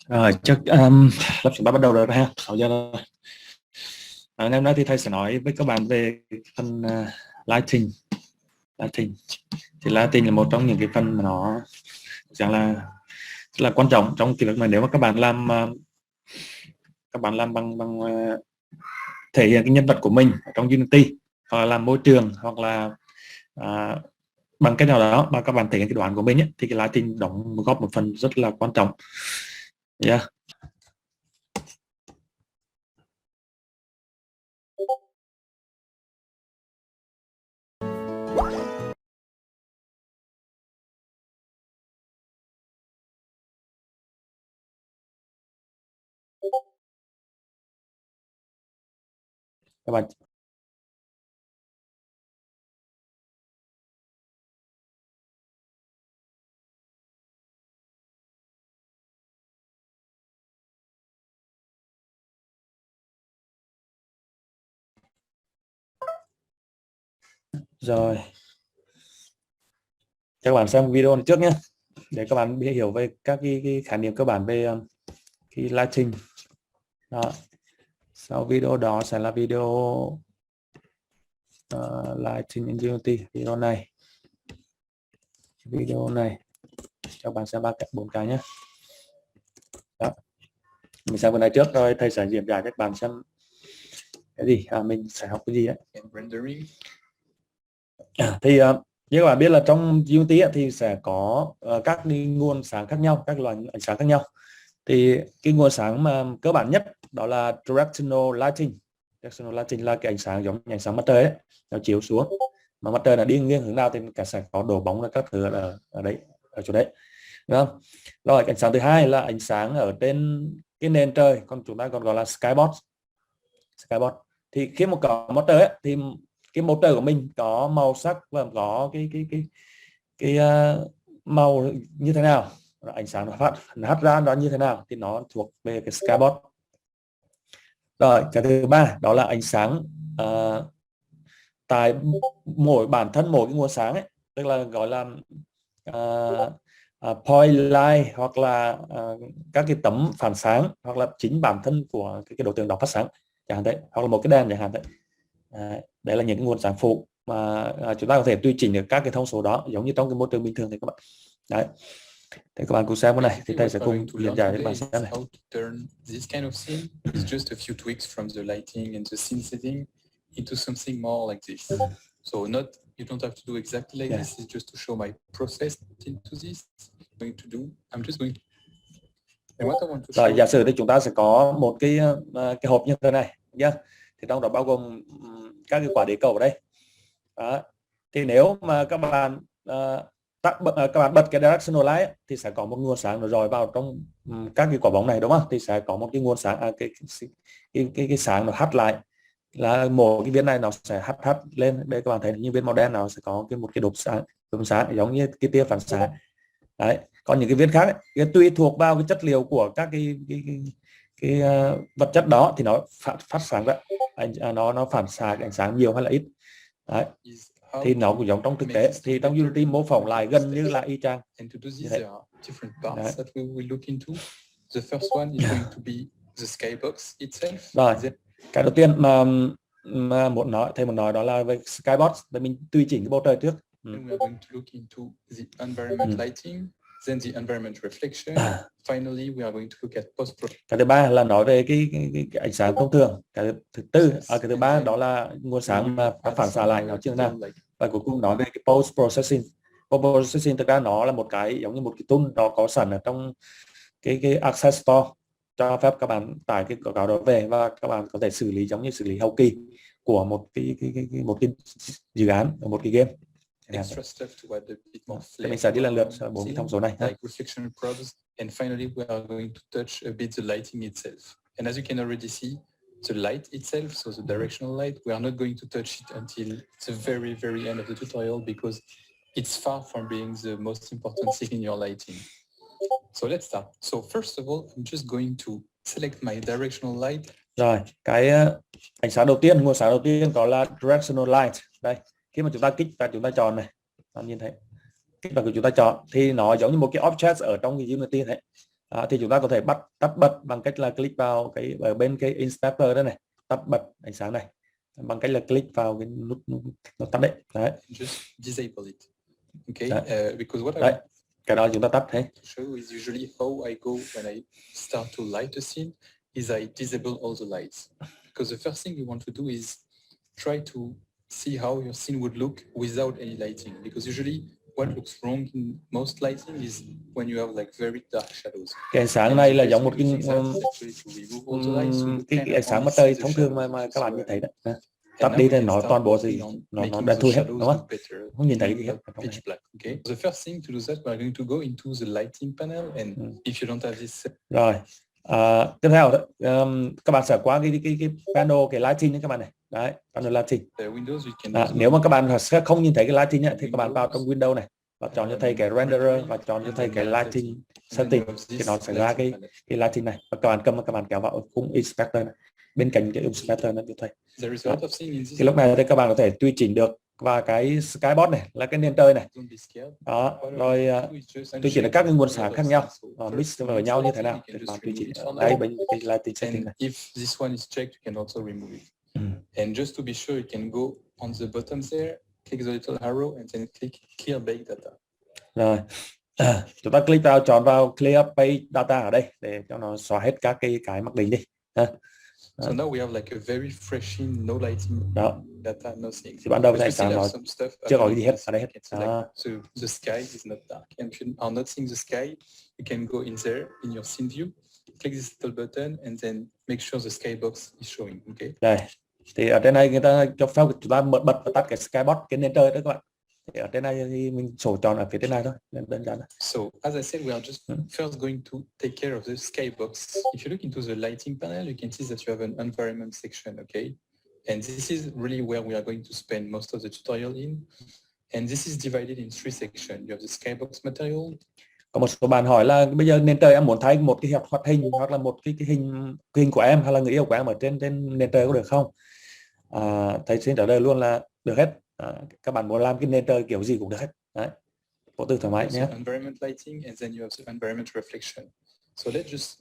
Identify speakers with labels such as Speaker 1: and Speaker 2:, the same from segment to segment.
Speaker 1: Rồi chắc lớp chúng ta bắt đầu rồi ha, 6 giờ rồi. Ngày hôm nay thì thầy sẽ nói với các bạn về phần lighting. Lighting thì lighting là một trong những cái phần mà nó chẳng là rất là quan trọng trong cái việc mà nếu mà các bạn làm bằng thể hiện cái nhân vật của mình trong Unity, hoặc là làm môi trường, hoặc là bằng cách nào đó mà các bạn thể hiện cái đoán của mình ấy, thì cái lighting đóng góp một phần rất là quan trọng. Yeah. Các bạn rồi, các bạn xem video này trước nhé, để các bạn hiểu về các cái khái niệm cơ bản về cái lighting đó. Sau video đó sẽ là video lighting in Unity. Video này các bạn xem 4 cái nhé. Đó. Mình xem cái này trước rồi thầy sẽ diễn giải cho các bạn xem cái gì, mình sẽ học cái gì đấy. Thì như các bạn biết là trong Unity thì sẽ có các nguồn sáng khác nhau, các loại ánh sáng khác nhau. Thì cái nguồn sáng mà cơ bản nhất đó là directional lighting. Directional lighting là cái ánh sáng giống như ánh sáng mặt trời ấy, nó chiếu xuống, mà mặt trời là đi nghiêng hướng nào thì cả sẽ có đổ bóng là các thứ ở đấy, ở chỗ đấy, đúng không? Rồi ánh sáng thứ hai là ánh sáng ở trên cái nền trời, còn chúng ta còn gọi là skybox. Thì khi mà có mặt trời ấy, thì cái mặt trời của mình có màu sắc và có cái màu như thế nào, ánh sáng nó hắt ra nó như thế nào thì nó thuộc về cái skybox. Rồi cái thứ ba đó là ánh sáng tại bản thân mỗi cái nguồn sáng ấy, tức là gọi là point light, hoặc là các cái tấm phản sáng, hoặc là chính bản thân của cái đối tượng đó phát sáng chẳng hạn thế, hoặc là một cái đèn chẳng hạn thế. Đấy là những cái nguồn sáng phụ mà chúng ta có thể tùy chỉnh được các cái thông số đó giống như trong cái môi trường bình thường thì các bạn. Đấy. Thì các bạn cùng xem cái này thì thầy sẽ cùng diễn giải cho các bạn xem này.
Speaker 2: This kind of scene is just a few tweaks from the lighting and the scene setting into something more like this. So you don't have to do exactly like this. It's just to show my process into this. I'm just going to. And what I want to show.
Speaker 1: Rồi giả sử thì chúng ta sẽ có một cái hộp như thế này nhá. Thì trong đó bao gồm các cái quả đế cầu ở đây. Đó. Thì nếu mà các bạn bật cái directional light thì sẽ có một nguồn sáng nó rọi vào trong các cái quả bóng này, đúng không? Thì sẽ có một cái nguồn sáng cái sáng nó hắt lại, là một cái viên này nó sẽ hắt lên. Đây các bạn thấy như viên màu đen nó sẽ có một cái đốm sáng giống như cái tia phản xạ. Đấy. Còn những cái viên khác ấy, tùy thuộc vào cái chất liệu của các cái vật chất đó thì nó phát sáng ra, nó phản xạ cái ánh sáng nhiều hay là ít. Đấy. Thì nó cũng giống trong thực tế, thì trong Unity mô phỏng lại gần như là y chang. Rồi cái đầu tiên mà thầy muốn nói đó là về skybox, để mình tùy chỉnh cái bầu trời trước.
Speaker 2: Then the environment reflection. Finally, we are going to look at post-processing.
Speaker 1: Cái thứ ba là nói về cái ánh sáng thông thường. Cái thứ ba đó là nguồn sáng mà phản xạ lại nó như thế nào. Và cuối cùng nói về cái post-processing. Post-processing thực ra nó là một cái giống như một cái tool nó có sẵn ở trong cái Access Store, cho phép các bạn tải cái quảng cáo đó về và các bạn có thể xử lý giống như xử lý hậu kỳ của một cái dự án, một cái game.
Speaker 2: Extra stuff to add a bit more
Speaker 1: flavor. Mình sẽ đi lần lượt 4 cái thông số này.
Speaker 2: Like reflection probes, and finally we are going to touch a bit the lighting itself. And as you can already see, the light itself, so the directional light, we are not going to touch it until the very, very end of the tutorial because it's far from being the most important thing in your lighting. So let's start. So first of all, I'm just going to select my directional light.
Speaker 1: Rồi, cái ánh sáng đầu tiên, nguồn sáng đầu tiên có là directional light. Đây. Khi mà chúng ta kích và chúng ta chọn này, bạn nhìn thấy kích và chúng ta chọn thì nó giống như một cái object ở trong cái Unity thế. Thì chúng ta có thể tắt bật bằng cách là click vào cái ở bên cái inspector đó này, tắt bật ánh sáng này bằng cách là click vào cái nút tắt đấy.
Speaker 2: Just disable it. Okay, because what
Speaker 1: đấy, cái đó chúng ta tắt thế.
Speaker 2: show is usually how I go when I start to light a scene is I disable all the lights, because the first thing you want to do is try to see how your scene would look without any lighting, because usually what looks wrong in most lighting is when you have like very dark shadows.
Speaker 1: Cái ánh sáng này là giống một cái ánh sáng mặt trời thông thường mà các bạn nhìn thấy đấy. Tắt đi thì nó toàn bộ gì nó đen thui hết, đúng không? Không nhìn thấy cái gì hết.
Speaker 2: Pitch black. Okay. The first thing to do that, we are going to go into the lighting panel, and if you don't have this.
Speaker 1: Rồi. Tiếp theo các bạn sẽ qua cái panel cái lighting đấy các bạn này. Đấy, panel lighting. Nếu mà các bạn sẽ không nhìn thấy cái lighting ấy, thì các bạn vào trong Windows này và chọn cho thầy cái renderer và chọn cho thầy cái lighting setting, thì nó sẽ ra cái lighting này và các bạn kéo vào khung inspector này, bên cạnh cái inspector này cho thầy. Thì lúc này thì các bạn có thể tùy chỉnh được và cái skybox này là cái nền trời này. Đó, rồi tùy chỉnh được các cái nguồn sáng khác nhau mix vào nhau như thế nào thì bạn tùy chỉnh ở đây bên cái lighting setting này.
Speaker 2: If this one is checked, you can also remove it. And just to be sure, you can go on the bottom there, click the little arrow, and then click clear bake data.
Speaker 1: Rồi, chúng ta click vào, chọn vào clear page data ở đây để cho nó xóa hết các cái mặc định đi.
Speaker 2: So now we have like a very fresh in, no lighting data, nothing.
Speaker 1: Thì ban đầu này nó chưa có gì hết ở đây hết.
Speaker 2: So the sky is not dark, and if you are not seeing the sky, you can go in there in your scene view, click this little button, and then make sure the skybox is showing. Okay.
Speaker 1: Đây, thì ở trên này người ta cho phép chúng ta bật và tắt cái skybox, cái nền trời đó các bạn. Thì ở trên này thì mình sổ chọn ở phía trên này thôi, đơn giản.
Speaker 2: So as I said, we are just first going to take care of the skybox. If you look into the lighting panel, you can see that you have an environment section, okay? And this is really where we are going to spend most of the tutorial in. And this is divided in three sections. You have the skybox material.
Speaker 1: Có một số bạn hỏi là bây giờ nền trời em muốn thay một cái hoạt hình hoặc là một cái hình của em hay là người yêu của em ở trên nền trời có được không? Thầy xin trả lời luôn là được hết. Các bạn muốn làm cái nền trời kiểu gì cũng được hết. Đấy. Vô tư thoải mái nhé.
Speaker 2: Environment lighting, and then you have the environment reflection. So let's just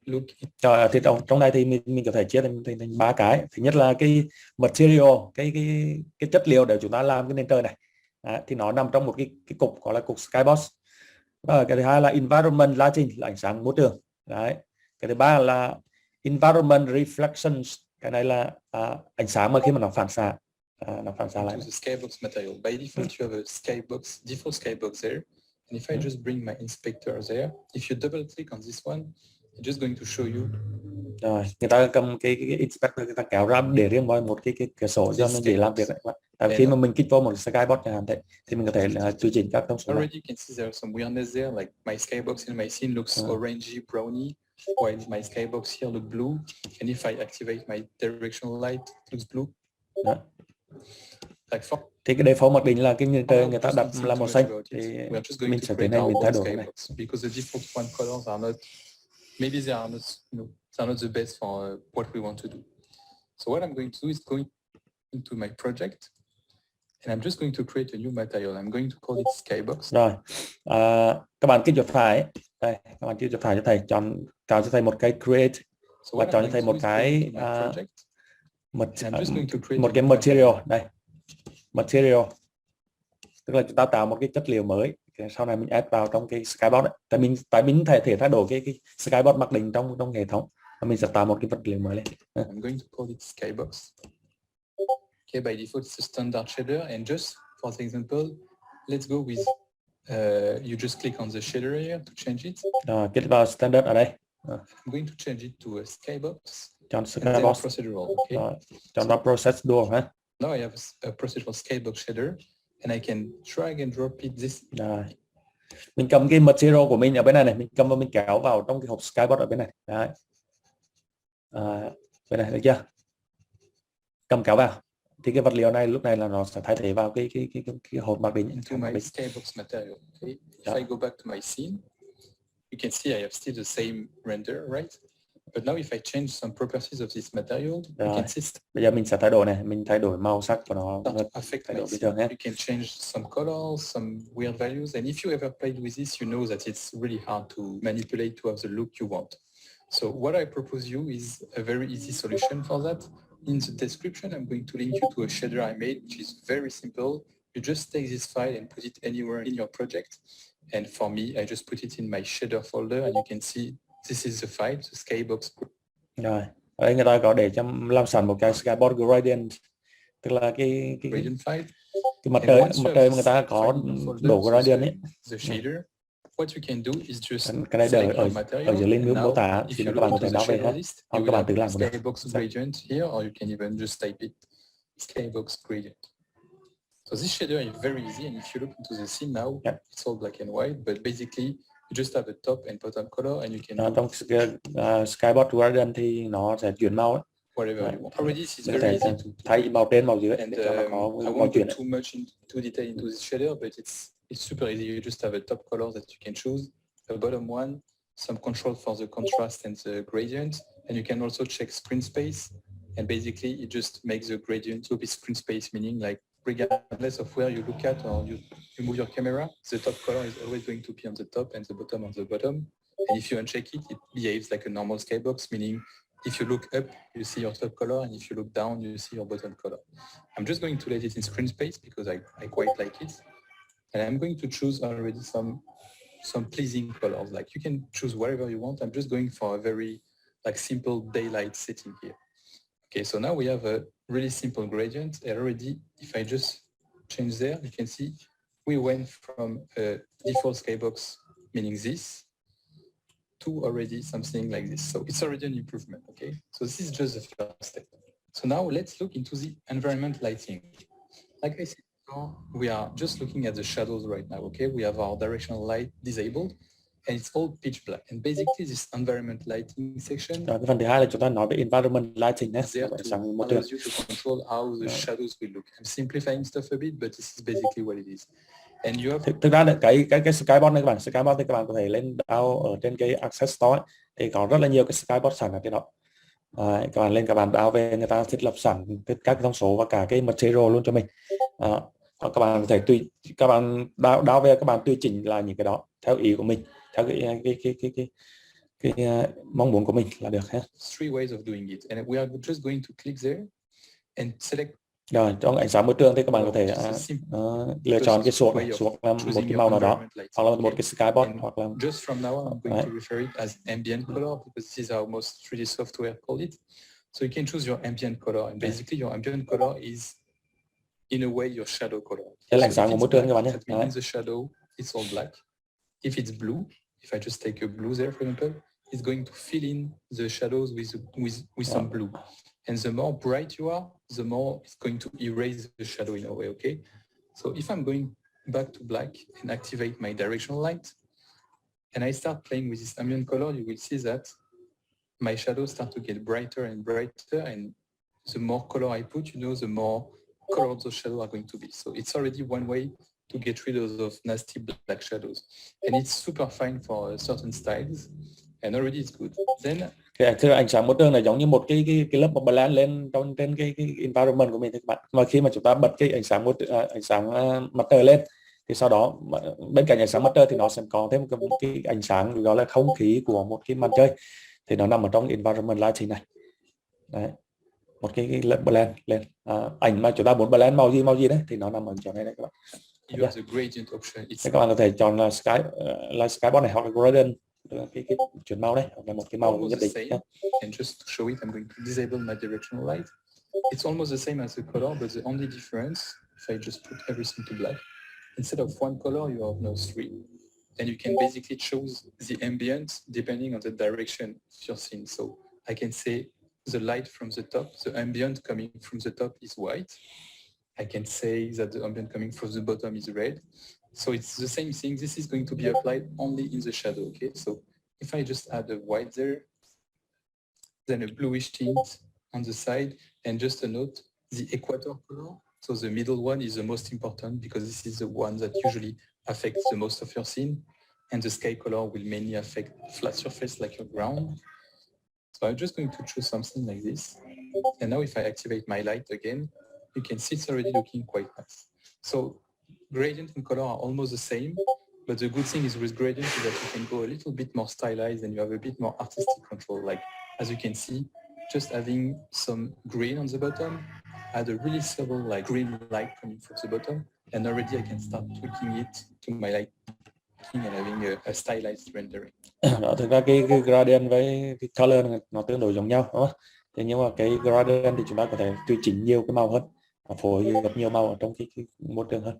Speaker 2: look.
Speaker 1: Rồi, thì trong này thì mình có thể chia thành ba cái. Thứ nhất là cái material, cái chất liệu để chúng ta làm cái nền trời này. Đấy, thì nó nằm trong một cái cục gọi là cục skybox. Và cái thứ hai là environment lighting, là ánh sáng môi trường. Đấy. Cái thứ ba là environment reflections, cái này là ánh sáng mà khi mà nó phản xạ. Nó phản xạ lại.
Speaker 2: The skybox material. By default, you have a default skybox there. And if I just bring my inspector there, if you double click on this one, it's just going to show you.
Speaker 1: Rồi, người ta cầm cái inspector, người ta kéo ra để riêng một cái cửa sổ cho nó dễ làm việc đấy. Tại khi mà mình kích vào một skybox chẳng hạn thì mình có thể tùy chỉnh các thông số này.
Speaker 2: Already you can see there are some weirdness there, like my skybox in my scene looks orangey, browny, while my skybox here look blue. And if I activate my directional light, it looks blue. Like
Speaker 1: thì cái default mặc định là cái nền trời người ta đặt là màu xanh, thì mình sẽ tiến hành mình thay đổi cái này.
Speaker 2: Because the default one colors are not, maybe they are not, they're not the best for what we want to do. So what I'm going to do is going into my project, and I'm just going to create a new material. I'm going to call it skybox.
Speaker 1: Rồi, các bạn kích chuột phải, đây, các bạn kích chuột phải cho thầy, chọn cho thầy một cái create và chọn cho thầy một cái một cái material đây, material, tức là chúng ta tạo một cái chất liệu mới. Sau này mình add vào trong cái skybox đấy. Tại mình thể thay đổi cái skybox mặc định trong hệ thống và mình sẽ tạo một cái vật liệu mới lên.
Speaker 2: I'm going to call it skybox. Okay, by default it's a standard shader, and just for the example, let's go with you just click on the shader here to change it.
Speaker 1: Click vào standard ở đây.
Speaker 2: I'm going to change it to a skybox.
Speaker 1: Chọn skybox.
Speaker 2: Procedural. Okay.
Speaker 1: Chọn vào procedural ha.
Speaker 2: Now I have a procedural skybox shader, and I can drag and drop it this.
Speaker 1: Mình cầm cái material của mình ở bên này mình cầm và mình kéo vào trong cái hộp skybox ở bên này. Đấy. Bên này được chưa? Cầm kéo vào. Thì cái vật liệu này lúc này là nó sẽ thay thế vào cái hộp mặc định.
Speaker 2: Into my skybox material. Okay. If I go back to my scene, you can see I have still the same render, right? But now if I change some properties of this material, you
Speaker 1: Rồi.
Speaker 2: can see
Speaker 1: Bây giờ mình sẽ thay đổi này, mình thay đổi màu sắc của nó,
Speaker 2: start to affect
Speaker 1: thay
Speaker 2: my
Speaker 1: đổi bình
Speaker 2: scene.
Speaker 1: thường nhé.
Speaker 2: You can change some colors, some weird values. And if you ever played with this, you know that it's really hard to manipulate to have the look you want. So what I propose you is a very easy solution for that. In the description, I'm going to link you to a shader I made, which is very simple. You just take this file and put it anywhere in your project. And for me, I just put it in my shader folder, and you can see this is the file, the skybox.
Speaker 1: Rồi, ở đây người ta có để cho làm sẵn một cái skybox gradient, tức là cái
Speaker 2: gradient file.
Speaker 1: Cái mặt trời mà người ta có đổ gradient ấy.
Speaker 2: The shader. What you can do is just
Speaker 1: cái này
Speaker 2: select
Speaker 1: ở
Speaker 2: your material.
Speaker 1: dưới link mô tả thì các bạn có thể đào về hết. Hoặc các bạn tự làm cũng được.
Speaker 2: Skybox gradient here, or you can even just type it skybox gradient. So this shader is very easy, and if you look into the scene now, it's all black and white, but basically you just have a top and bottom color, and you can
Speaker 1: trong skybox gradient thì nó sẽ chuyển màu ấy.
Speaker 2: Whatever you want. Already this is very easy to
Speaker 1: thay màu trên màu dưới
Speaker 2: and
Speaker 1: để cho nó có
Speaker 2: I
Speaker 1: màu
Speaker 2: won't
Speaker 1: chuyển.
Speaker 2: go too much into detail into this shader, but it's super easy. You just have a top color that you can choose, a bottom one, some control for the contrast and the gradient, and you can also check screen space, and basically it just makes the gradient to be screen space, meaning like regardless of where you look at or you move your camera, the top color is always going to be on the top and the bottom on the bottom. And if you uncheck it, it behaves like a normal skybox, meaning if you look up, you see your top color, and if you look down, you see your bottom color. I'm just going to let it in screen space because I quite like it. And I'm going to choose already some pleasing colors. Like you can choose whatever you want. I'm just going for a very like simple daylight setting here. Okay, so now we have a really simple gradient. And already, if I just change there, you can see we went from a default skybox, meaning this, to already something like this. So it's already an improvement, okay? So this is just the first step. So now let's look into the environment lighting. Like I said before, we are just looking at the shadows right now, okay? We have our directional light disabled, and it's all pitch black. And basically this environment lighting section
Speaker 1: Rồi, cái phần thứ hai là chúng ta nói về environment lighting nhé.
Speaker 2: there to allows you to control how the shadows will look. I'm simplifying stuff a bit, but this is basically what it is. And you have
Speaker 1: thực ra là cái skybox này các bạn, skybox thì các bạn có thể lên download ở trên cái Access Store ấy, thì có rất là nhiều cái skybox sẵn ở trên đó. Các bạn lên, các bạn download về, người ta thiết lập sẵn các thông số và cả cái material luôn cho mình. Các bạn có thể các bạn download về, các bạn tùy chỉnh lại những cái đó theo ý của mình, theo cái mong muốn của mình là được hết.
Speaker 2: three ways of doing it, and we are just going to click there and select.
Speaker 1: Rồi, trong ánh sáng môi trường thì các bạn có thể lựa chọn cái suộc này, suộc là một cái màu nào đó, hoặc là một cái skybox, hoặc là
Speaker 2: just from now on, I'm going to refer it as ambient color because this is how most 3D software call it. So you can choose your ambient color, and basically your ambient color is in a way your shadow color.
Speaker 1: Cái ánh sáng của môi trường các bạn nhé.
Speaker 2: In the shadow, it's all black. If it's blue, if I just take a blue there, for example, it's going to fill in the shadows with some blue. And the more bright you are, the more it's going to erase the shadow in a way, okay? So if I'm going back to black and activate my directional light, and I start playing with this ambient color, you will see that my shadows start to get brighter and brighter, and the more color I put, the more colored those shadows are going to be. So it's already one way to get rid of those nasty black shadows. And it's super fine for certain styles, and already it's good. Then
Speaker 1: cái ánh sáng môi trường này giống như một cái lớp một blend lên trên cái environment của mình các bạn. Và khi mà chúng ta bật cái ánh sáng mặt trời lên thì sau đó bên cạnh ánh sáng mặt trời thì nó sẽ có thêm cái ánh sáng gọi là không khí của một cái màn chơi, thì nó nằm ở trong environment lighting này. Đấy, một cái blend lên. Ảnh mà chúng ta muốn blend màu gì đấy thì nó nằm ở chỗ này đấy các bạn.
Speaker 2: you have the gradient option.
Speaker 1: Các bạn có thể chọn là skybox này hoặc là gradient, cái chuyển màu đây, hoặc là một cái màu nhất định.
Speaker 2: And just to show it, I'm going to disable my directional light. It's almost the same as the color, but the only difference, if I just put everything to black, instead of one color, you have now three. And you can basically choose the ambient depending on the direction of your scene. So I can say the light from the top, the ambient coming from the top is white. I can say that the ambient coming from the bottom is red. So it's the same thing. This is going to be applied only in the shadow, okay? So if I just add a white there, then a bluish tint on the side, and just a note, the equator color, so the middle one is the most important because this is the one that usually affects the most of your scene, and the sky color will mainly affect flat surface like your ground. So I'm just going to choose something like this. And now if I activate my light again, you can see it's already looking quite nice. So gradient and color are almost the same, but the good thing is with gradient is that you can go a little bit more stylized and you have a bit more artistic control. Like, as you can see, just having some green on the bottom, add a really subtle like green light coming from the bottom, and already I can start tweaking it to my liking and having a stylized rendering.
Speaker 1: Đó, thực ra cái gradient với cái color nó tương đối giống nhau, đúng không? Thế nhưng mà cái gradient thì chúng ta có thể tùy chỉnh nhiều cái màu hơn, và phối hợp nhiều màu ở trong cái môi trường hơn.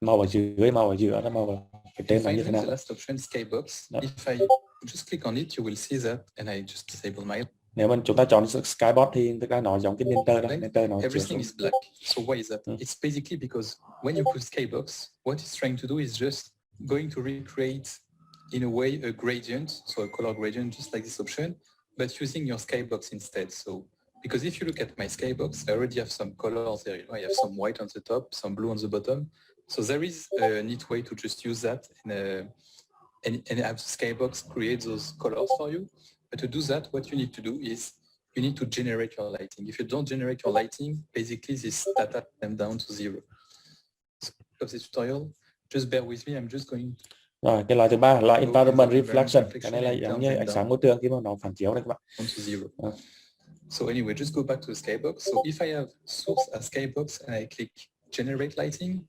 Speaker 1: Màu ở dưới, màu ở giữa, màu ở cái trên là như thế nào?
Speaker 2: The last option, skybox. If I just click on it, you will see that, and I just disable my.
Speaker 1: Nếu mà chúng ta chọn skybox thì thực ra nó giống cái nền trời đó, nền trời nó
Speaker 2: everything is black. So why is that? It's basically because when you put skybox, what it's trying to do is just going to recreate in a way a gradient, so a color gradient, just like this option, but using your skybox instead. So because if you look at my skybox, I already have some colors there. You know, I have some white on the top, some blue on the bottom. So there is a neat way to just use that and have skybox create those colors for you. But to do that, what you need to do is you need to generate your lighting. If you don't generate your lighting, basically this data them down to 0. So of this tutorial, just bear with me. I'm just going.
Speaker 1: Rồi, cái loại thứ ba là environment reflection. Cái này là giống như ánh sáng môi trường khi mà nó phản chiếu đấy các bạn.
Speaker 2: To 0. So anyway, just go back to the skybox. So if I have source as skybox and I click generate lighting,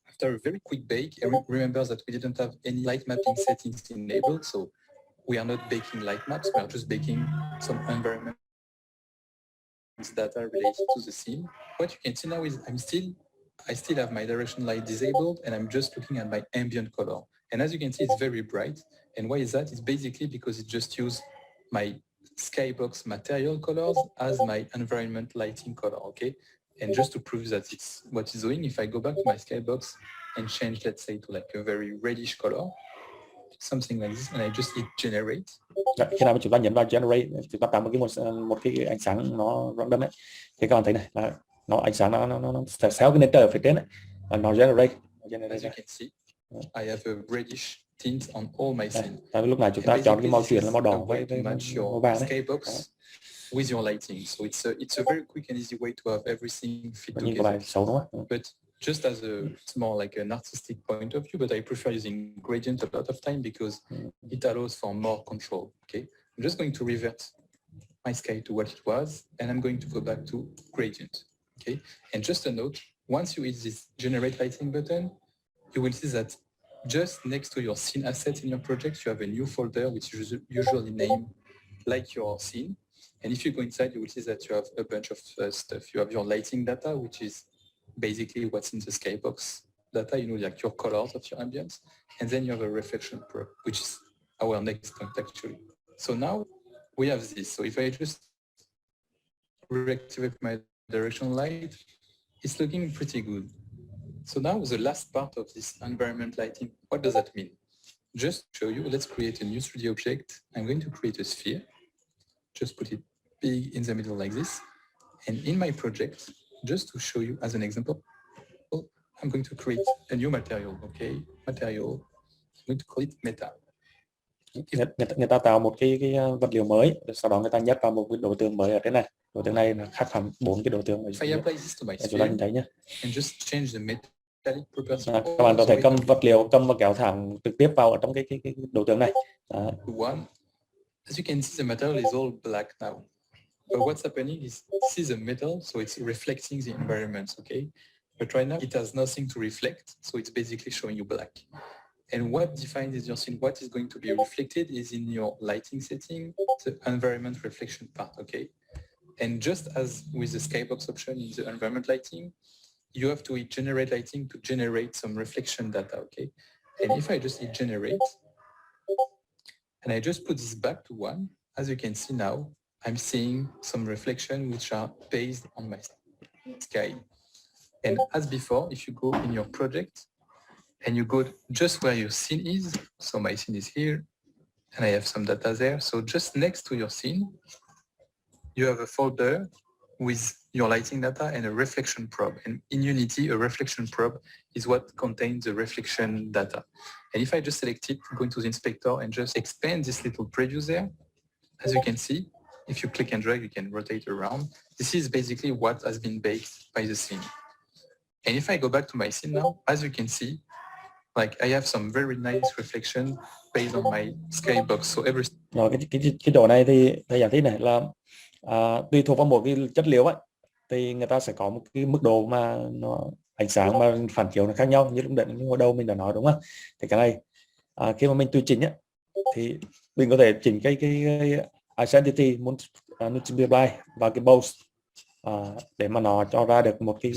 Speaker 2: after a very quick bake, remember that we didn't have any light mapping settings enabled. So we are not baking light maps. We are just baking some environment data related to the scene. What you can see now is I still have my direction light disabled, and I'm just looking at my ambient color. And as you can see, it's very bright. And why is that? It's basically because it just used my skybox material colors as my environment lighting color, okay? And just to prove that it's what it's doing, if I go back to my skybox and change, let's say, to like a very reddish color, something like this, and I just hit generate.
Speaker 1: Khi nào mà chúng ta nhấn vào generate, chúng ta tạo một cái ánh sáng nó random đấy. Thì các bạn thấy này là nó ánh sáng nó xéo cái nền trời ở phía trên đấy, và nó generate.
Speaker 2: As you can see, I have a reddish tint on all my scene.
Speaker 1: Tại lúc này chúng ta chọn cái màu chuyển là màu đỏ với màu vàng đấy.
Speaker 2: Skybox with your lighting, so it's a very quick and easy way to have everything fit
Speaker 1: together. Nhìn có vẻ xấu đúng không?
Speaker 2: But just as it's more like an artistic point of view, but I prefer using gradient a lot of time because it allows for more control. Okay, I'm just going to revert my sky to what it was, and I'm going to go back to gradient. Okay, and just a note, once you hit this generate lighting button, you will see that just next to your scene assets in your project, you have a new folder which is usually named like your scene. And if you go inside, you will see that you have a bunch of stuff. You have your lighting data, which is basically what's in the skybox data, you know, like your colors of your ambience. And then you have a reflection probe, which is our next point actually. So now we have this. So if I just reactivate my directional light, it's looking pretty good. So now the last part of this environment lighting, what does that mean? Just to show you, let's create a new 3D object. I'm going to create a sphere. Just put it big in the middle like this. And in my project, just to show you as an example, I'm going to create a new material, okay? Material, I'm going to call it meta.
Speaker 1: Người ta tạo một cái vật liệu mới, sau đó người ta nhét vào một cái đối tượng mới ở trên này. Đối tượng này là khác hẳn 4 cái đối tượng ở
Speaker 2: I apply this to my
Speaker 1: chúng ta nhìn thấy nhé.
Speaker 2: And just change the metallic property.
Speaker 1: Các bạn có thể cầm vật liệu, cầm và kéo thẳng trực tiếp vào ở trong cái đối tượng này.
Speaker 2: One, as you can see, the material is all black now. But what's happening is this is a metal, so it's reflecting the environment, okay? But right now it has nothing to reflect, so it's basically showing you black. And what defines your scene, what is going to be reflected is in your lighting setting, the environment reflection part, okay? And just as with the skybox option in the environment lighting, you have to hit generate lighting to generate some reflection data, okay? And if I just hit generate, and I just put this back to 1, as you can see now, I'm seeing some reflection which are based on my sky. And as before, if you go in your project and you go just where your scene is, so my scene is here, and I have some data there. So just next to your scene, you have a folder with your lighting data and a reflection probe. And in Unity, a reflection probe is what contains the reflection data. And if I just select it, go into the inspector and just expand this little preview there, as you can see, if you click and drag, you can rotate around. This is basically what has been baked by the scene. And if I go back to my scene now, as you can see, like I have some very nice reflection based on my skybox. So every
Speaker 1: Rồi cái chỗ này thì thầy giải thích này là tùy thuộc vào một cái chất liệu ấy thì người ta sẽ có một cái mức độ mà nó ánh sáng mà phản chiếu nó khác nhau, như lúc đầu mình đã nói đúng không? Thì cái này khi mà mình tùy chỉnh ấy, thì mình có thể chỉnh cái identity multiply và cái pose để mà nó cho ra được một cái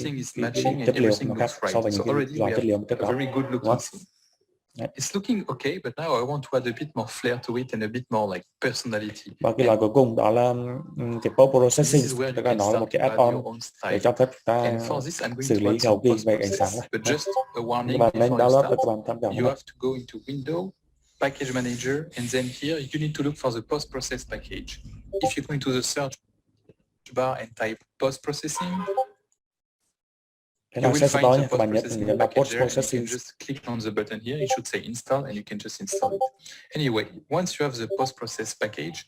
Speaker 1: chất liệu nó khác so với những cái loại chất liệu trước đó.
Speaker 2: It's looking okay, but now I want to add a bit more flair to it and a bit more like personality.
Speaker 1: Và cái loại cuối cùng đó là cái post processing, tức là nó là một cái add-on để cho phép ta xử lý hậu kỳ về ánh sáng này.
Speaker 2: But just a warning
Speaker 1: Các bạn nên download
Speaker 2: before
Speaker 1: và các bạn tham khảo.
Speaker 2: you have to go into Window, Package Manager, and then here you need to look for the post-process package. If you go into the search bar and type post-processing, you will find the post-processing package there, and you can just click on the button here. It should say install, and you can just install it. Anyway, once you have the post-process package,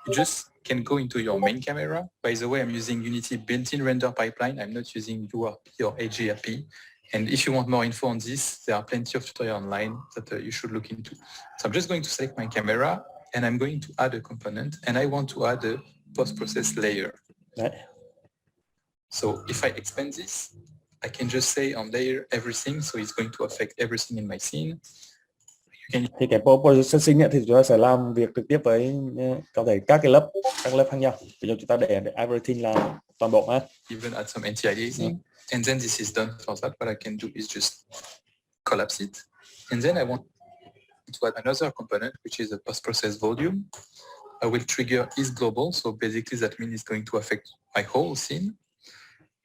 Speaker 2: you just can go into your main camera. By the way, I'm using Unity built-in render pipeline. I'm not using URP or AGRP. And if you want more info on this, there are plenty of tutorials online that you should look into. So I'm just going to select my camera, and I'm going to add a component, and I want to add a post-process layer.
Speaker 1: Đấy.
Speaker 2: So if I expand this, I can just say on layer everything, so it's going to affect everything in my scene.
Speaker 1: Thì cái post processing thì chúng ta sẽ làm việc trực tiếp với có thể các lớp khác nhau. Ví dụ chúng ta để everything là toàn bộ ha.
Speaker 2: Even add some anti-aliasing, and then this is done for that. What I can do is just collapse it, and then I want to add another component, which is a post-process volume. I will trigger is global, so basically that means it's going to affect my whole scene.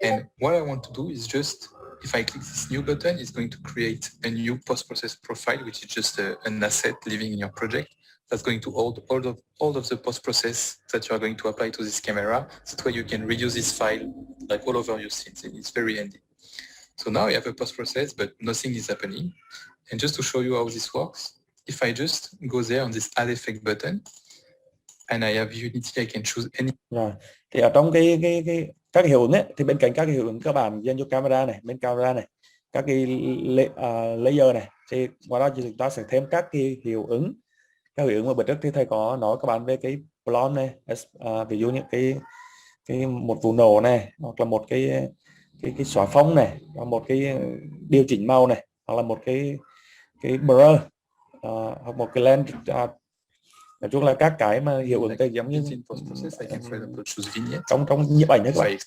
Speaker 2: And what I want to do is just, if I click this new button, it's going to create a new post-process profile, which is just an asset living in your project that's going to hold all of the post-process that you are going to apply to this camera. That way you can reuse this file like all over your scenes, and it's very handy. So now you have a post-process, but nothing is happening. And just to show you how this works, if I just go there on this add effect button, and I have Unity, I can choose any.
Speaker 1: Rồi, thì ở trong các hiệu ứng ấy, thì bên cạnh các hiệu ứng cơ bản dành cho camera này, bên camera này, các cái layer này, thì ngoài đó thì chúng ta sẽ thêm các cái hiệu ứng mà bữa trước thì thầy có nói các bạn về cái plon này, ví dụ như cái một vụ nổ này, hoặc là một cái xóa phông này, hoặc một cái điều chỉnh màu này, hoặc là một cái blur, hoặc một cái lens, nói chung là các cái mà hiệu ứng giống như trong nhiếp ảnh các bạn.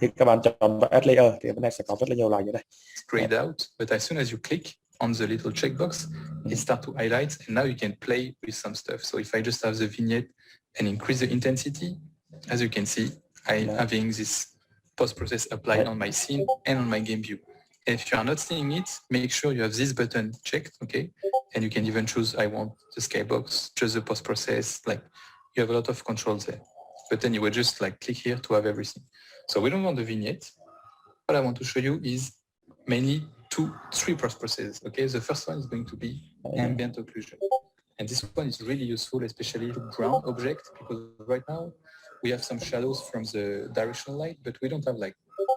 Speaker 1: Thì các bạn chọn vào add layer thì bên này sẽ có rất là nhiều loại như này.
Speaker 2: Grayed out, but as soon as you click on the little checkbox, it starts to highlight, and now you can play with some stuff. So if I just have the vignette and increase the intensity, as you can see, I'm having this post-process applied on my scene and on my game view. If you are not seeing it, make sure you have this button checked, okay? And you can even choose, I want the skybox, just the post-process, like you have a lot of controls there. But then you would just like click here to have everything. So we don't want the vignette. What I want to show you is mainly three post-processes, okay? The first one is going to be ambient occlusion. And this one is really useful, especially the ground object, because right now we have some shadows from the directional light, but we don't have like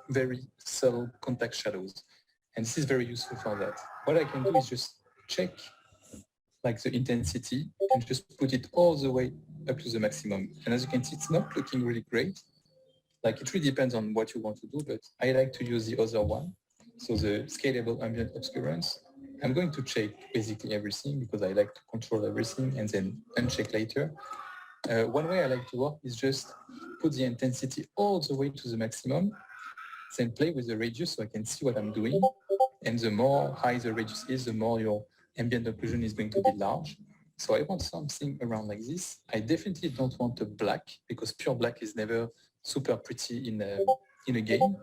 Speaker 2: very subtle contact shadows. And this is very useful for that. What I can do is just check like the intensity and just put it all the way up to the maximum. And as you can see, it's not looking really great. Like it really depends on what you want to do, but I like to use the other one. So the scalable ambient obscurance. I'm going to check basically everything because I like to control everything and then uncheck later. One way I like to work is just put the intensity all the way to the maximum, then play with the radius so I can see what I'm doing. And the more high the radius is, the more your ambient occlusion is going to be large. So I want something around like this. I definitely don't want a black because pure black is never super pretty in a game.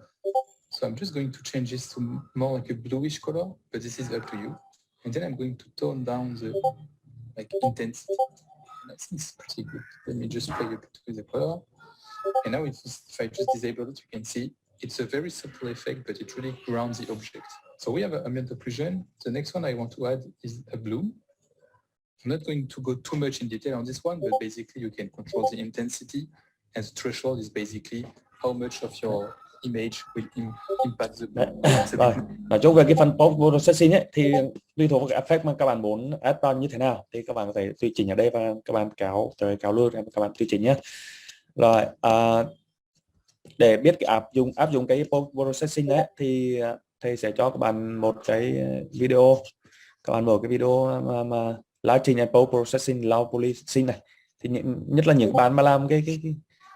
Speaker 2: So I'm just going to change this to more like a bluish color, but this is up to you. And then I'm going to tone down the intensity. And I think it's pretty good. Let me just play a bit with the color. And now if I just disable it, you can see it's a very subtle effect, but it really grounds the object. So we have an ambient occlusion. The next one I want to add is a bloom. I'm not going to go too much in detail on this one, but basically you can control the intensity, and the threshold is basically how much of your image will impact the blue.
Speaker 1: Rồi, nói chung về cái phần post processing ấy thì tùy thuộc vào cái effect mà các bạn muốn add on như thế nào thì các bạn có thể tùy chỉnh ở đây và các bạn kéo luôn các bạn tùy chỉnh nhé. Rồi để biết cái áp dụng cái post processing đấy thì thầy sẽ cho các bạn một cái video, các bạn mở cái video mà lighting and post processing low poly này, thì nhất là những bạn mà làm cái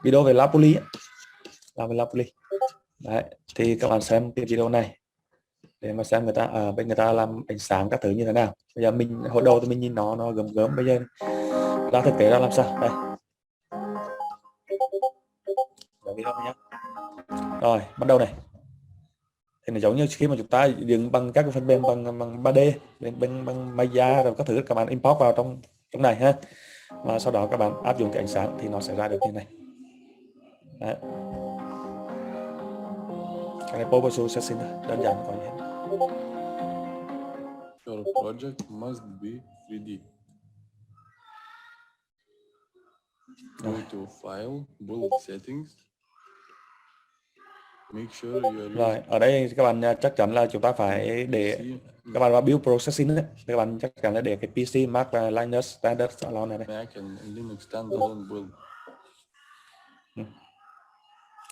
Speaker 1: video về low poly, làm về low poly đấy, thì các bạn xem cái video này để mà xem người ta ở bên người ta làm ánh sáng các thứ như thế nào. Bây giờ mình hồi đầu thì mình nhìn nó gớm gớm, bây giờ ra thực tế ra làm sao đây. Rồi bắt đầu này, thì nó giống như khi mà chúng ta dựng bằng các phần mềm bằng 3D bằng Maya rồi các thứ, các bạn import vào trong này ha, và sau đó các bạn áp dụng cái ánh sáng thì nó sẽ ra được như này. Đấy. Cái này post processing đơn giản có nhé.
Speaker 3: Your project must be 3D. Go to File, Bullet Settings. Make sure you're
Speaker 1: Rồi ở đây các bạn chắc chắn là chúng ta phải để các bạn vào build processing đấy, các bạn chắc chắn là để cái PC Mac và Linux standard alone này.
Speaker 3: Mac and Linux standalone build.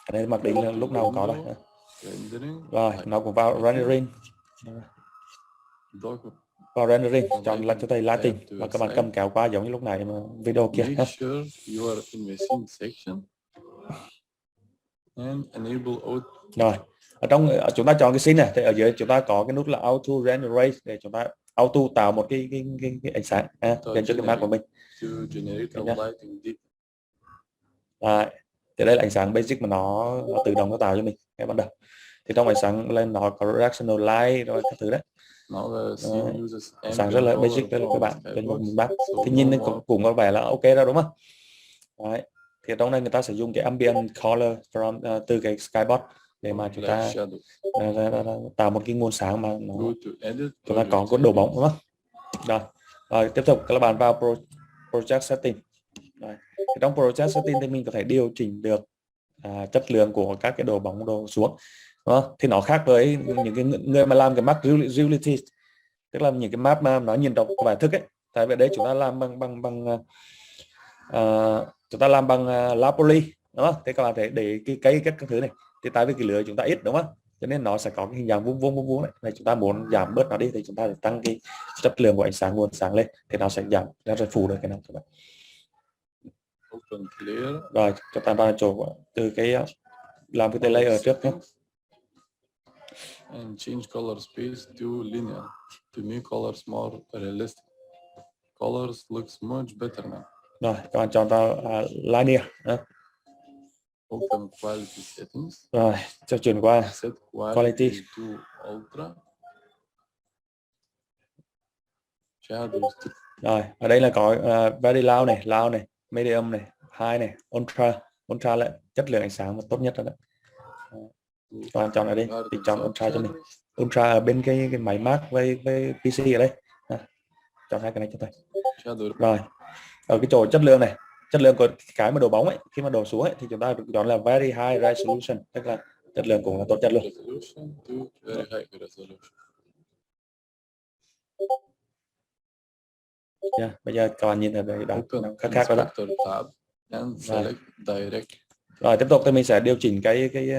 Speaker 1: Cái này mặc định là lúc nào cũng có đây.
Speaker 3: Rendering.
Speaker 1: Rồi nó cũng vào rendering. Vào rendering chọn là cho thầy lighting và các bạn cầm kéo qua giống như lúc này mà video kia.
Speaker 3: Make sure you are in the scene section and enable auto.
Speaker 1: Rồi ở chúng ta chọn cái scene này thì ở dưới chúng ta có cái nút là auto generate để chúng ta auto tạo một cái ánh sáng lên cho cái Mac của mình. Đấy. Thì đây là ánh sáng basic mà nó tự động nó tạo cho mình ngay ban đầu. Thì trong ánh sáng lên nó có directional light rồi các thứ đấy. Sáng rất là basic, rất là các bạn trên một Mac thì nhìn cũng có vẻ là ok ra đúng không? Đấy. Thì trong đây người ta sử dụng cái ambient color from từ cái skybox để mà chúng ta tạo một cái nguồn sáng mà chúng ta có độ bóng đúng không? Rồi tiếp tục các bạn vào project setting. Rồi. Trong project setting thì mình có thể điều chỉnh được chất lượng của các cái độ bóng đồ xuống. Thì nó khác với những cái người mà làm cái map reality, tức là những cái map mà nó nhìn trong vẻ thực ấy. Tại vì đây chúng ta làm bằng lá poly đúng không? Thế các bạn thể để cái cây các thứ này thì tại vì cái lưới chúng ta ít đúng không? Cho nên nó sẽ có cái hình dạng vuông đấy. Này chúng ta muốn giảm bớt nó đi thì chúng ta sẽ tăng cái chất lượng của ánh sáng, nguồn sáng lên thì nó sẽ giảm, nó sẽ phủ được cái nào các bạn. Rồi chúng ta vào chỗ từ cái làm cái layer trước nhé.
Speaker 3: And change color space to linear to make colors more realistic. Colors looks much better now.
Speaker 1: Rồi các bạn chọn vào linear.
Speaker 3: Open quality settings.
Speaker 1: Rồi cho chuyển qua
Speaker 3: Set
Speaker 1: quality
Speaker 3: to ultra. Shadows.
Speaker 1: Rồi ở đây là có very loud này, medium này, high này, ultra là chất lượng ánh sáng mà tốt nhất rồi đó. Các bạn chọn ở đây thì chọn ultra cho mình. Ultra ở bên cái máy Mac với PC ở đây. Chọn hai cái này cho tôi. Rồi ở cái chỗ chất lượng của cái mà đổ bóng ấy, khi mà đổ xuống ấy thì chúng ta chọn là very high resolution, tức là chất lượng cũng là tốt nhất luôn. Bây giờ các bạn nhìn ở đây đó, khác rồi đó. Rồi tiếp tục thì mình sẽ điều chỉnh cái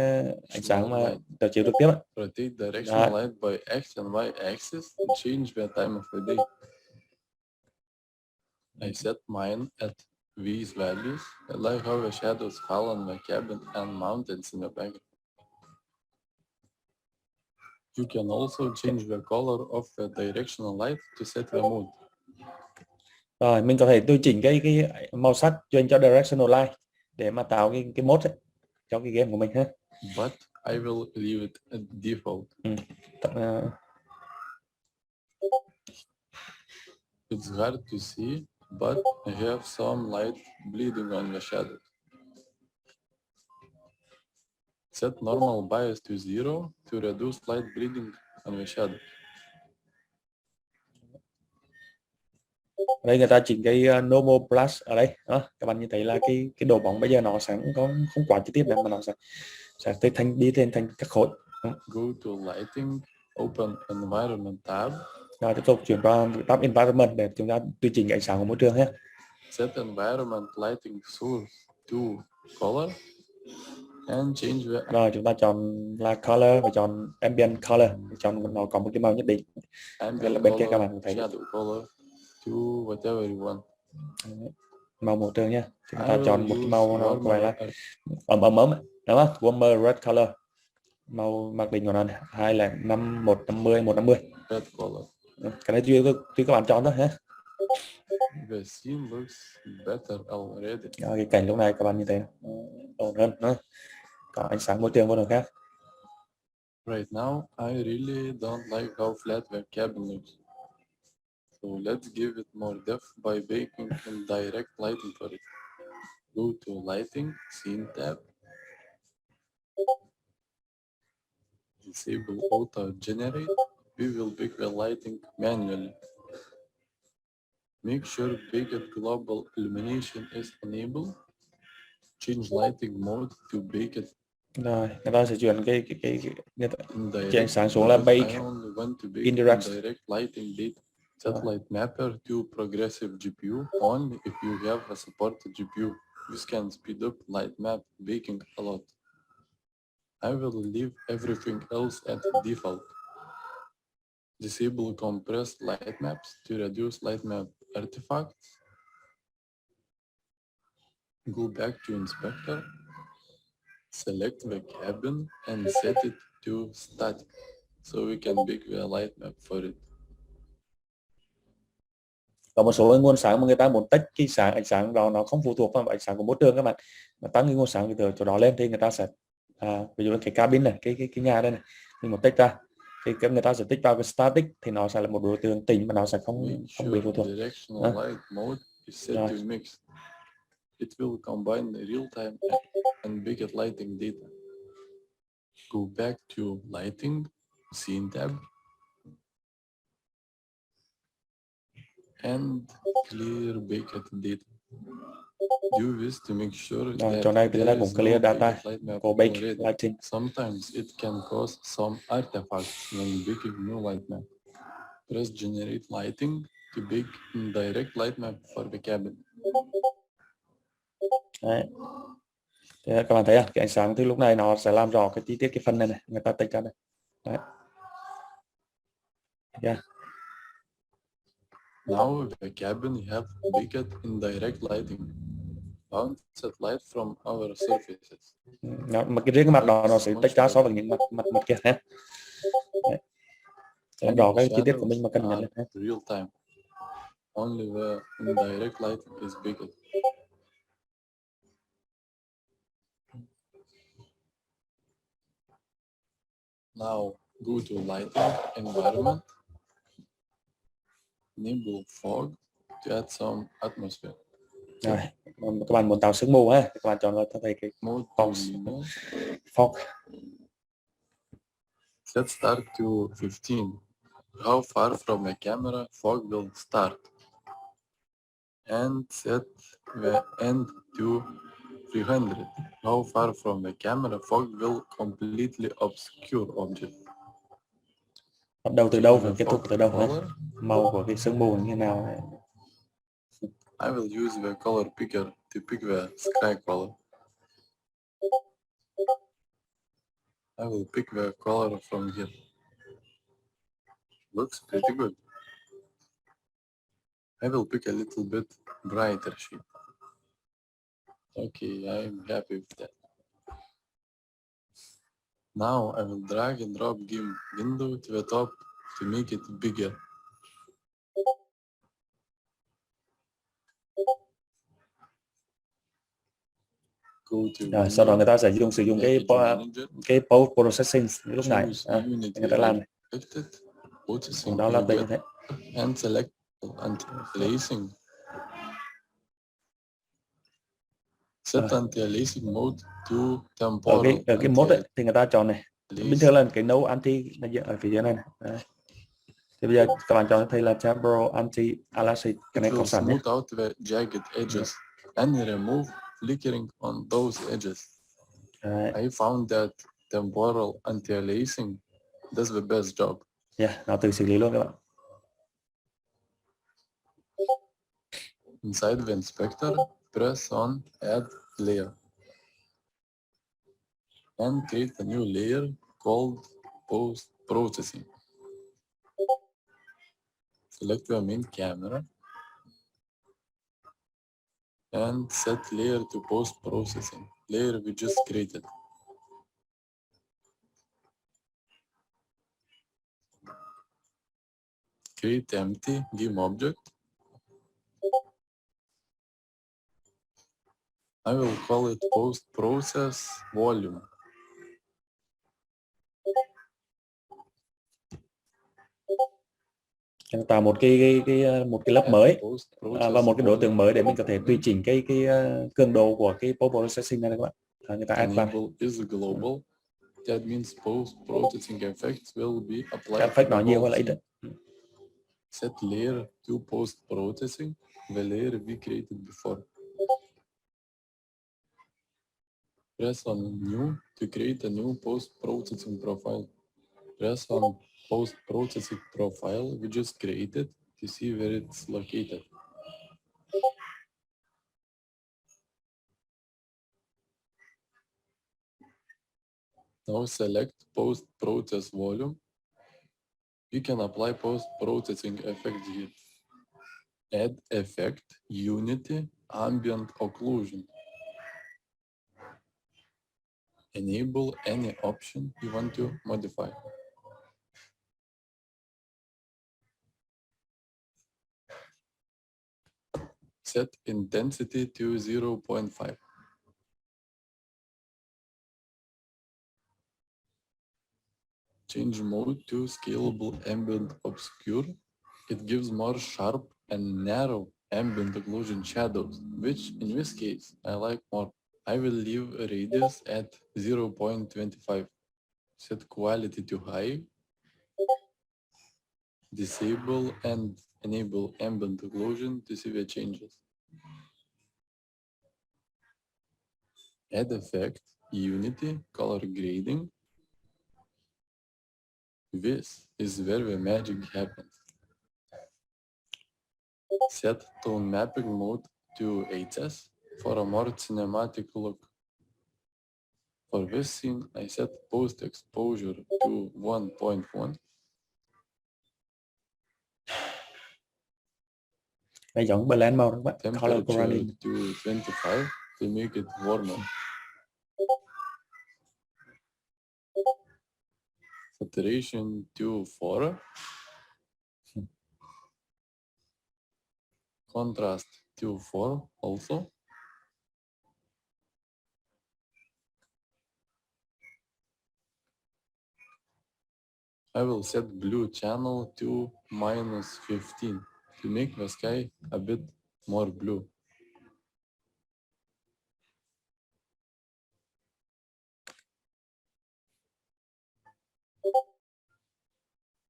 Speaker 1: ánh sáng mà chiếu trực tiếp.
Speaker 3: Rotate directional light by X and Y axis and change the time of the day. I set mine at these values. I like how the shadows fall on the cabin and mountains in the background. You can also change the color of the directional light to set the mood.
Speaker 1: Rồi mình có thể điều chỉnh cái màu sắc chuyên cho directional light để mà tạo cái mode ấy, cho cái game của mình ha.
Speaker 3: But I will leave it at default. It's hard to see, but I have some light bleeding on the shadow. Set normal bias to 0 to reduce light bleeding on the shadow.
Speaker 1: Ở đây người ta chỉnh cái normal plus ở đây đó. Các bạn nhìn thấy là cái độ bóng bây giờ nó sẽ không quá chi tiết nữa, mà nó sẽ đi lên thành các khối.
Speaker 3: Go to lighting, open environment tab.
Speaker 1: Rồi tiếp tục chuyển qua tab environment để chúng ta tùy chỉnh ánh sáng của môi trường nhé.
Speaker 3: Set environment lighting source to color and change the
Speaker 1: Rồi chúng ta chọn là color và chọn ambient color, chọn nó có một cái màu nhất định. Đây là
Speaker 3: ambient
Speaker 1: bên kia các
Speaker 3: color,
Speaker 1: bạn cũng thấy
Speaker 3: shadow color to whatever you want.
Speaker 1: màu môi trường nha. Chúng
Speaker 3: I
Speaker 1: ta
Speaker 3: will
Speaker 1: chọn một cái màu nó có vẻ là
Speaker 3: warmer
Speaker 1: ấm đúng không? Warmer red color, màu mặc định của nó này 205 150 150.
Speaker 3: red color.
Speaker 1: Cái này tùy các bạn chọn thôi nhé.
Speaker 3: The scene looks better already.
Speaker 1: Rồi, cái cảnh lúc này các bạn như thế ổn hơn nữa, có ánh sáng môi trường vô đường khác.
Speaker 3: Right now, I really don't like how flat the cabin looks. So let's give it more depth by baking in direct lighting for it. Go to lighting, scene tab. Disable auto generate. We will pick the lighting manually. Make sure baked global illumination is enabled. Change lighting mode to baked
Speaker 1: Rồi người ta sẽ chuyển
Speaker 3: indirect.
Speaker 1: chuyển ánh sáng xuống là
Speaker 3: I
Speaker 1: bake
Speaker 3: only want to bake
Speaker 1: indirect.
Speaker 3: indirect lighting data. Set light mapper to progressive GPU only if you have a supported GPU. This can speed up light map baking a lot. I will leave everything else at default. Disable compressed light maps to reduce light map artifacts. Go back to inspector. Select the cabin and set it to static so we can bake the light map for it.
Speaker 1: Có một số nguồn sáng mà người ta muốn tách cái ánh sáng đó nó không phụ thuộc vào ánh sáng của môi trường các bạn, mà tăng cái nguồn sáng từ chỗ đó lên thì người ta sẽ ví dụ là cái cabin này, cái nhà đây này, mình muốn tách ra thì người ta sẽ tích vào cái static thì nó sẽ là một đối tượng tĩnh mà nó sẽ không bị phụ thuộc.
Speaker 3: Directional light mode is set to mix. It will combine the real-time and baked lighting data. Go back to lighting, scene tab, and clear baked data. Do this to make sure that
Speaker 1: chỗ này
Speaker 3: there
Speaker 1: cũng
Speaker 3: is
Speaker 1: clear
Speaker 3: no
Speaker 1: data
Speaker 3: baked light map
Speaker 1: của bake
Speaker 3: already.
Speaker 1: lighting.
Speaker 3: Sometimes it can cause some artifacts when baking new light map. Press generate lighting to bake direct light map for the cabin.
Speaker 1: Đấy. Thì các bạn thấy cái ánh sáng thì lúc này nó sẽ làm rõ cái chi tiết cái phần này người ta tách ra đây. Đấy. Yeah.
Speaker 3: Now the cabin have baked indirect lighting. Bounced light from our surfaces.
Speaker 1: Mà cái riêng cái mặt đó nó sẽ tách ra so với những mặt kia ha. Làm rõ cái chi tiết của mình mà cần nhận lên.
Speaker 3: Real time. Only the indirect lighting is baked. Now go to lighting environment. Enable fog to add some atmosphere.
Speaker 1: Rồi, các bạn muốn tạo sương mù ha, các bạn chọn thấy cái
Speaker 3: Mode
Speaker 1: fog.
Speaker 3: Set start to 15. How far from the camera fog will start. And set the end to 300. How far from the camera fog will completely obscure object.
Speaker 1: Bắt đầu từ đâu và kết thúc từ đâu ha? Màu của cái sương mù như thế nào này?
Speaker 3: I will use the color picker to pick the sky color. I will pick the color from here. Looks pretty good. I will pick a little bit brighter shade. Okay, I'm happy with that. Now I will drag and drop window to the top to make it bigger.
Speaker 1: Rồi, sau đó người ta sẽ sử dụng cái post processing lúc này người ta làm này. Đó là như thế.
Speaker 3: And select anti-aliasing. Set anti-aliasing mode to temporal.
Speaker 1: Ở cái mode ấy, thì người ta chọn này. Bình thường là cái no anti ở phía dưới này. Đấy. Thì bây giờ các bạn chọn thấy là temporal anti-aliasing, cái
Speaker 3: It
Speaker 1: này
Speaker 3: will
Speaker 1: có sẵn nhé.
Speaker 3: smooth out the jagged edges and remove flickering on those edges.
Speaker 1: Đấy.
Speaker 3: I found that temporal anti-aliasing does the best job.
Speaker 1: Yeah, nó tự xử lý luôn các bạn.
Speaker 3: Inside the inspector, press on Add Layer and create a new layer called Post Processing. Select the main camera and set layer to Post Processing, layer we just created. Create empty game object. I will call it Post Process Volume.
Speaker 1: Tạo một cái lớp mới
Speaker 3: Post
Speaker 1: và
Speaker 3: Process
Speaker 1: một cái đối tượng
Speaker 3: Volume
Speaker 1: mới để mình có thể tùy chỉnh cái cường độ của cái post processing này các bạn. Người ta add vào.
Speaker 3: enable is global. That means post processing effects will be applied
Speaker 1: Cái
Speaker 3: to
Speaker 1: effect
Speaker 3: the
Speaker 1: nó nhiều
Speaker 3: whole
Speaker 1: hơn là ít
Speaker 3: scene.
Speaker 1: đấy.
Speaker 3: Set layer to post processing, the layer we created before. Press on new to create a new post processing profile. Press on post processing profile we just created to see where it's located. Now select post process volume. We can apply post processing effects here. Add effect, unity, ambient occlusion. Enable any option you want to modify. Set intensity to 0.5. Change mode to scalable ambient obscure. It gives more sharp and narrow ambient occlusion shadows, which in this case I like more. I will leave a radius at 0.25. Set quality to high. Disable and enable ambient occlusion to see the changes. Add effect, unity, color grading. This is where the magic happens. Set tone mapping mode to HS for a more cinematic look. For this scene, I set post exposure to 1.1.
Speaker 1: Đây giống blend mode các bạn. Color
Speaker 3: Temperature
Speaker 1: grading.
Speaker 3: to 25 to make it warmer. Saturation to 4. Contrast to 4 also. I will set blue channel to -15 to make the sky a bit more blue.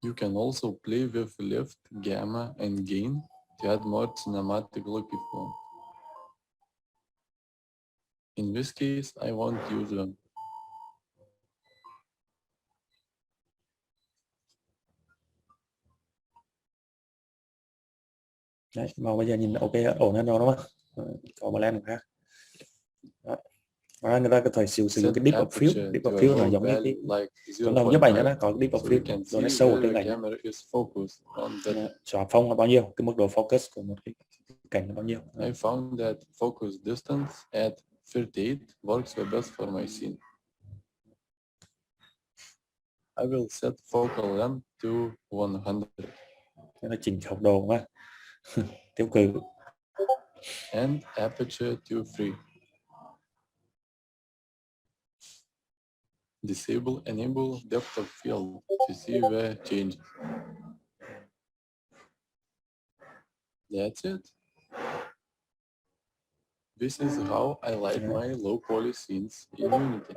Speaker 3: You can also play with lift, gamma, and gain to add more cinematic look if you want. In this case, I won't use them.
Speaker 1: Đấy, màu bây giờ nhìn ok ổn hơn rồi đúng không? Có blend khác. Đó. Và người ta có thể sử dụng
Speaker 3: Set
Speaker 1: cái depth of field.
Speaker 3: aperture
Speaker 1: Depth
Speaker 3: to
Speaker 1: of
Speaker 3: a
Speaker 1: field nó
Speaker 3: low
Speaker 1: giống như
Speaker 3: value
Speaker 1: cái
Speaker 3: like
Speaker 1: giống như giúp ảnh đó
Speaker 3: 0.9
Speaker 1: có depth of
Speaker 3: so we can
Speaker 1: field
Speaker 3: see
Speaker 1: rồi nó sâu ở
Speaker 3: where
Speaker 1: trên
Speaker 3: the
Speaker 1: ảnh.
Speaker 3: camera is focused on that.
Speaker 1: Xóa phông là bao nhiêu, cái mức độ focus của một cái cảnh là bao nhiêu.
Speaker 3: I found that focus distance at 38 works the best for my scene. I will set focal length to 100.
Speaker 1: Thế là chỉnh khẩu độ mà. Tiêu cử.
Speaker 3: And aperture to 3. Disable, enable depth of field to see the changes. That's it. This is how I light my low poly scenes in Unity.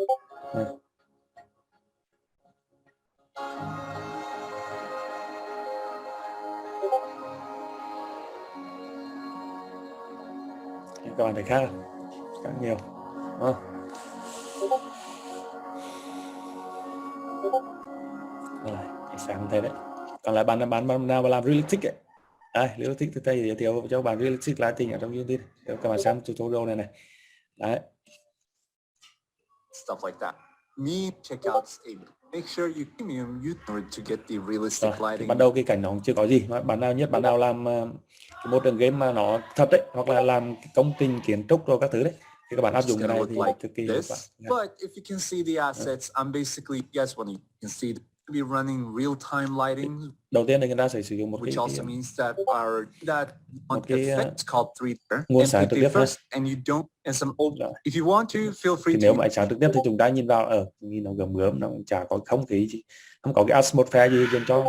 Speaker 1: Các bạn thấy khác nhiều. Rồi, ánh sáng thấy đấy. Còn lại bạn nào làm realistic ấy. Đây, realistic thì thầy giới thiệu cho bạn realistic lighting ở trong Unity. Các bạn xem tutorial này này. Đấy.
Speaker 4: Stuff like that. Me check out stable. Make sure you premium to get the realistic
Speaker 1: Rồi,
Speaker 4: lighting.
Speaker 1: ban đầu cái cảnh nó chưa có gì, bạn nào làm cái môi trường game mà nó thật đấy, hoặc là làm công trình kiến trúc rồi các thứ đấy, thì các bạn áp dụng cái này thì cực kỳ hiệu quả.
Speaker 4: But if you can see the assets, I'm basically, yes, when you can see be running real-time lighting.
Speaker 1: Đầu tiên thì người ta sẽ sử dụng một
Speaker 4: which also means that that
Speaker 1: một cái
Speaker 4: effect called 3D
Speaker 1: nguồn sáng trực tiếp
Speaker 4: first, and you don't, and some old. If you want to, feel free
Speaker 1: thì
Speaker 4: to.
Speaker 1: Nếu mà ánh sáng trực tiếp thì chúng ta nhìn vào nhìn nó gớm gớm, nó cũng chả có không khí gì, không có cái atmosphere gì dành cho.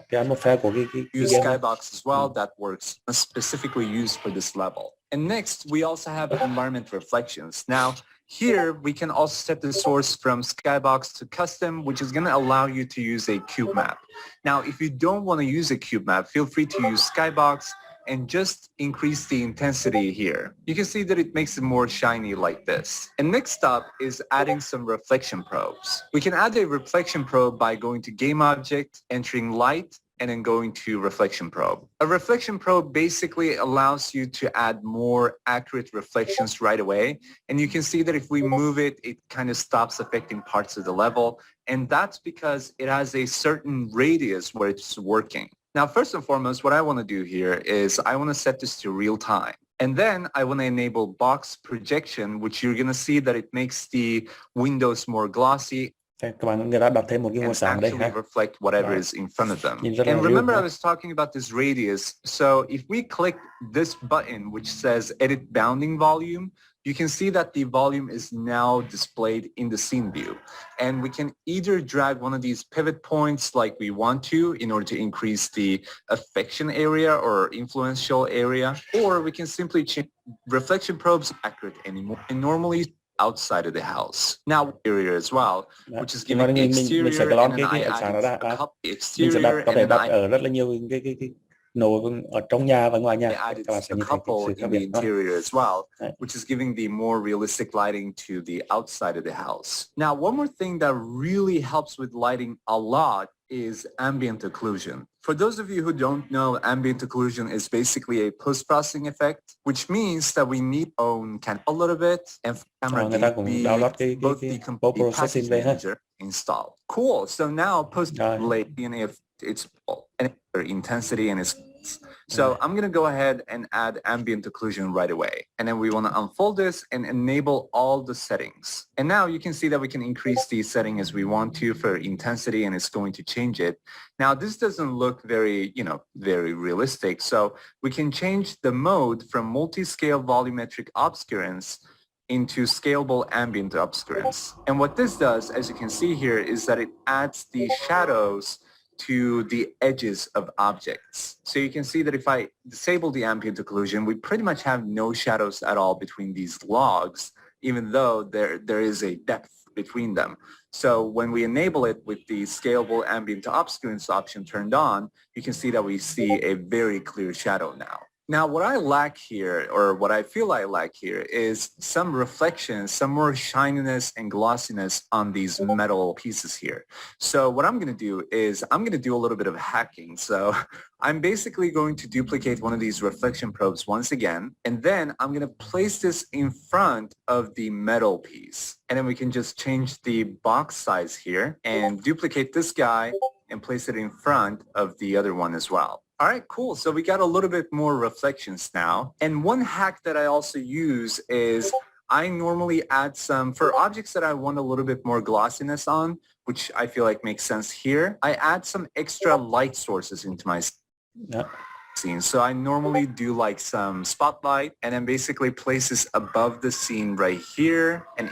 Speaker 1: Cái atmosphere của cái
Speaker 4: use skybox as well. That works specifically used for this level. And next, we also have environment reflections. Now, here we can also set the source from skybox to custom, which is going to allow you to use a cube map. Now, if you don't want to use a cube map, feel free to use skybox and just increase the intensity here. You can see that it makes it more shiny like this. And next up is adding some reflection probes. We can add a reflection probe by going to game object, entering light, and then going to reflection probe. A reflection probe basically allows you to add more accurate reflections right away. And you can see that if we move it, it kind of stops affecting parts of the level. And that's because it has a certain radius where it's working. Now, first and foremost, what I want to do here is I want to set this to real time. And then I want to enable box projection, which you're going to see that it makes the windows more glossy.
Speaker 1: Các bạn người ta đặt thêm một cái nguồn sáng đây ha.
Speaker 4: Reflect whatever is in front of them. And remember, I was talking about this radius. So if we click this button, which says edit bounding volume, you can see that the volume is now displayed in the scene view. And we can either drag one of these pivot points like we want to in order to increase the affection area or influential area, or we can simply change reflection probes accurate anymore. And normally outside of the house. Now area as well, which is giving the exterior, and then I added a couple exterior, and then I
Speaker 1: ở rất là nhiều cái nổ ở trong nhà và ngoài nhà.
Speaker 4: added a couple in the interior as well, which is giving the more realistic lighting to the outside of the house. Now, one more thing that really helps with lighting a lot is ambient occlusion. For those of you who don't know, ambient occlusion is basically a post-processing effect, which means that we need own a little bit and camera both the complete package manager installed. Cool. So now post-DNA, it's and intensity and its. So I'm going to go ahead and add ambient occlusion right away. And then we want to unfold this and enable all the settings. And now you can see that we can increase the setting as we want to for intensity, and it's going to change it. Now this doesn't look very, very realistic. So we can change the mode from multi-scale volumetric obscurance into scalable ambient obscurance. And what this does, as you can see here, is that it adds the shadows to the edges of objects. So you can see that if I disable the ambient occlusion, we pretty much have no shadows at all between these logs, even though there is a depth between them. So when we enable it with the scalable ambient obscurance option turned on, you can see that we see a very clear shadow now. Now, what I lack here, or what I feel I lack here, is some reflections, some more shininess and glossiness on these metal pieces here. So what I'm going to do is I'm going to do a little bit of hacking. So I'm basically going to duplicate one of these reflection probes once again, and then I'm going to place this in front of the metal piece. And then we can just change the box size here and duplicate this guy and place it in front of the other one as well. All right, cool. So we got a little bit more reflections now. And one hack that I also use is I normally add some, for objects that I want a little bit more glossiness on, which I feel like makes sense here, I add some extra light sources into my scene. So I normally do like some spotlight and then basically place this above the scene right here and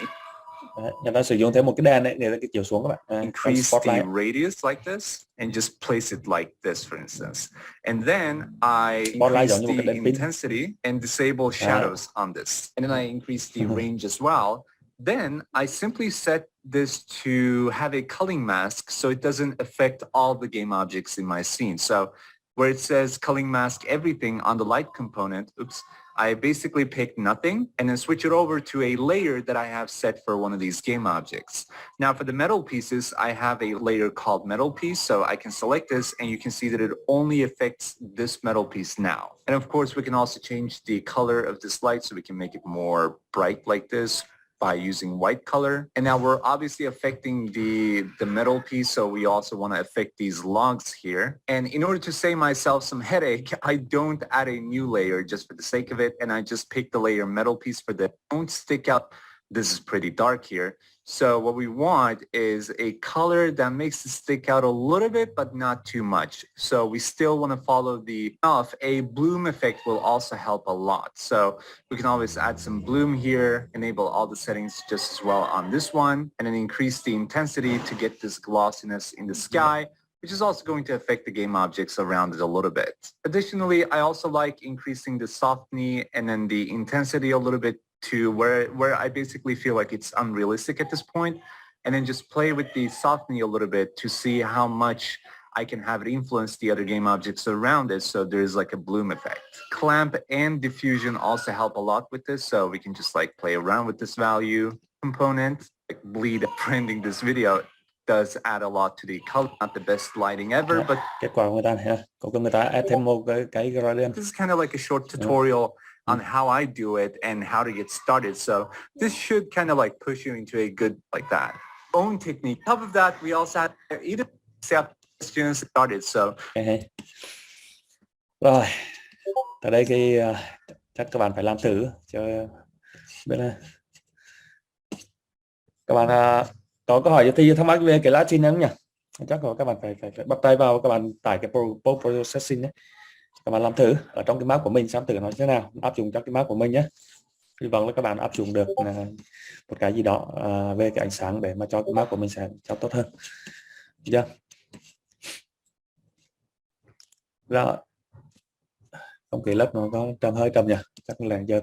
Speaker 1: người ta sử dụng thêm một cái đèn để cái chiếu xuống các bạn.
Speaker 4: Increase the radius like this and just place it like this, for instance. And then I increase the intensity and disable shadows on this. And then I increase the range as well. Then I simply set this to have a culling mask so it doesn't affect all the game objects in my scene. So where it says culling mask everything on the light component, oops, I basically pick nothing and then switch it over to a layer that I have set for one of these game objects. Now for the metal pieces, I have a layer called metal piece, so I can select this and you can see that it only affects this metal piece now. And of course, we can also change the color of this light so we can make it more bright like this by using white color. And now we're obviously affecting the metal piece, so we also want to affect these logs here. And in order to save myself some headache, I don't add a new layer just for the sake of it, and I just pick the layer metal piece for that don't stick out. This is pretty dark here. So what we want is a color that makes it stick out a little bit, but not too much. So we still want to follow the off. A bloom effect will also help a lot. So we can always add some bloom here, enable all the settings just as well on this one, and then increase the intensity to get this glossiness in the sky, which is also going to affect the game objects around it a little bit. Additionally, I also like increasing the softness and then the intensity a little bit to where I basically feel like it's unrealistic at this point, and then just play with the softening a little bit to see how much I can have it influence the other game objects around it, so there's like a bloom effect. Clamp and diffusion also help a lot with this, so we can just like play around with this value component. Like bleed after ending this video does add a lot to the color. Not the best lighting ever, but
Speaker 1: kết quả của người ta ha, có người ta add thêm một cái gradient.
Speaker 4: This is kind of like a short tutorial on how I do it and how to get started. So this should kind of like push you into a good like that own technique. On top of that, we also have either questions started. So
Speaker 1: rồi, tại đây cái chắc các bạn phải làm thử cho biết là các bạn có câu hỏi cho thi thắc mắc về cái lighting không nhỉ? Chắc là các bạn phải bắt tay vào, các bạn tải cái post processing đấy, các bạn làm thử ở trong cái map của mình xem thử nó thế nào, áp dụng cho cái map của mình nhé. Hy vọng là các bạn áp dụng được một cái gì đó về cái ánh sáng để mà cho cái map của mình sẽ cho tốt hơn. Được chưa? Rồi, không khí lớp nó có hơi trầm nhỉ, chắc là giờ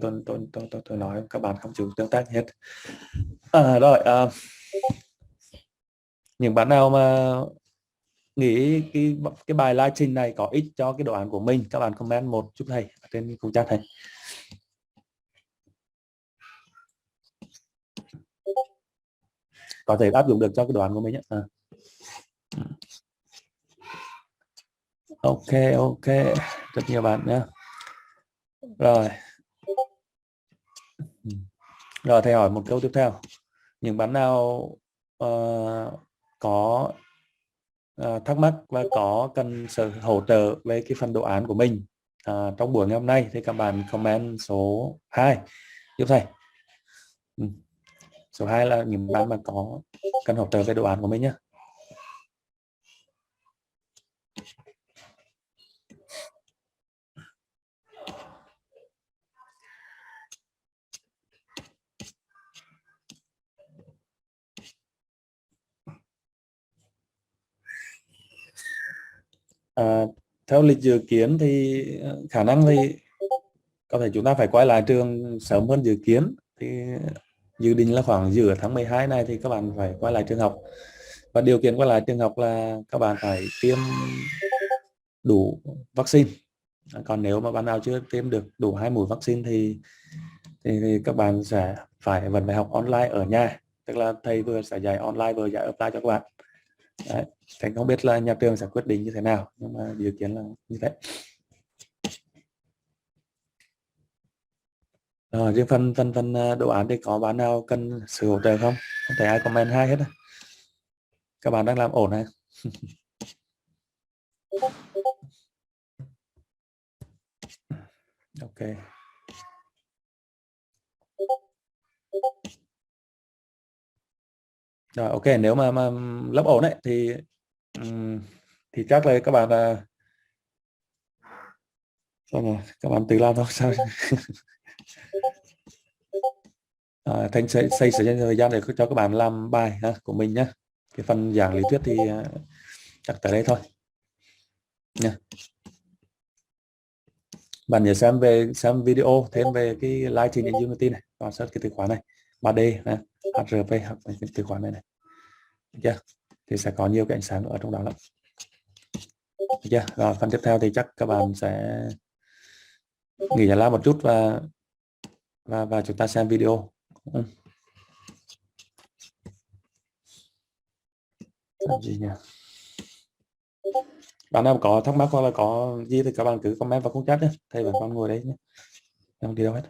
Speaker 1: tôi nói các bạn không chịu tương tác hết. Rồi, những bạn nào mà nghĩ cái bài live stream này có ích cho cái đồ án của mình, các bạn comment một chút thầy trên khung chat này. Có thể áp dụng được cho cái đồ án của mình nhé. Ok, rất nhiều bạn nhé. Rồi thầy hỏi một câu tiếp theo. Những bạn nào có thắc mắc và có cần sự hỗ trợ về cái phần đồ án của mình trong buổi ngày hôm nay thì các bạn comment số 2 giúp thầy. Số 2 là những bạn mà có cần hỗ trợ về đồ án của mình nhé. Theo lịch dự kiến thì khả năng thì có thể chúng ta phải quay lại trường sớm hơn dự kiến, thì dự định là khoảng giữa tháng 12 này thì các bạn phải quay lại trường học, và điều kiện quay lại trường học là các bạn phải tiêm đủ vaccine. Còn nếu mà bạn nào chưa tiêm được đủ 2 mũi vaccine thì các bạn sẽ vẫn phải học online ở nhà, tức là thầy vừa sẽ dạy online vừa dạy offline cho các bạn. Đấy. Thầy không biết là nhà trường sẽ quyết định như thế nào, nhưng mà dự kiến là như thế. Rồi, riêng phần đồ án thì có bạn nào cần sự hỗ trợ không? Không thể ai comment hai hết. Các bạn đang làm ổn này. Ok. Rồi, ok, nếu mà lớp ổn đấy thì chắc là các bạn các bạn tự làm thôi sao? Thành sẽ dành thời gian để cho các bạn làm bài của mình nhé. Cái phần giảng lý thuyết thì chắc tới đây thôi nha. Bạn nhớ xem video thêm về cái lighting in Unity này và search cái từ khóa này. 3D nè, HRV hoặc là cái từ khóa này này. Được chưa? Thì sẽ có nhiều cái ánh sáng ở trong đó lắm. Được chưa? Rồi phần tiếp theo thì chắc các bạn sẽ nghỉ giải lao một chút và chúng ta xem video. Làm gì nhỉ? Bạn nào có thắc mắc hoặc là có gì thì các bạn cứ comment vào khung chat nhé. Thầy vẫn còn ngồi đấy nhé. Không đi đâu hết.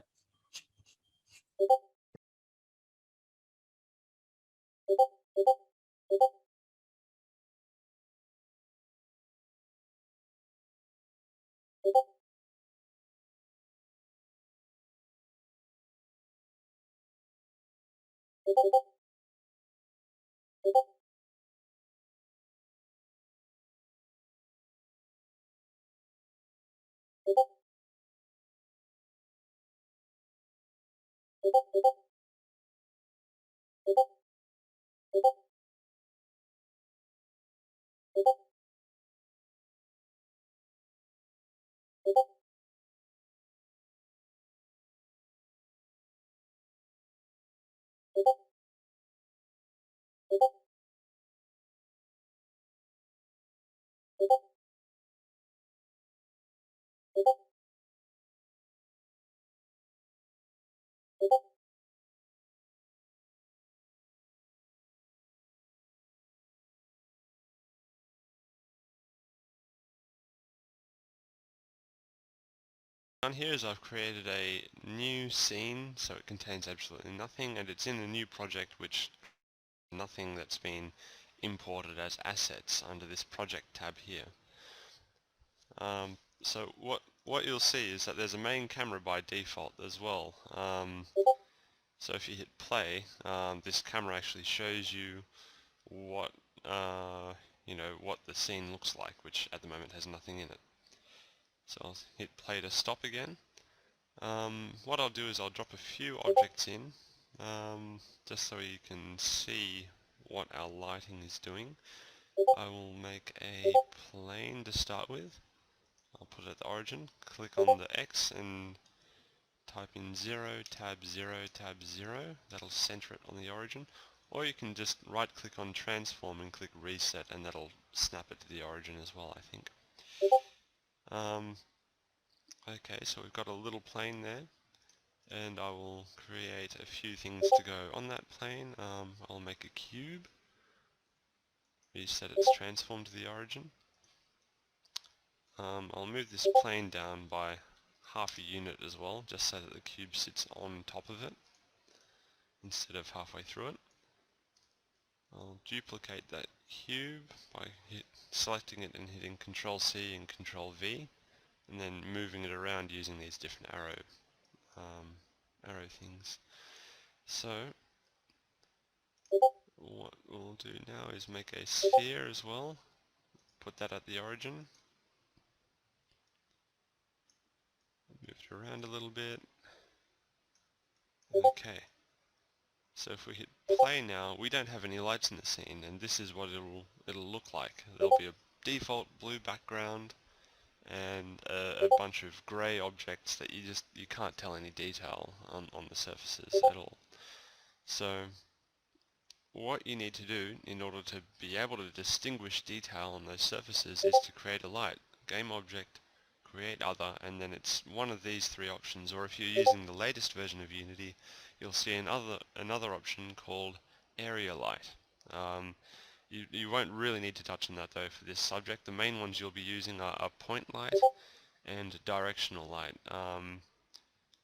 Speaker 5: Down here is I've created a new scene, so it contains absolutely nothing, and it's in a new project which nothing that's been imported as assets under this project tab here. So what you'll see is that there's a main camera by default as well. So if you hit play, this camera actually shows you what what the scene looks like, which at the moment has nothing in it. So I'll hit play to stop again. What I'll do is I'll drop a few objects in, just so you can see what our lighting is doing. I will make a plane to start with. I'll put it at the origin, click on the X and type in 0, tab 0, tab 0. That'll center it on the origin. Or you can just right click on transform and click reset, and that'll snap it to the origin as well, I think. Okay, so we've got a little plane there, and I will create a few things to go on that plane. I'll make a cube, reset its transform to the origin. I'll move this plane down by half a unit as well, just so that the cube sits on top of it instead of halfway through it. I'll duplicate that cube by selecting it and hitting Control C and Control V, and then moving it around using these different arrow things. So what we'll do now is make a sphere as well, put that at the origin, move it around a little bit. Okay, so if we hit play now, we don't have any lights in the scene, and this is what it'll look like. There'll be a default blue background and a bunch of grey objects that you can't tell any detail on the surfaces at all. So what you need to do in order to be able to distinguish detail on those surfaces is to create a light, game object, create other, and then it's one of these three options. Or if you're using the latest version of Unity, you'll see another option called area light. You won't really need to touch on that though for this subject. The main ones you'll be using are point light and directional light.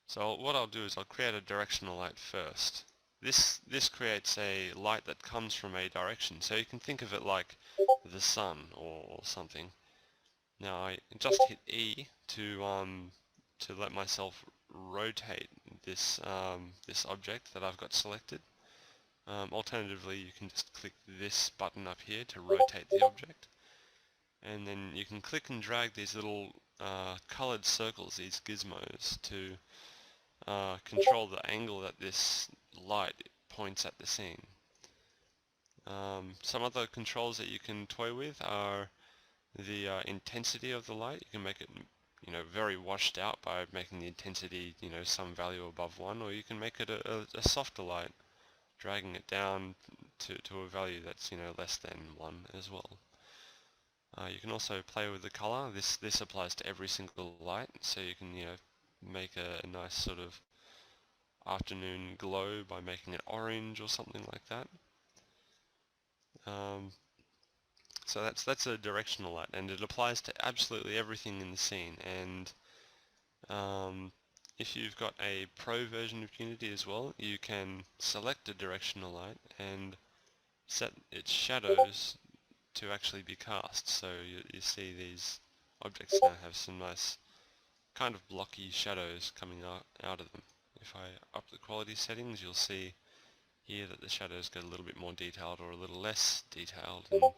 Speaker 5: So what I'll do is I'll create a directional light first. This creates a light that comes from a direction, so you can think of it like the sun or something. Now I just hit E to let myself rotate this this object that I've got selected. Alternatively, you can just click this button up here to rotate the object, and then you can click and drag these little colored circles, these gizmos, to control the angle that this light points at the scene. Some other controls that you can toy with are the intensity of the light. You can make it you know, very washed out by making the intensity, you know, some value above 1, or you can make it a softer light, dragging it down to a value that's, you know, less than 1 as well. You can also play with the color. This applies to every single light, so you can, you know, make a nice sort of afternoon glow by making it orange or something like that. So that's a directional light, and it applies to absolutely everything in the scene. And if you've got a pro version of Unity as well, you can select a directional light and set its shadows to actually be cast. So you see these objects now have some nice kind of blocky shadows coming out of them. If I up the quality settings, you'll see here that the shadows get a little bit more detailed or a little less detailed, and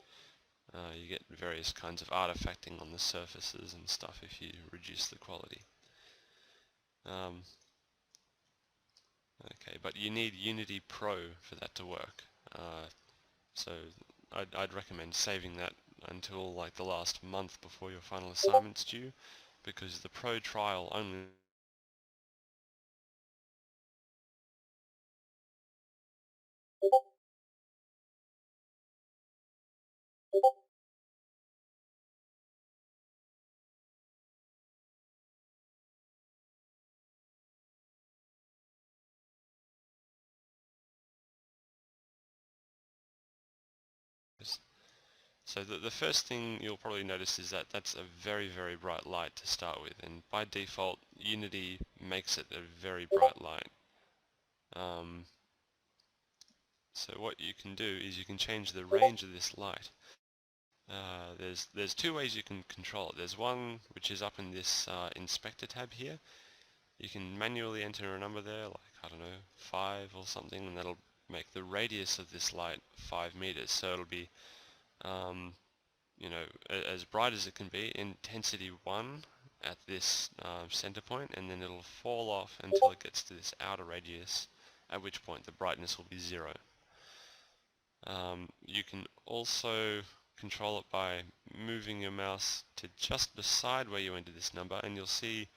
Speaker 5: you get various kinds of artifacting on the surfaces and stuff if you reduce the quality. Okay, but you need Unity Pro for that to work. So I'd recommend saving that until like the last month before your final assignment's due, because the Pro trial only So the first thing you'll probably notice is that that's a very, very bright light to start with, and by default Unity makes it a very bright light. So what you can do is you can change the range of this light. There's two ways you can control it. There's one which is up in this inspector tab here. You can manually enter a number there, like, I don't know, 5 or something, and that'll make the radius of this light 5 meters. So it'll be you know, as bright as it can be, intensity 1 at this center point, and then it'll fall off until it gets to this outer radius, at which point the brightness will be 0. You can also control it by moving your mouse to just beside where you enter this number, and you'll see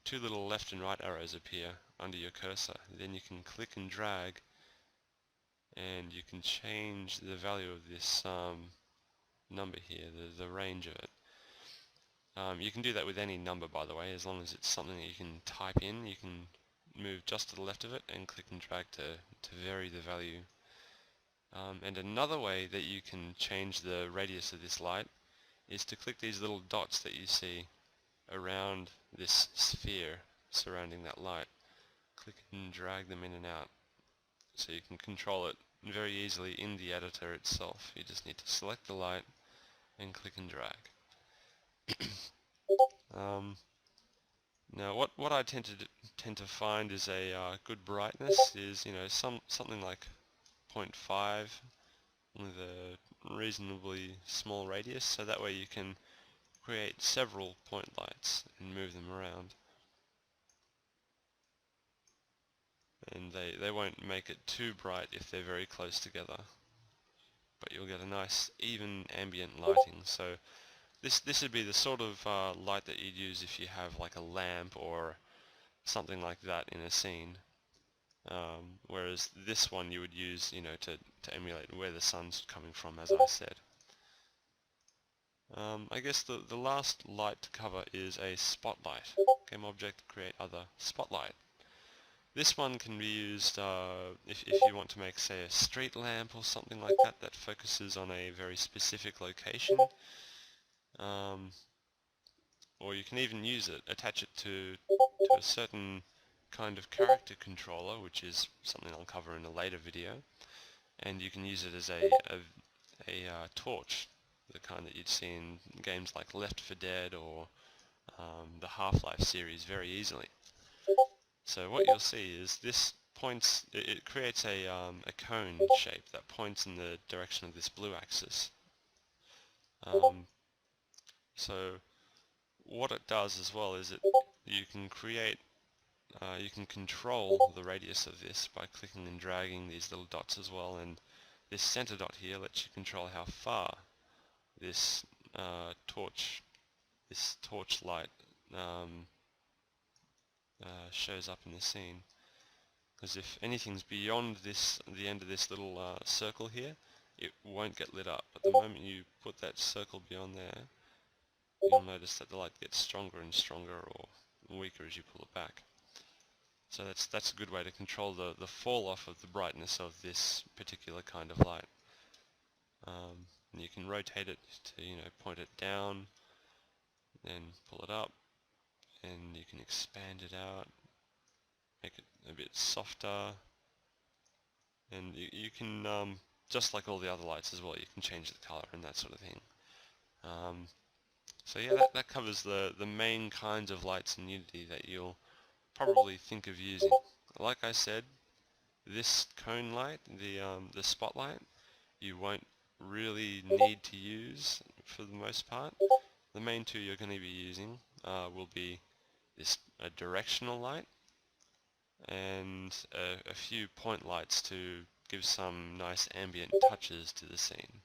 Speaker 5: two little left and right arrows appear under your cursor. Then you can click and drag, and you can change the value of this number here, the range of it. You can do that with any number, by the way, as long as it's something that you can type in. You can move just to the left of it and click and drag to vary the value. And another way that you can change the radius of this light is to click these little dots that you see around this sphere surrounding that light. Click and drag them in and out. So you can control it very easily in the editor itself. You just need to select the light and click and drag. Now what I tend to find is a good brightness is, you know, something like 0.5 with a reasonably small radius, so that way you can create several point lights and move them around, and they won't make it too bright if they're very close together, but you'll get a nice even ambient lighting. So this would be the sort of light that you'd use if you have like a lamp or something like that in a scene, whereas this one you would use, you know, to emulate where the sun's coming from, as I said. I guess the last light to cover is a spotlight. Game object, create other spotlight. This one can be used if you want to make, say, a street lamp or something like that that focuses on a very specific location. Or you can even use it, attach it to a certain kind of character controller, which is something I'll cover in a later video, and you can use it as a torch, the kind that you'd see in games like Left 4 Dead or the Half-Life series very easily. So what you'll see is this points, it creates a cone shape that points in the direction of this blue axis. So what it does as well is you can create, you can control the radius of this by clicking and dragging these little dots as well, and this center dot here lets you control how far this torch light shows up in the scene. Because if anything's beyond the end of this little circle here, it won't get lit up. But the moment you put that circle beyond there, you'll notice that the light gets stronger and stronger, or weaker as you pull it back. So that's a good way to control the fall off of the brightness of this particular kind of light. And you can rotate it to, point it down, then pull it up, and you can expand it out, make it a bit softer, and you can, just like all the other lights as well, you can change the color and that sort of thing. So yeah, that covers the main kinds of lights in Unity that you'll probably think of using. Like I said, this cone light, the spotlight, you won't really need to use for the most part. The main two you're going to be using will be a directional light and a few point lights to give some nice ambient touches to the scene.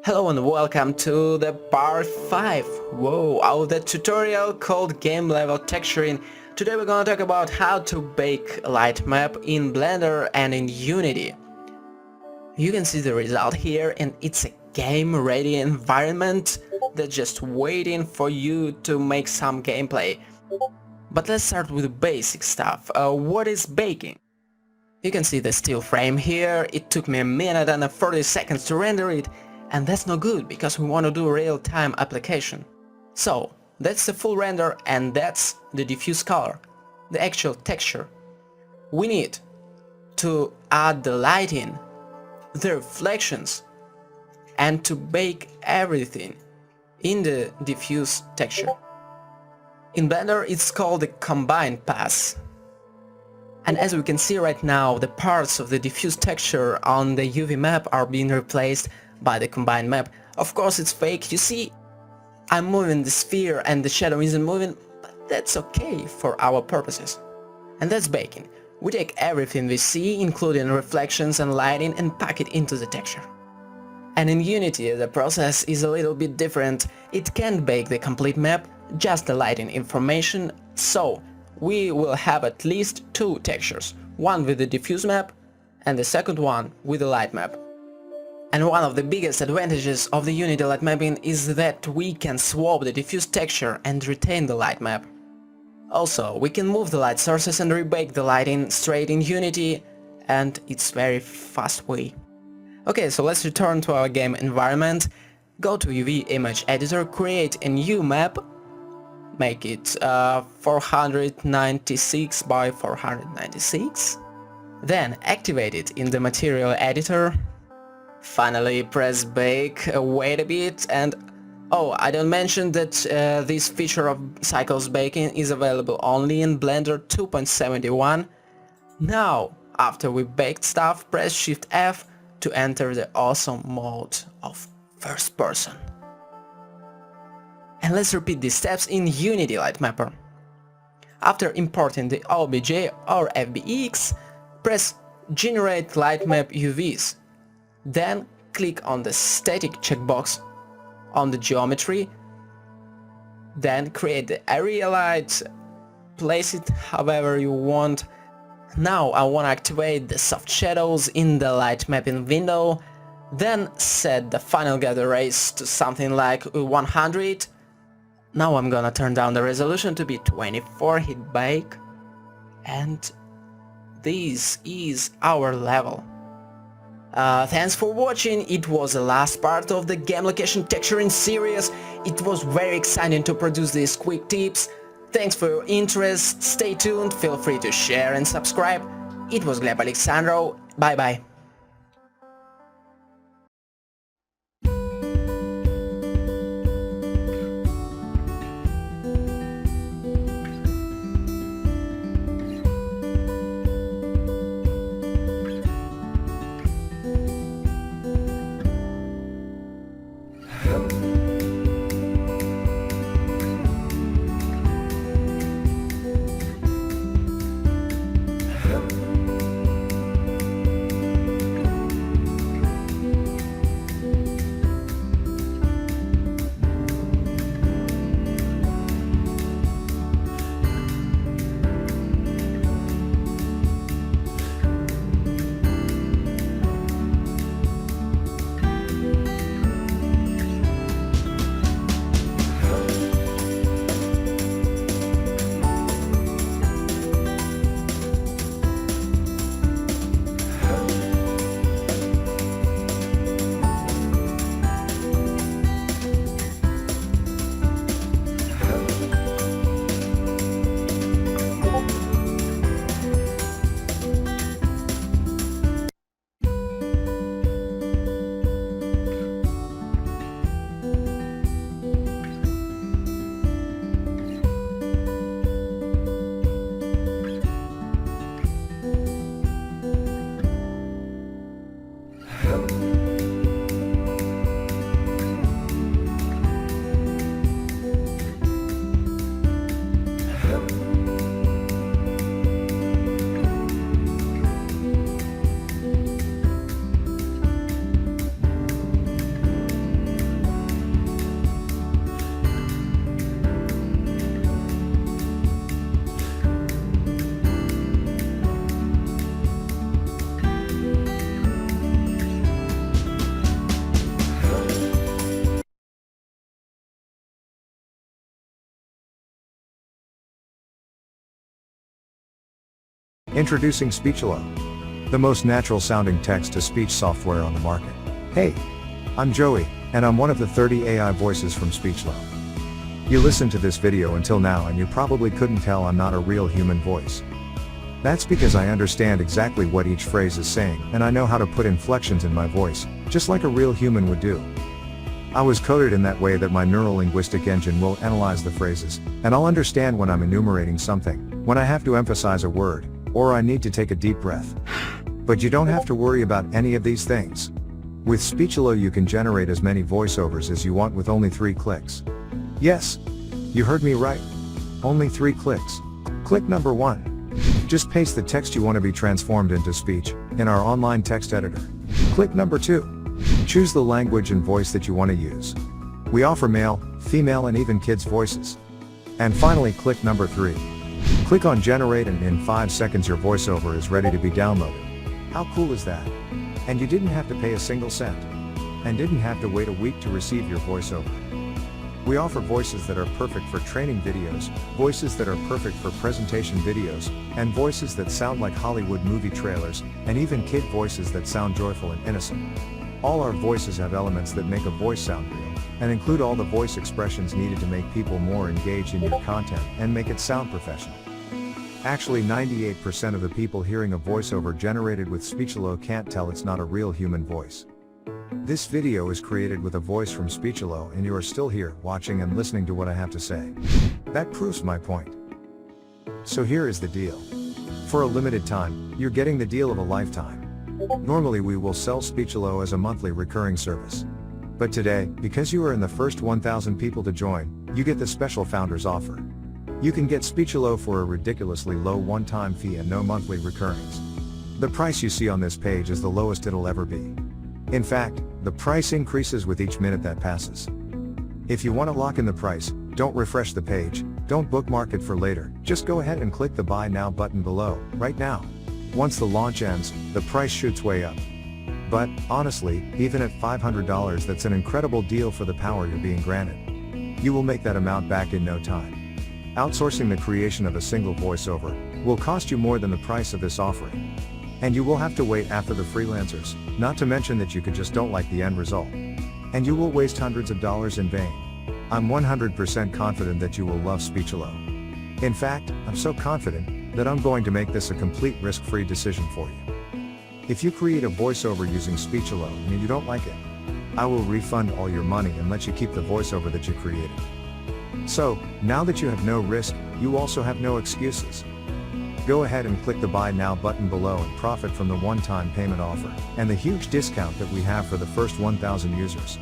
Speaker 6: Hello and welcome to the part 5 of the tutorial called Game Level Texturing. Today we're gonna talk about how to bake a light map in Blender and in Unity. You can see the result here, and it's a game-ready environment that's just waiting for you to make some gameplay. But let's start with the basic stuff. What is baking? You can see the steel frame here. It took me a minute and 40 seconds to render it, and that's not good because we want to do real-time application. So that's the full render, and that's the diffuse color, the actual texture. We need to add the lighting, the reflections, and to bake everything in the diffuse texture. In Blender it's called the combine pass. And as we can see right now, the parts of the diffuse texture on the UV map are being replaced by the combined map. Of course it's fake, you see, I'm moving the sphere and the shadow isn't moving, but that's okay for our purposes. And that's baking. We take everything we see, including reflections and lighting, and pack it into the texture. And in Unity the process is a little bit different. It can't bake the complete map, just the lighting information, so we will have at least 2 textures, one with the diffuse map and the second one with the light map. And one of the biggest advantages of the Unity light mapping is that we can swap the diffuse texture and retain the light map. Also, we can move the light sources and rebake the lighting straight in Unity, and it's very fast way. Okay, so let's return to our game environment. Go to UV image editor, create a new map, make it 496 by 496, then activate it in the material editor. Finally press bake, wait a bit, and oh, I don't mention that this feature of cycles baking is available only in Blender 2.71. Now, after we baked stuff, press Shift F to enter the awesome mode of first person. And let's repeat these steps in Unity Light Mapper. After importing the OBJ or FBX, press Generate Light Map UVs. Then click on the static checkbox on the geometry. Then create the area light, place it however you want. Now I want to activate the soft shadows in the light mapping window. Then set the final gather rays to something like 100. Now I'm gonna turn down the resolution to be 24, hit bake, and this is our level. Thanks for watching. It was the last part of the game location texturing series. It was very exciting to produce these quick tips. Thanks for your interest, stay tuned, feel free to share and subscribe. It was Gleb Alexandrov, bye bye.
Speaker 7: Introducing Speechelo, the most natural sounding text-to-speech software on the market. Hey, I'm Joey, and I'm one of the 30 AI voices from Speechelo. You listened to this video until now and you probably couldn't tell I'm not a real human voice. That's because I understand exactly what each phrase is saying, and I know how to put inflections in my voice, just like a real human would do. I was coded in that way that my neuro-linguistic engine will analyze the phrases, and I'll understand when I'm enumerating something, when I have to emphasize a word, or I need to take a deep breath. But you don't have to worry about any of these things. With Speechelo you can generate as many voiceovers as you want with only 3 clicks. Yes, you heard me right. Only 3 clicks. Click number 1. Just paste the text you want to be transformed into speech in our online text editor. Click number 2. Choose the language and voice that you want to use. We offer male, female and even kids voices. And finally click number 3. Click on generate and in 5 seconds your voiceover is ready to be downloaded. How cool is that? And you didn't have to pay a single cent. And didn't have to wait a week to receive your voiceover. We offer voices that are perfect for training videos, voices that are perfect for presentation videos, and voices that sound like Hollywood movie trailers, and even kid voices that sound joyful and innocent. All our voices have elements that make a voice sound real, and include all the voice expressions needed to make people more engaged in your content and make it sound professional. Actually 98% of the people hearing a voiceover generated with Speechelo can't tell it's not a real human voice. This video is created with a voice from Speechelo and you are still here, watching and listening to what I have to say. That proves my point. So here is the deal. For a limited time, you're getting the deal of a lifetime. Normally we will sell Speechelo as a monthly recurring service. But today, because you are in the first 1,000 people to join, you get the special founders offer. You can get Speechelo for a ridiculously low one-time fee and no monthly recurrings. The price you see on this page is the lowest it'll ever be. In fact, the price increases with each minute that passes. If you want to lock in the price, don't refresh the page, don't bookmark it for later, just go ahead and click the Buy Now button below, right now. Once the launch ends, the price shoots way up. But, honestly, even at $500 that's an incredible deal for the power you're being granted. You will make that amount back in no time. Outsourcing the creation of a single voiceover will cost you more than the price of this offering. And you will have to wait after the freelancers, not to mention that you could just don't like the end result. And you will waste hundreds of dollars in vain. I'm 100% confident that you will love Speechelo. In fact, I'm so confident that I'm going to make this a complete risk-free decision for you. If you create a voiceover using Speechelo and you don't like it, I will refund all your money and let you keep the voiceover that you created. So, now that you have no risk, you also have no excuses. Go ahead and click the Buy Now button below and profit from the one-time payment offer, and the huge discount that we have for the first 1,000 users.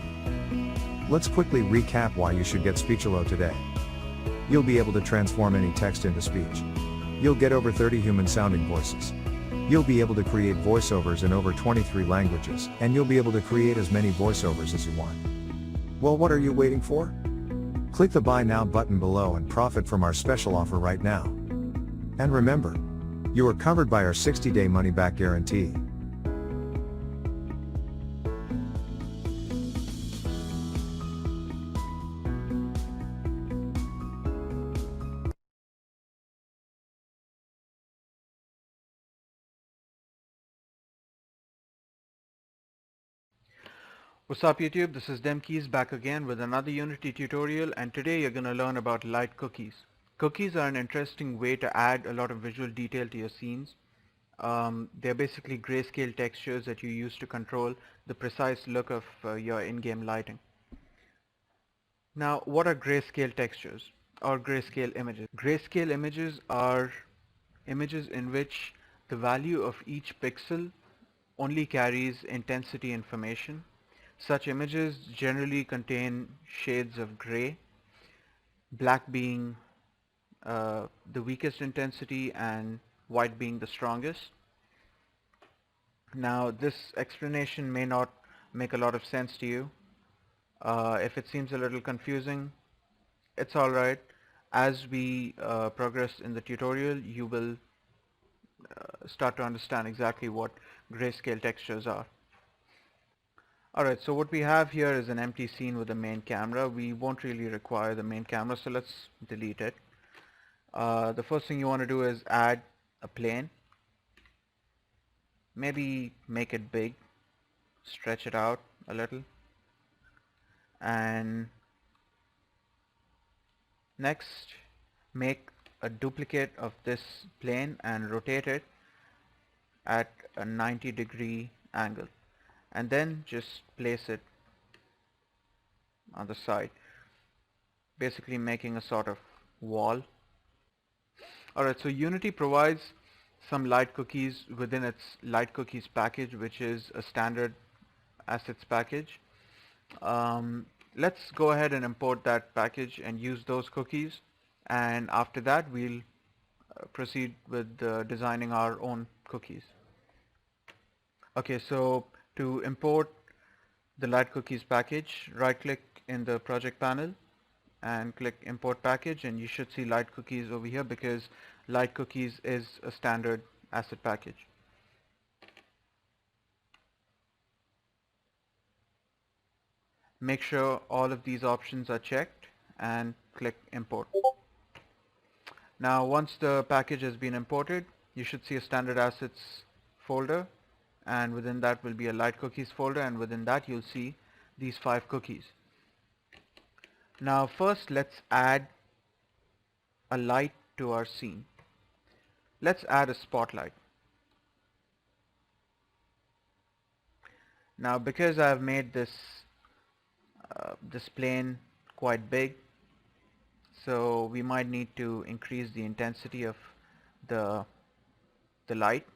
Speaker 7: Let's quickly recap why you should get Speechelo today. You'll be able to transform any text into speech. You'll get over 30 human-sounding voices. You'll be able to create voiceovers in over 23 languages, and you'll be able to create as many voiceovers as you want. Well, what are you waiting for? Click the Buy Now button below and profit from our special offer right now. And remember, you are covered by our 60-day money-back guarantee.
Speaker 8: What's up YouTube, this is Demkeys back again with another Unity tutorial, and today you're going to learn about light cookies. Cookies are an interesting way to add a lot of visual detail to your scenes. They're basically grayscale textures that you use to control the precise look of your in-game lighting. Now, what are grayscale textures or grayscale images? Grayscale images are images in which the value of each pixel only carries intensity information. Such images generally contain shades of gray, black being the weakest intensity and white being the strongest. Now, this explanation may not make a lot of sense to you. If it seems a little confusing, it's alright. As we progress in the tutorial, you will start to understand exactly what grayscale textures are. Alright, so what we have here is an empty scene with a main camera. We won't really require the main camera, so let's delete it. The first thing you want to do is add a plane. maybe make it big, stretch it out a little, and next make a duplicate of this plane and rotate it at a 90-degree angle, and then just place it on the side, basically making a sort of wall. Alright, so Unity provides some light cookies within its light cookies package, which is a standard assets package. Let's go ahead and import that package and use those cookies, and after that we'll proceed with designing our own cookies. Okay, so to import the light cookies package, right click in the project panel and click import package, and you should see light cookies over here because light cookies is a standard asset package. Make sure all of these options are checked and click import. Now once the package has been imported, you should see a standard assets folder, and within that will be a light cookies folder, and within that you'll see these 5 cookies. Now first let's add a light to our scene. Let's add a spotlight. Now because I've made this plane quite big, so we might need to increase the intensity of the light.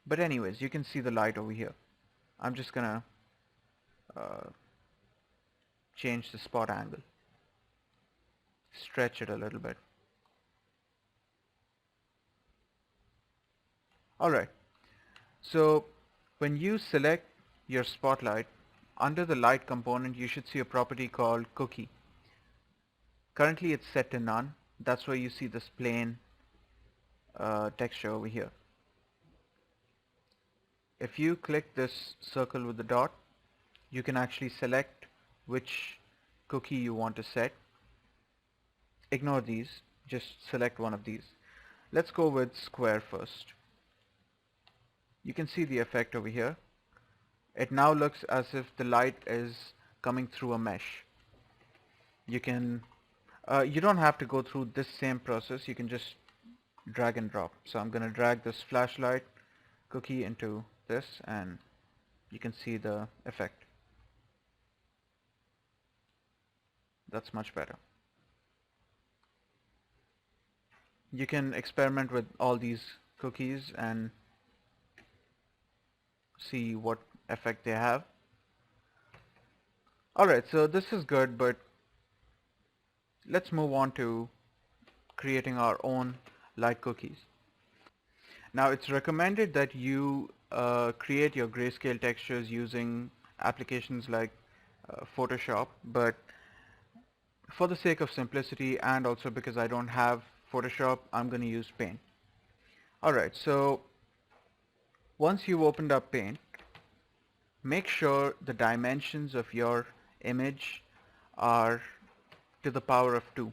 Speaker 8: But anyways, you can see the light over here. I'm just gonna change the spot angle, stretch it a little bit. Alright, so when you select your spotlight, under the light component you should see a property called cookie. Currently it's set to none. That's why you see this plain texture over here. If you click this circle with the dot, you can actually select which cookie you want to set. Ignore these, just select one of these. Let's go with square first. You can see the effect over here. It now looks as if the light is coming through a mesh. You can you don't have to go through this same process, you can just drag and drop. So I'm gonna drag this flashlight cookie into this, and you can see the effect. That's much better. You can experiment with all these cookies and see what effect they have. Alright, so this is good, but let's move on to creating our own light cookies. Now it's recommended that you create your grayscale textures using applications like Photoshop, but for the sake of simplicity and also because I don't have Photoshop, I'm going to use Paint. Alright, so once you've opened up Paint, make sure the dimensions of your image are to the power of 2.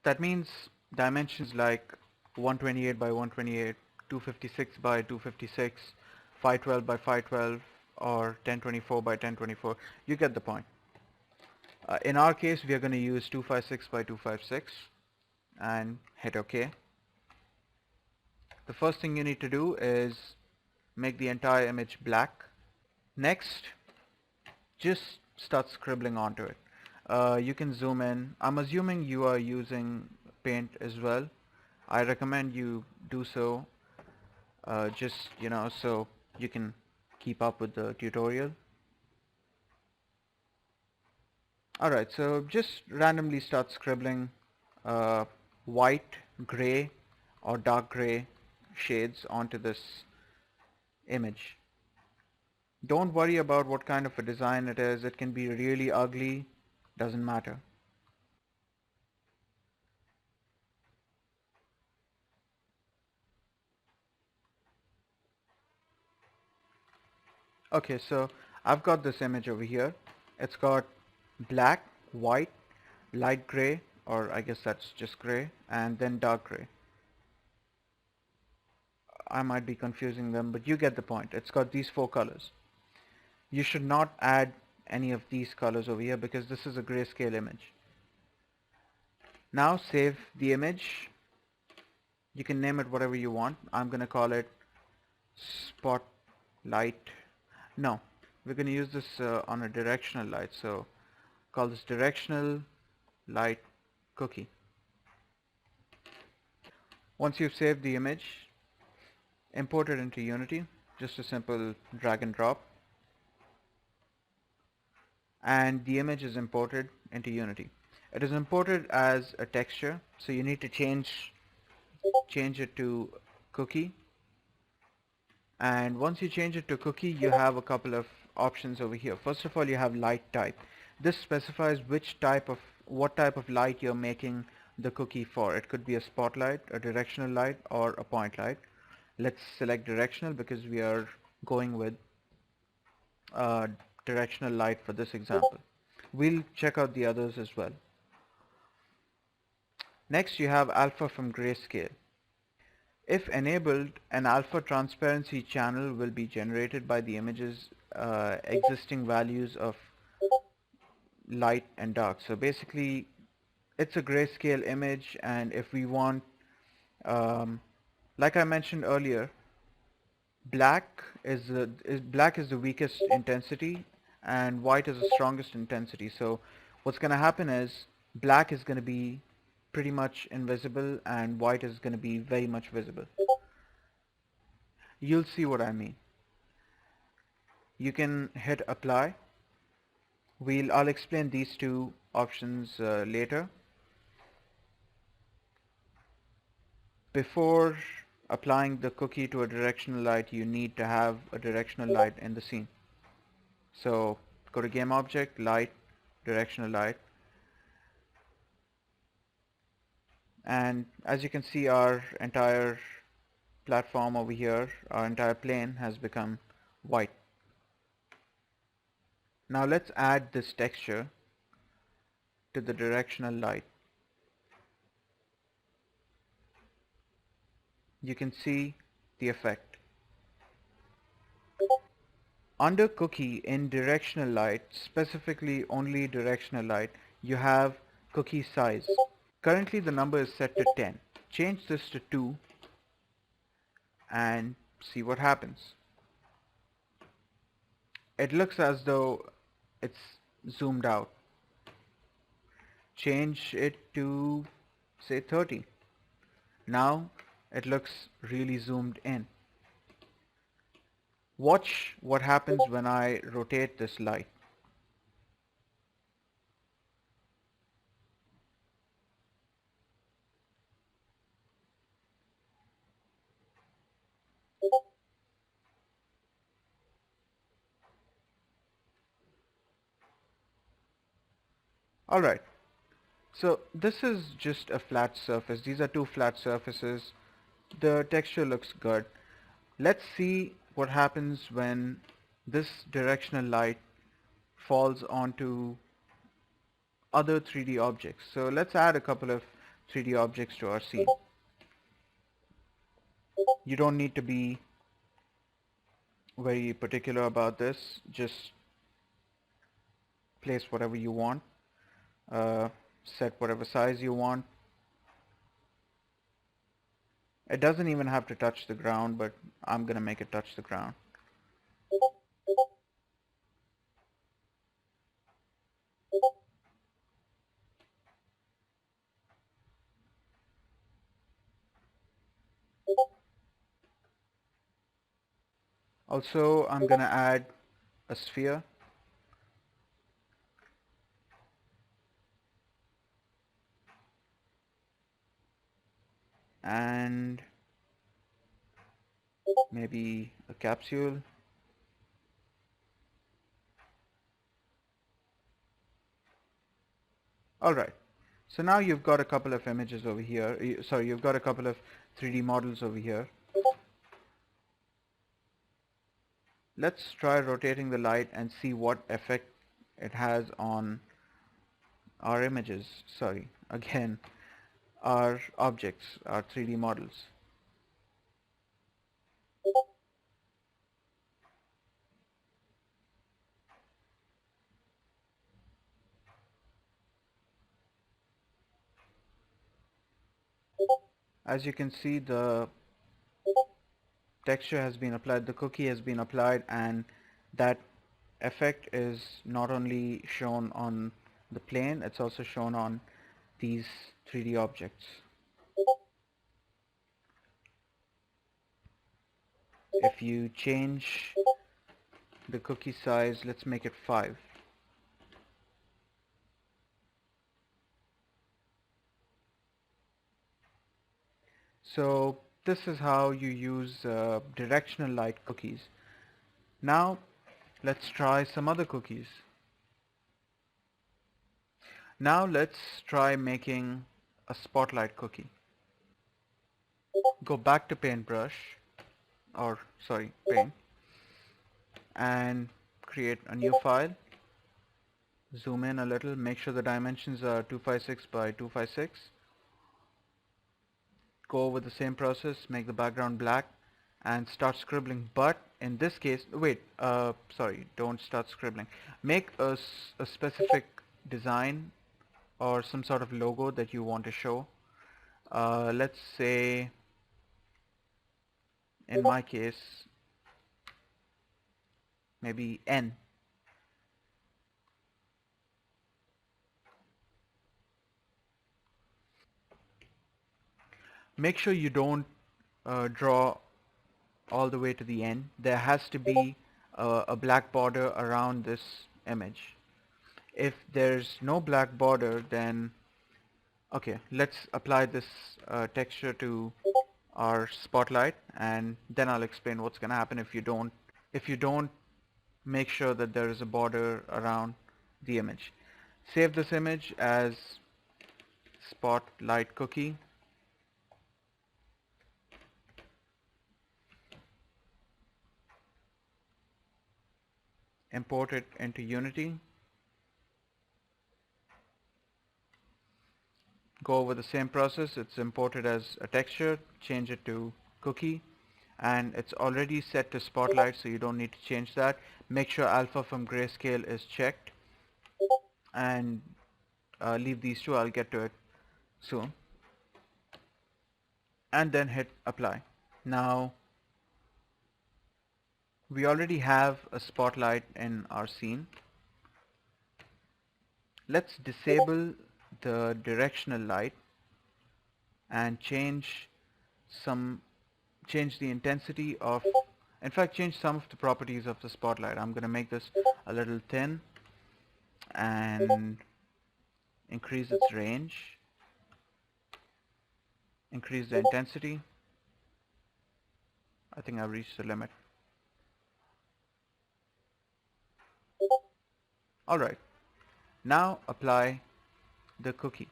Speaker 8: That means dimensions like 128 by 128, 256 by 256, 512 by 512, or 1024 by 1024. You get the point. In our case, we are going to use 256 by 256 and hit OK. The first thing you need to do is make the entire image black. Next, just start scribbling onto it. You can zoom in. I'm assuming you are using Paint as well. I recommend you do so, just so you can keep up with the tutorial. Alright, so just randomly start scribbling white, gray or dark gray shades onto this image. Don't worry about what kind of a design it is. It can be really ugly, doesn't matter. Okay, so I've got this image over here. It's got black, white, light gray, or I guess that's just gray, and then dark gray. I might be confusing them, but you get the point. It's got these 4 colors. You should not add any of these colors over here because this is a grayscale image. Now save the image. You can name it whatever you want. I'm going to call it spotlight. No, we're going to use this on a directional light. So call this directional light cookie. Once you've saved the image, import it into Unity. Just a simple drag and drop. And the image is imported into Unity. It is imported as a texture, so you need to change it to cookie. And once you change it to cookie, you have a couple of options over here. First of all, you have light type. This specifies what type of light you're making the cookie for. It could be a spotlight, a directional light, or a point light. Let's select directional because we are going with directional light for this example. We'll check out the others as well. Next, you have alpha from grayscale. If enabled, an alpha transparency channel will be generated by the image's existing values of light and dark. So basically, it's a grayscale image, and if we want, like I mentioned earlier, black is the weakest intensity and white is the strongest intensity. So what's going to happen is black is going to be pretty much invisible and white is going to be very much visible. You'll see what I mean. You can hit apply. I'll explain these two options later. Before applying the cookie to a directional light, you need to have a directional light in the scene. So go to game object, light, directional light. And as you can see, our entire platform over here, our entire plane has become white. Now let's add this texture to the directional light. You can see the effect. Under cookie in directional light, specifically only directional light, you have cookie size. Currently the number is set to 10. Change this to 2 and see what happens. It looks as though it's zoomed out. Change it to say 30. Now it looks really zoomed in. Watch what happens when I rotate this light. Alright, so this is just a flat surface. These are two flat surfaces. The texture looks good. Let's see what happens when this directional light falls onto other 3D objects. So let's add a couple of 3D objects to our scene. You don't need to be very particular about this. Just place whatever you want. Set whatever size you want. It doesn't even have to touch the ground, but I'm gonna make it touch the ground. Also, I'm gonna add a sphere. And maybe a capsule. Alright, so now you've got a couple of images over here. You've got a couple of 3D models over here. Let's try rotating the light and see what effect it has on our images. Again, our objects, our 3D models. As you can see, the texture has been applied, the cookie has been applied, and that effect is not only shown on the plane, it's also shown on these 3D objects. If you change the cookie size, let's make it 5. So this is how you use directional light cookies. Now let's try some other cookies. Now let's try making a spotlight cookie. Go back to paintbrush, or sorry, paint, and create a new file. Zoom in a little, make sure the dimensions are 256 by 256. Go over the same process, make the background black, and start scribbling. But in this case, wait, sorry, don't start scribbling. Make a specific design or some sort of logo that you want to show. Let's say, in my case, maybe N. Make sure you don't draw all the way to the end. There has to be a black border around this image. If there's no black border, then okay, let's apply this texture to our spotlight, and then I'll explain what's going to happen if you don't make sure that there is a border around the image. Save this image as spotlight cookie. Import it into Unity. Go over the same process. It's imported as a texture. Change it to cookie, and it's already set to spotlight, so you don't need to change that. Make sure alpha from grayscale is checked, and leave these two. I'll get to it soon. And then hit apply. Now we already have a spotlight in our scene. Let's disable the directional light and change the intensity of, in fact, change some of the properties of the spotlight. I'm going to make this a little thin and increase its range, increase the intensity. I think I've reached the limit. Alright, now apply the cookie.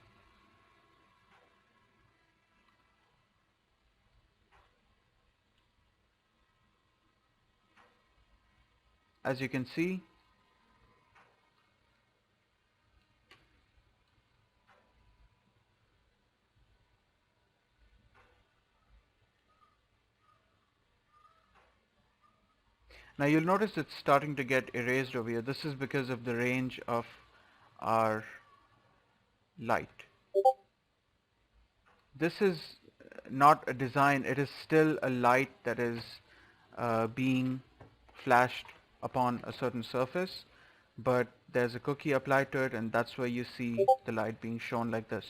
Speaker 8: As you can see, now you'll notice it's starting to get erased over here. This is because of the range of our light. This is not a design, it is still a light that is being flashed upon a certain surface, but there's a cookie applied to it, and that's where you see the light being shown like this.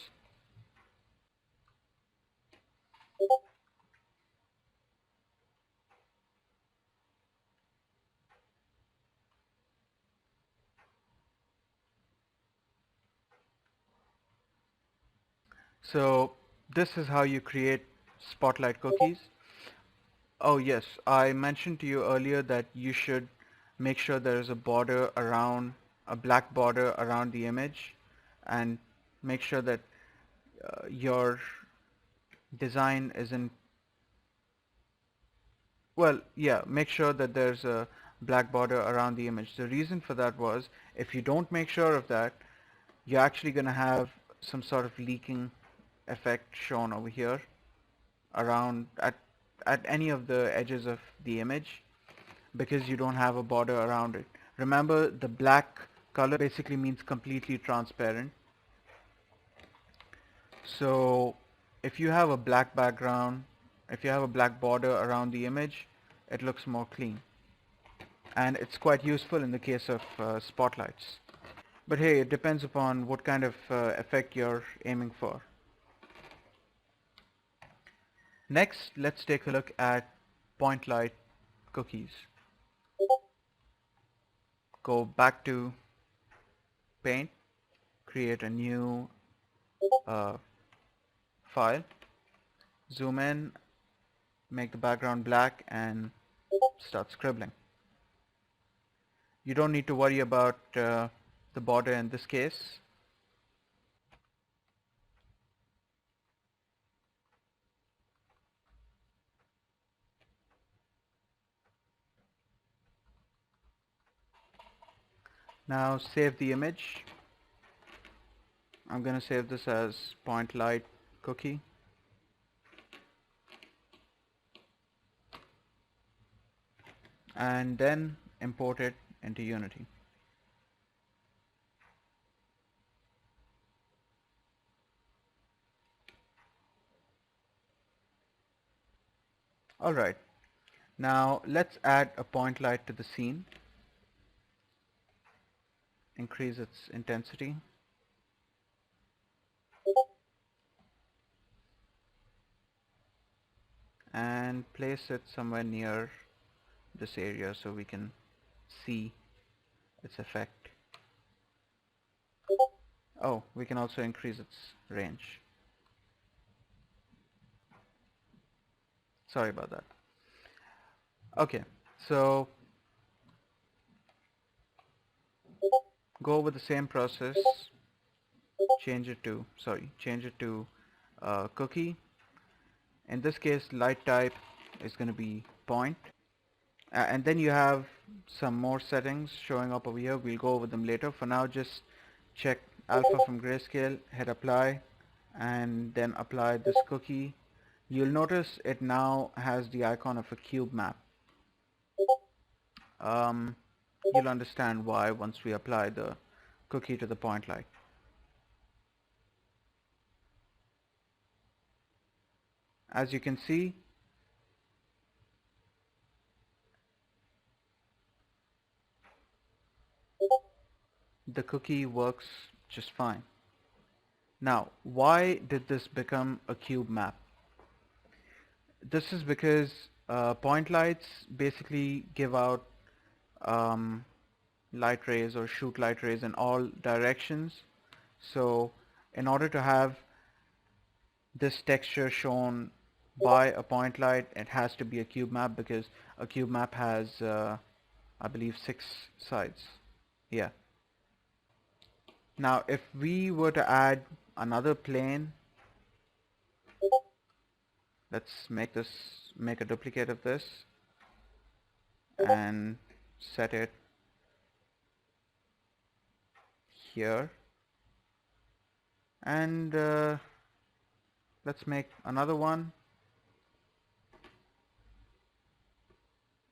Speaker 8: So this is how you create spotlight cookies. Oh yes, I mentioned to you earlier that you should make sure there is a border around, a black border around the image, and make sure that your design isn't, well, yeah, make sure that there's a black border around the image. The reason for that was, if you don't make sure of that, you're actually going to have some sort of leaking effect shown over here around at any of the edges of the image, because you don't have a border around it. Remember, the black color basically means completely transparent. So if you have a black background, if you have a black border around the image, it looks more clean. And it's quite useful in the case of spotlights. But hey, it depends upon what kind of effect you're aiming for. Next, let's take a look at point light cookies. Go back to Paint, create a new file, zoom in, make the background black, and start scribbling. You don't need to worry about the border in this case. Now save the image. I'm going to save this as point light cookie. And then import it into Unity. Alright, now let's add a point light to the scene. Increase its intensity. And place it somewhere near this area so we can see its effect. Oh, we can also increase its range. Sorry about that. Okay, so go over the same process, change it to cookie. In this case, light type is going to be point. And then you have some more settings showing up over here. We'll go over them later. For now, just check alpha from grayscale, hit apply, and then apply this cookie. You'll notice it now has the icon of a cube map. You'll understand why once we apply the cookie to the point light. As you can see, the cookie works just fine. Now, why did this become a cube map? This is because point lights basically give out light rays or shoot light rays in all directions. So in order to have this texture shown by a point light, it has to be a cube map, because a cube map has I believe 6 sides. Yeah. Now if we were to add another plane, let's make a duplicate of this and set it here, and let's make another one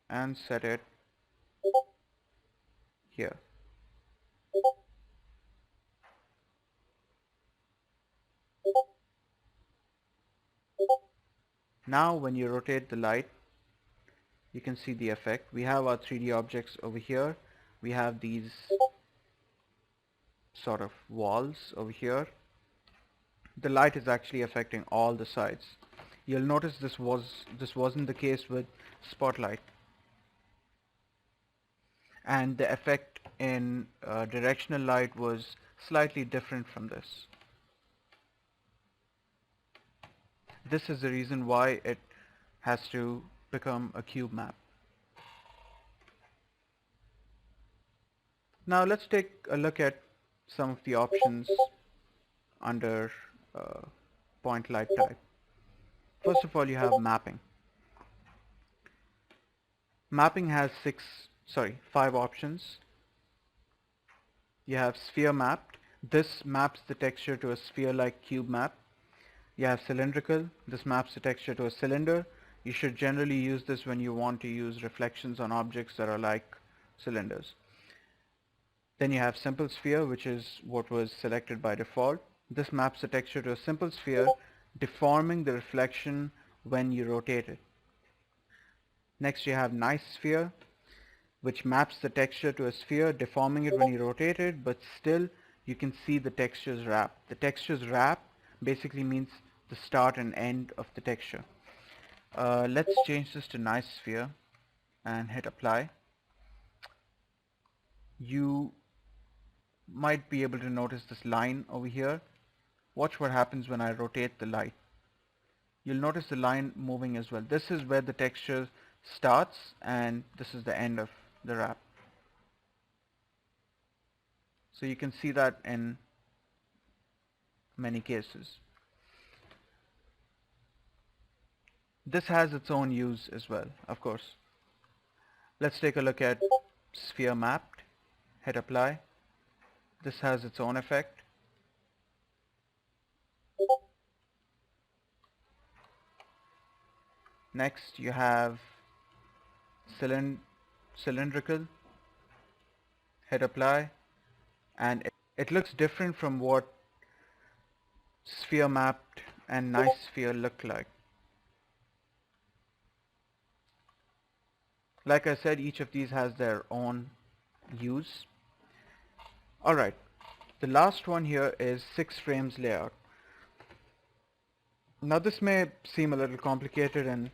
Speaker 8: and set it here. Now when you rotate the light, you can see the effect. We have our 3D objects over here. We have these sort of walls over here. The light is actually affecting all the sides. You'll notice this wasn't the case with spotlight, and the effect in directional light was slightly different from this. This is the reason why it has to become a cube map. Now let's take a look at some of the options under point light type. First of all, you have mapping. Mapping has 5 options. You have sphere mapped. This maps the texture to a sphere-like cube map. You have cylindrical. This maps the texture to a cylinder. You should generally use this when you want to use reflections on objects that are like cylinders. Then you have simple sphere, which is what was selected by default. This maps the texture to a simple sphere deforming the reflection when you rotate it. Next you have nice sphere, which maps the texture to a sphere, deforming it when you rotate it, but still you can see the texture's wrap. The texture's wrap basically means the start and end of the texture. Let's change this to nice sphere and hit apply. You might be able to notice this line over here. Watch what happens when I rotate the light. You'll notice the line moving as well. This is where the texture starts and this is the end of the wrap. So you can see that in many cases. This has its own use as well, of course. Let's take a look at sphere mapped. Hit apply. This has its own effect. Next you have cylindrical. Hit apply, and it looks different from what sphere mapped and nice sphere look like. Like I said, each of these has their own use. Alright, the last one here is 6 frames layout. Now this may seem a little complicated and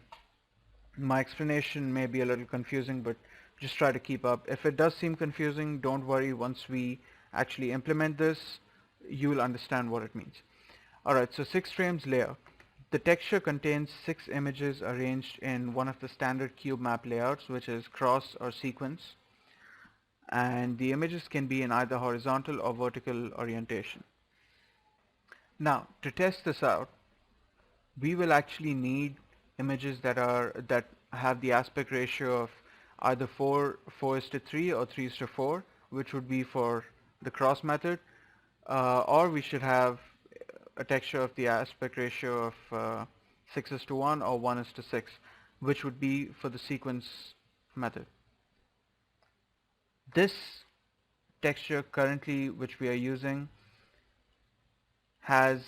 Speaker 8: my explanation may be a little confusing, but just try to keep up. If it does seem confusing, don't worry. Once we actually implement this, you will understand what it means. Alright, so 6 frames layout. The texture contains 6 images arranged in one of the standard cube map layouts, which is cross or sequence. And the images can be in either horizontal or vertical orientation. Now, to test this out, we will actually need images that have the aspect ratio of either 4:3 or 3:4, which would be for the cross method, or we should have a texture of the aspect ratio of 6:1 or 1:6, which would be for the sequence method. This texture currently which we are using has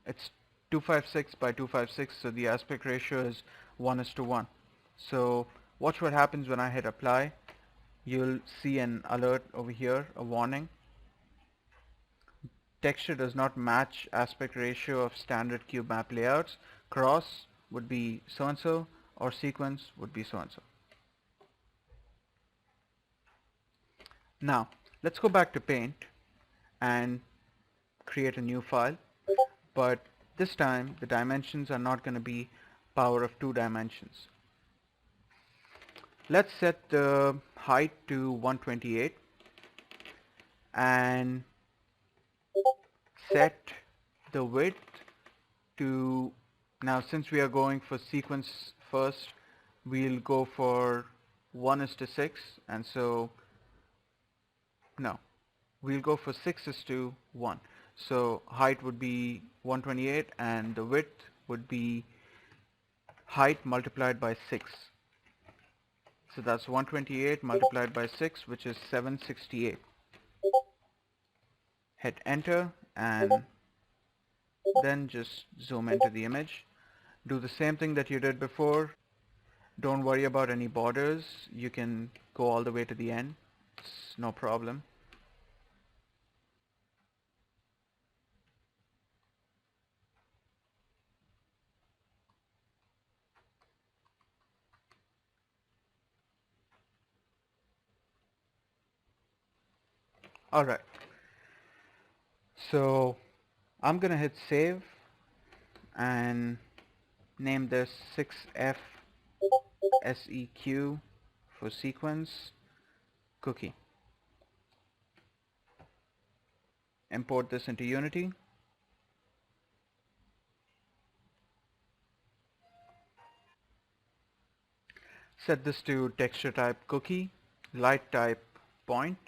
Speaker 8: it's 256 by 256, so the aspect ratio is 1:1. So watch what happens when I hit apply. You'll see an alert over here, a warning. Texture does not match aspect ratio of standard cube map layouts. Cross would be so and so, or sequence would be so and so. Now let's go back to Paint and create a new file, but this time the dimensions are not going to be power of 2 dimensions. Let's set the height to 128 and set the width to, now since we are going for sequence first, we'll go for 1:6, and so no, we'll go for 6:1. So height would be 128 and the width would be height multiplied by 6. So that's 128 multiplied by 6, which is 768. Hit enter and then just zoom into the image. Do the same thing that you did before. Don't worry about any borders. You can go all the way to the end. It's no problem. Alright, so I'm gonna hit save and name this 6F SEQ for sequence cookie. Import this into Unity. Set this to texture type cookie, light type point,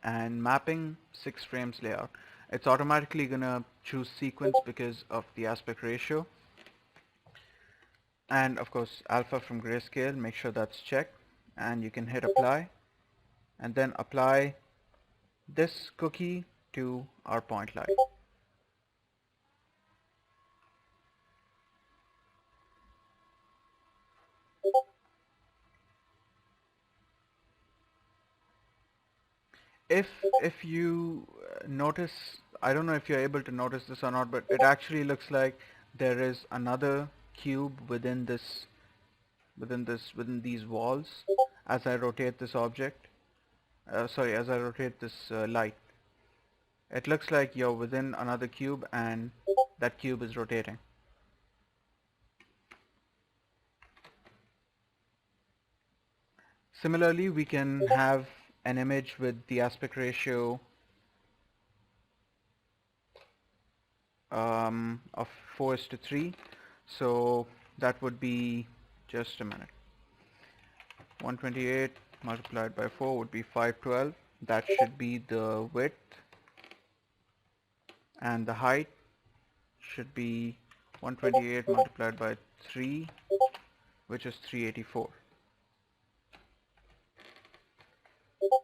Speaker 8: and mapping 6 frames layout. It's automatically gonna choose sequence because of the aspect ratio, and of course alpha from grayscale. Make sure that's checked and you can hit apply and then apply this cookie to our point light. if you notice, I don't know if you're able to notice this or not, but it actually looks like there is another cube within these walls as I rotate this object. Sorry, as I rotate this light. It looks like you're within another cube and that cube is rotating. Similarly, we can have an image with the aspect ratio of 4:3. So that would be, just a minute, 128 multiplied by 4 would be 512. That should be the width, and the height should be 128 multiplied by 3, which is 384.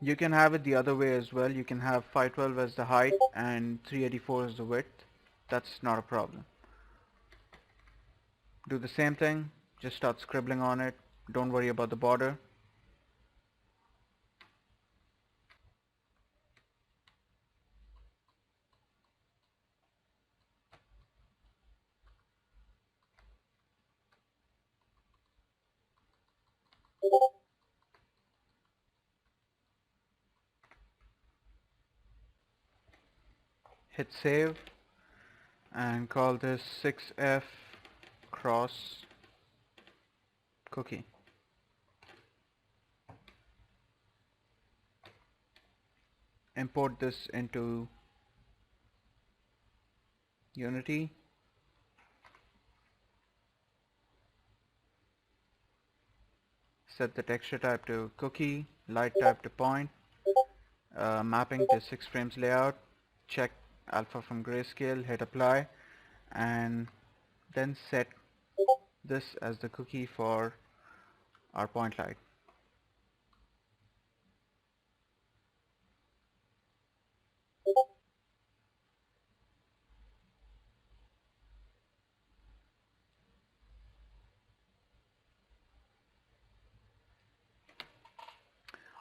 Speaker 8: You can have it the other way as well. You can have 512 as the height and 384 as the width. That's not a problem. Do the same thing, just start scribbling on it. Don't worry about the border. Hit save and call this 6F cross cookie. Import this into Unity. Set the texture type to cookie, light type to point, mapping to 6 frames layout, check alpha from grayscale, hit apply, and then set this as the cookie for our point light.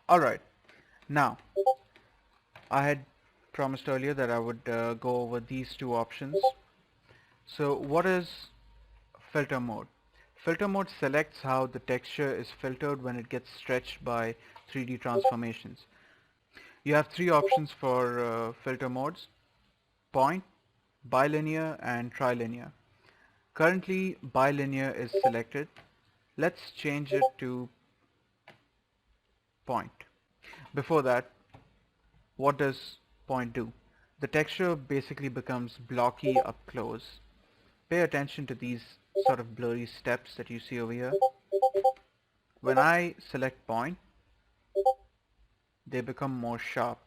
Speaker 8: Alright, now I had promised earlier that I would go over these two options. So what is filter mode? Filter mode selects how the texture is filtered when it gets stretched by 3D transformations. You have three options for filter modes: point, bilinear, and trilinear. Currently bilinear is selected. Let's change it to point. Before that, what does point do? The texture basically becomes blocky up close. Pay attention to these sort of blurry steps that you see over here. When I select point, they become more sharp.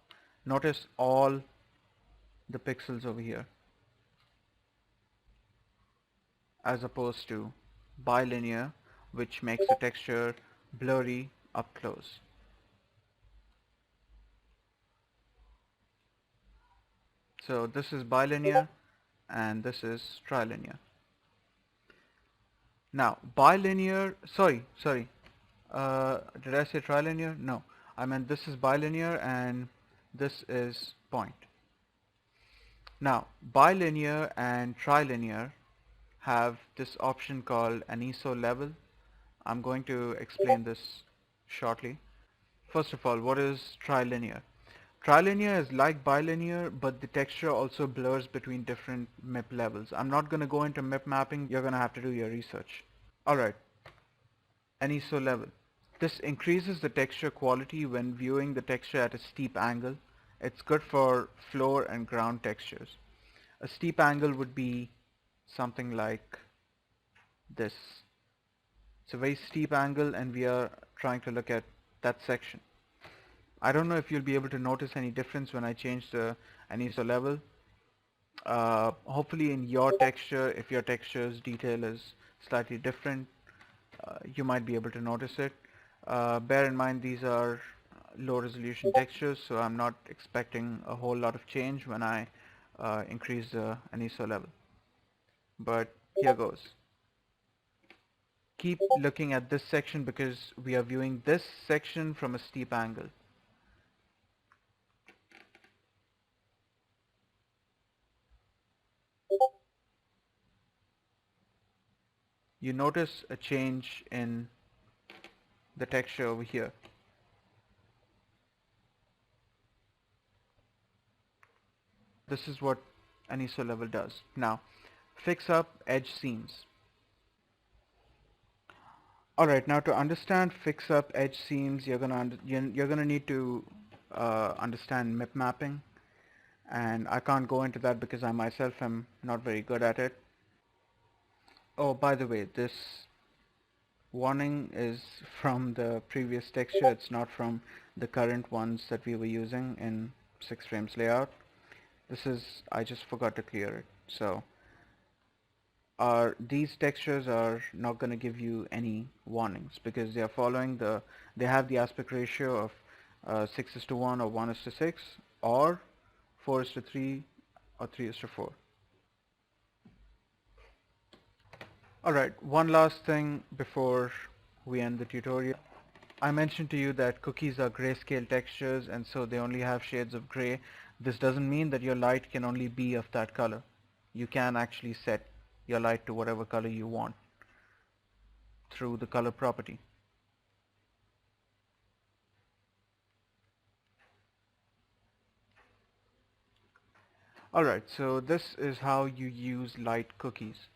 Speaker 8: Notice all the pixels over here, as opposed to bilinear, which makes the texture blurry up close. So this is bilinear and this is trilinear. Now bilinear, sorry, did I say trilinear? No, I meant this is bilinear and this is point. Now bilinear and trilinear have this option called an ISO level. I'm going to explain this shortly. First of all, what is trilinear? Trilinear is like bilinear, but the texture also blurs between different MIP levels. I'm not going to go into MIP mapping. You're going to have to do your research. Alright, an ISO level. This increases the texture quality when viewing the texture at a steep angle. It's good for floor and ground textures. A steep angle would be something like this. It's a very steep angle and we are trying to look at that section. I don't know if you'll be able to notice any difference when I change the ISO level. Hopefully in your texture, if your texture's detail is slightly different, you might be able to notice it. Bear in mind these are low resolution textures, so I'm not expecting a whole lot of change when I increase the ISO level. But here goes. Keep looking at this section because we are viewing this section from a steep angle. you notice a change in the texture over here. This is what an ISO level does. Now, fix up edge seams. Alright, now to understand fix up edge seams, you're gonna need to understand MIP mapping, and I can't go into that because I myself am not very good at it. Oh, by the way, this warning is from the previous texture. It's not from the current ones that we were using in 6 frames layout. This is, I just forgot to clear it. So these textures are not going to give you any warnings because they are following they have the aspect ratio of 6:1 or 1:6 or 4:3 or 3:4. Alright, one last thing before we end the tutorial. I mentioned to you that cookies are grayscale textures, and so they only have shades of gray. This doesn't mean that your light can only be of that color. You can actually set your light to whatever color you want through the color property. Alright, so this is how you use light cookies.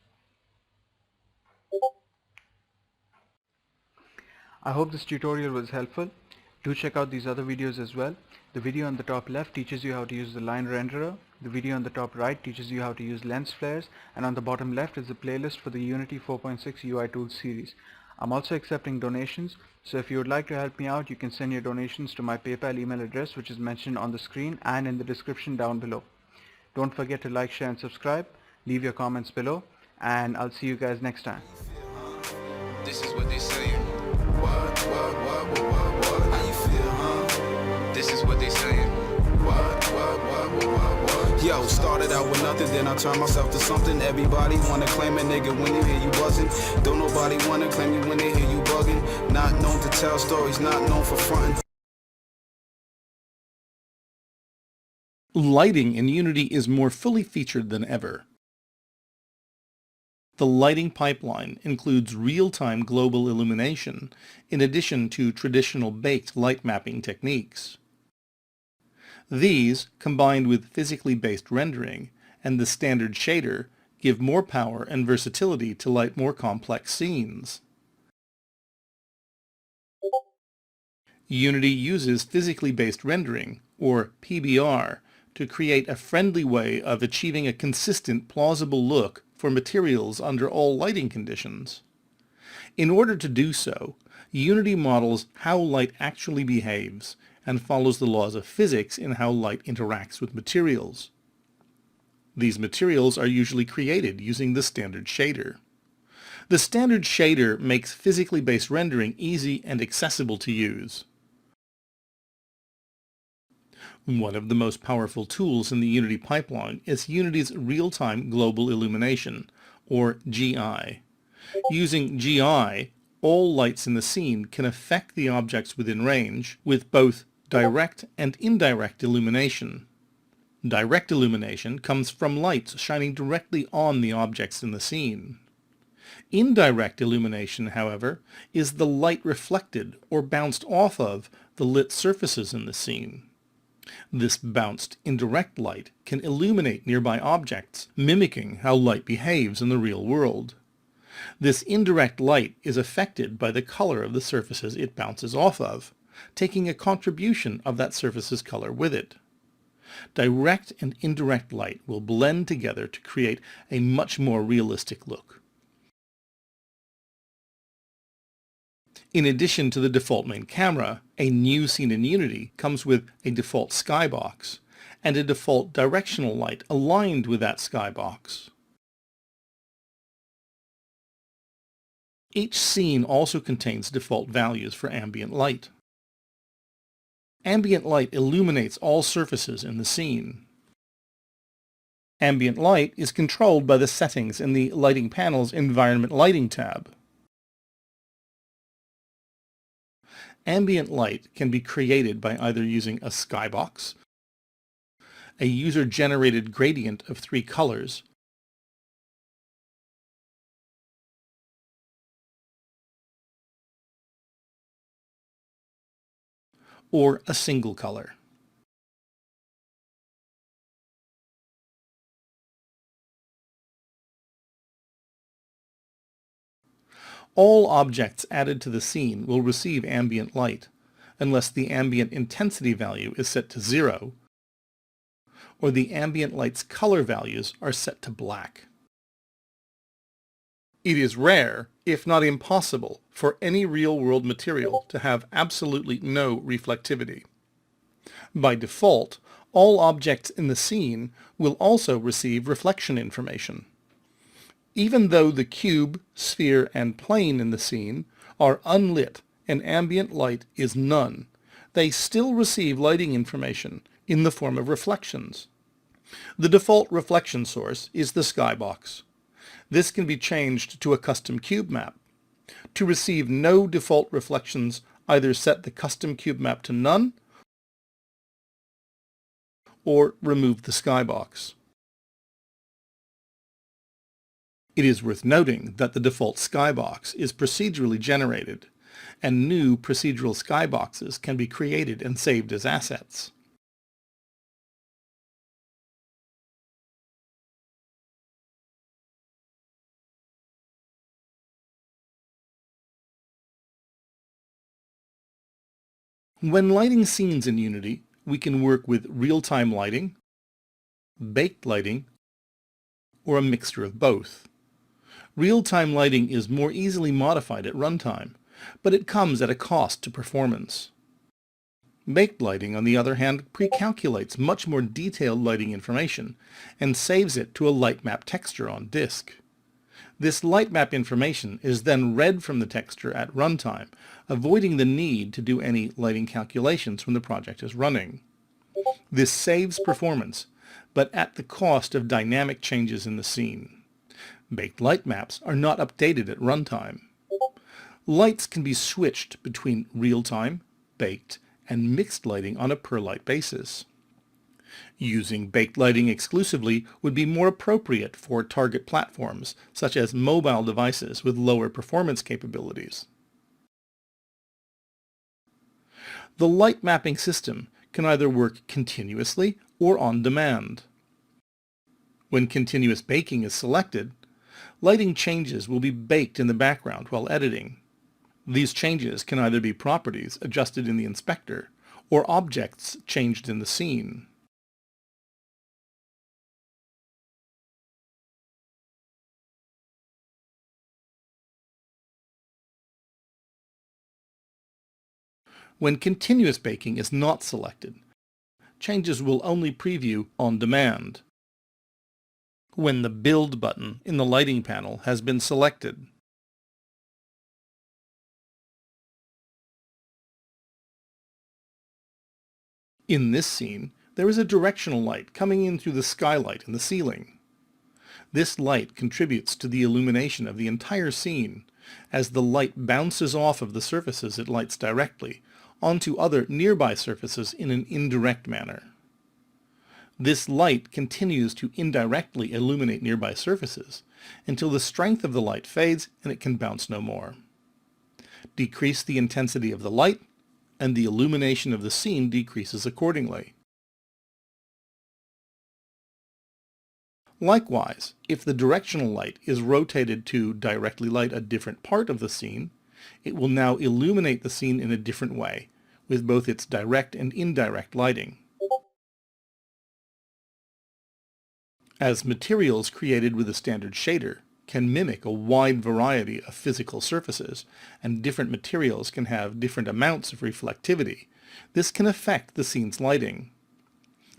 Speaker 8: I hope this tutorial was helpful. Do check out these other videos as well. The video on the top left teaches you how to use the line renderer. The video on the top right teaches you how to use lens flares, and on the bottom left is a playlist for the Unity 4.6 UI Tools series. I'm also accepting donations, so if you would like to help me out, you can send your donations to my PayPal email address, which is mentioned on the screen and in the description down below. Don't forget to like, share and subscribe. Leave your comments below, and I'll see you guys next time.
Speaker 9: This is what they saying. What? How you feel, huh? This is what they saying. What? Yo, started out with nothing, then I turned myself to something. Everybody wanna claim a nigga when they hear you buzzing. Don't nobody wanna claim you when they hear you bugging. Not known to tell stories, not known for fronting.
Speaker 10: Lighting in Unity is more fully featured than ever. The lighting pipeline includes real-time global illumination, in addition to traditional baked light mapping techniques. These, combined with physically based rendering and the standard shader, give more power and versatility to light more complex scenes. Unity uses physically based rendering, or PBR, to create a friendly way of achieving a consistent, plausible look for materials under all lighting conditions. In order to do so, Unity models how light actually behaves and follows the laws of physics in how light interacts with materials. These materials are usually created using the standard shader. The standard shader makes physically based rendering easy and accessible to use. One of the most powerful tools in the Unity pipeline is Unity's real-time global illumination, or GI. Using GI, all lights in the scene can affect the objects within range with both direct and indirect illumination. Direct illumination comes from lights shining directly on the objects in the scene. Indirect illumination, however, is the light reflected or bounced off of the lit surfaces in the scene. This bounced indirect light can illuminate nearby objects, mimicking how light behaves in the real world. This indirect light is affected by the color of the surfaces it bounces off of, taking a contribution of that surface's color with it. Direct and indirect light will blend together to create a much more realistic look. In addition to the default main camera, a new scene in Unity comes with a default skybox and a default directional light aligned with that skybox. Each scene also contains default values for ambient light. Ambient light illuminates all surfaces in the scene. Ambient light is controlled by the settings in the Lighting panel's Environment Lighting tab. Ambient light can be created by either using a skybox, a user-generated gradient of 3 colors, or a single color. All objects added to the scene will receive ambient light, unless the ambient intensity value is set to 0, or the ambient light's color values are set to black. It is rare, if not impossible, for any real-world material to have absolutely no reflectivity. By default, all objects in the scene will also receive reflection information. Even though the cube, sphere, and plane in the scene are unlit and ambient light is none, they still receive lighting information in the form of reflections. The default reflection source is the skybox. This can be changed to a custom cube map. To receive no default reflections, either set the custom cube map to none or remove the skybox. It is worth noting that the default skybox is procedurally generated, and new procedural skyboxes can be created and saved as assets. When lighting scenes in Unity, we can work with real-time lighting, baked lighting, or a mixture of both. Real-time lighting is more easily modified at runtime, but it comes at a cost to performance. Baked lighting, on the other hand, pre-calculates much more detailed lighting information and saves it to a light map texture on disk. This light map information is then read from the texture at runtime, avoiding the need to do any lighting calculations when the project is running. This saves performance, but at the cost of dynamic changes in the scene. Baked light maps are not updated at runtime. Lights can be switched between real-time, baked, and mixed lighting on a per-light basis. Using baked lighting exclusively would be more appropriate for target platforms, such as mobile devices with lower performance capabilities. The light mapping system can either work continuously or on demand. When continuous baking is selected, lighting changes will be baked in the background while editing. These changes can either be properties adjusted in the inspector or objects changed in the scene. When continuous baking is not selected, changes will only preview on demand when the Build button in the lighting panel has been selected. In this scene, there is a directional light coming in through the skylight in the ceiling. This light contributes to the illumination of the entire scene, as the light bounces off of the surfaces it lights directly onto other nearby surfaces in an indirect manner. This light continues to indirectly illuminate nearby surfaces until the strength of the light fades and it can bounce no more. Decrease the intensity of the light, and the illumination of the scene decreases accordingly. Likewise, if the directional light is rotated to directly light a different part of the scene, it will now illuminate the scene in a different way, with both its direct and indirect lighting. As materials created with a standard shader can mimic a wide variety of physical surfaces, and different materials can have different amounts of reflectivity, this can affect the scene's lighting.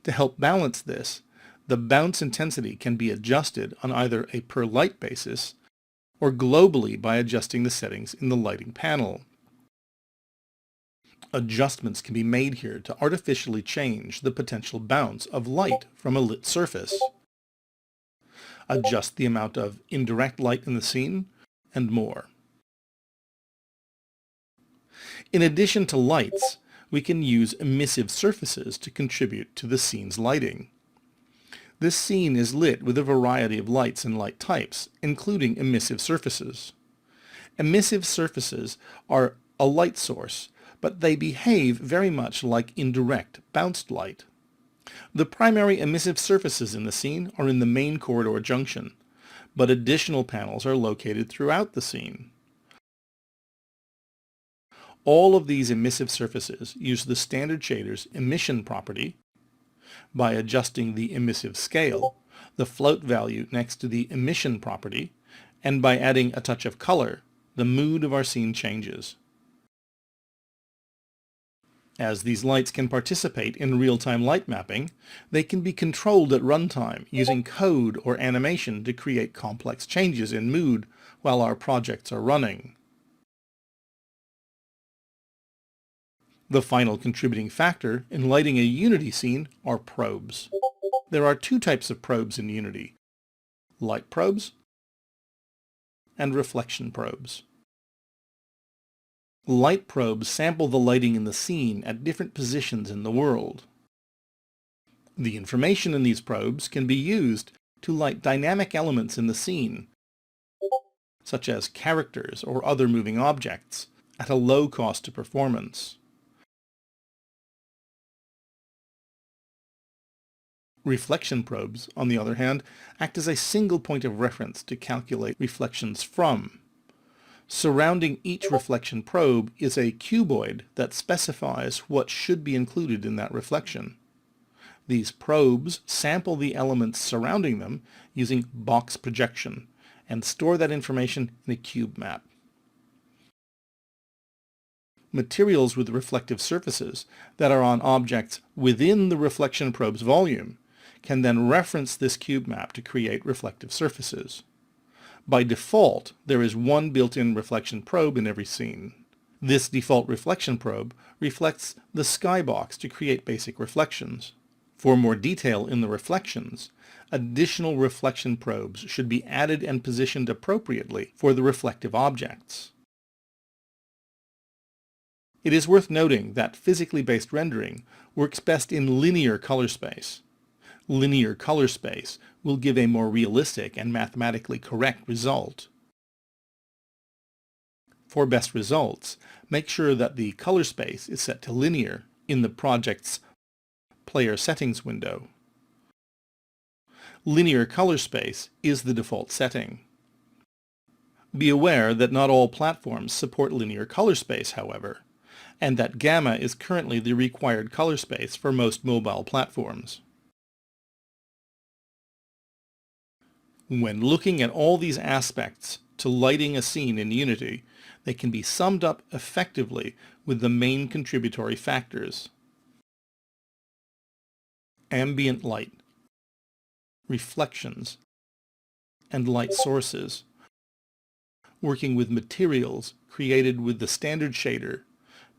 Speaker 10: To help balance this, the bounce intensity can be adjusted on either a per light basis or globally by adjusting the settings in the lighting panel. Adjustments can be made here to artificially change the potential bounce of light from a lit surface, adjust the amount of indirect light in the scene, and more. In addition to lights, we can use emissive surfaces to contribute to the scene's lighting. This scene is lit with a variety of lights and light types, including emissive surfaces. Emissive surfaces are a light source, but they behave very much like indirect bounced light. The primary emissive surfaces in the scene are in the main corridor junction, but additional panels are located throughout the scene. All of these emissive surfaces use the standard shader's emission property by adjusting the emissive scale, the float value next to the emission property, and by adding a touch of color, the mood of our scene changes. As these lights can participate in real-time light mapping, they can be controlled at runtime using code or animation to create complex changes in mood while our projects are running. The final contributing factor in lighting a Unity scene are probes. There are two types of probes in Unity: light probes and reflection probes. Light probes sample the lighting in the scene at different positions in the world. The information in these probes can be used to light dynamic elements in the scene, such as characters or other moving objects, at a low cost to performance. Reflection probes, on the other hand, act as a single point of reference to calculate reflections from. Surrounding each reflection probe is a cuboid that specifies what should be included in that reflection. These probes sample the elements surrounding them using box projection and store that information in a cube map. Materials with reflective surfaces that are on objects within the reflection probe's volume can then reference this cube map to create reflective surfaces. By default, there is one built-in reflection probe in every scene. This default reflection probe reflects the skybox to create basic reflections. For more detail in the reflections, additional reflection probes should be added and positioned appropriately for the reflective objects. It is worth noting that physically based rendering works best in linear color space. Linear color space will give a more realistic and mathematically correct result. For best results, make sure that the color space is set to linear in the project's Player Settings window. Linear color space is the default setting. Be aware that not all platforms support linear color space, however, and that gamma is currently the required color space for most mobile platforms. When looking at all these aspects to lighting a scene in Unity, they can be summed up effectively with the main contributory factors: ambient light, reflections, and light sources, working with materials created with the standard shader,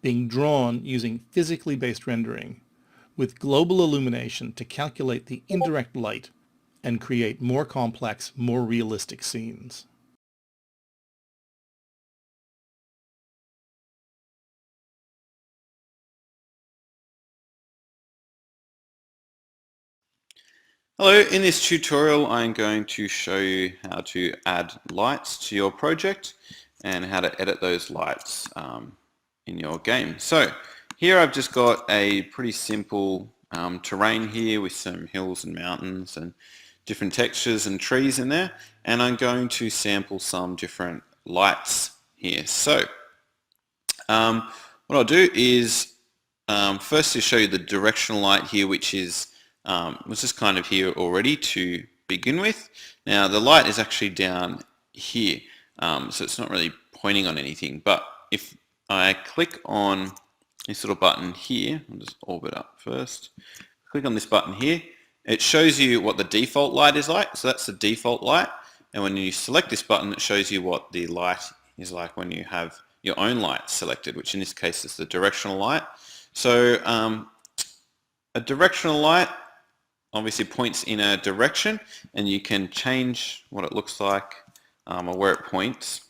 Speaker 10: being drawn using physically based rendering, with global illumination to calculate the indirect light and create more complex, more realistic scenes.
Speaker 11: Hello, in this tutorial I'm going to show you how to add lights to your project and how to edit those lights in your game. So here I've just got a pretty simple terrain here with some hills and mountains and different textures and trees in there, and I'm going to sample some different lights here. So what I'll do is first to show you the directional light here, which is was just kind of here already to begin with. Now the light is actually down here, so it's not really pointing on anything, but if I click on this little button here, I'll just orbit up first, click on this button here, it shows you what the default light is like. So that's the default light, and when you select this button it shows you what the light is like when you have your own light selected, which in this case is the directional light. So a directional light obviously points in a direction, and you can change what it looks like or where it points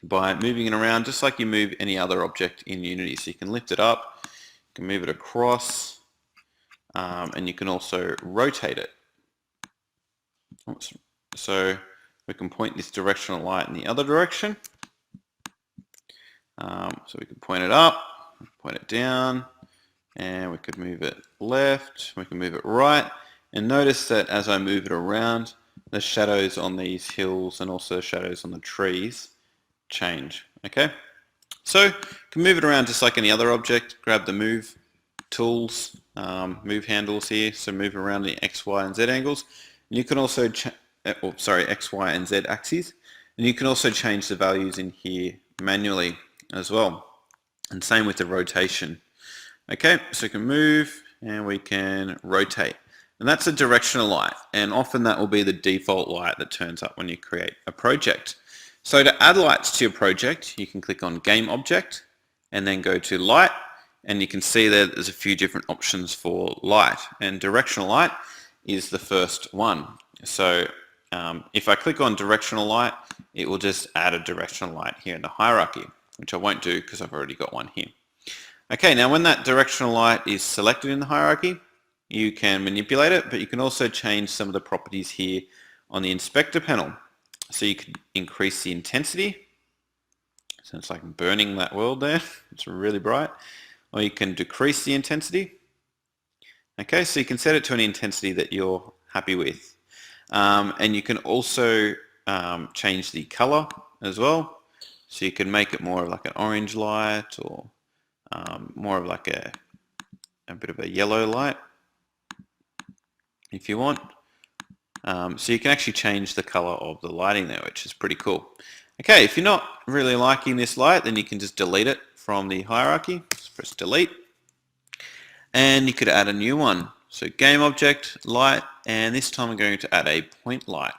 Speaker 11: by moving it around just like you move any other object in Unity. So you can lift it up, you can move it across, and you can also rotate it. So we can point this directional light in the other direction. So we can point it up, point it down, and we could move it left, we can move it right, and notice that as I move it around, the shadows on these hills and also shadows on the trees change. Okay, so you can move it around just like any other object. Grab the move tools, move handles here, so move around the X, Y, and Z angles. And you can also X, Y, and Z axes, and you can also change the values in here manually as well. And same with the rotation. Okay, so we can move and we can rotate. And that's a directional light, and often that will be the default light that turns up when you create a project. So to add lights to your project, you can click on Game Object and then go to Light, and you can see that there's a few different options for light, and directional light is the first one. So if I click on directional light, it will just add a directional light here in the hierarchy, which I won't do because I've already got one here. Okay, now when that directional light is selected in the hierarchy, you can manipulate it, but you can also change some of the properties here on the inspector panel. So you can increase the intensity. So it's like burning that world there. It's really bright. Or you can decrease the intensity. Okay, so you can set it to an intensity that you're happy with. And you can also change the color as well. So you can make it more of like an orange light, or more of like a bit of a yellow light if you want. So you can actually change the color of the lighting there, which is pretty cool. Okay, if you're not really liking this light, then you can just delete it from the hierarchy. Just press delete. And you could add a new one. So game object, light, and this time I'm going to add a point light.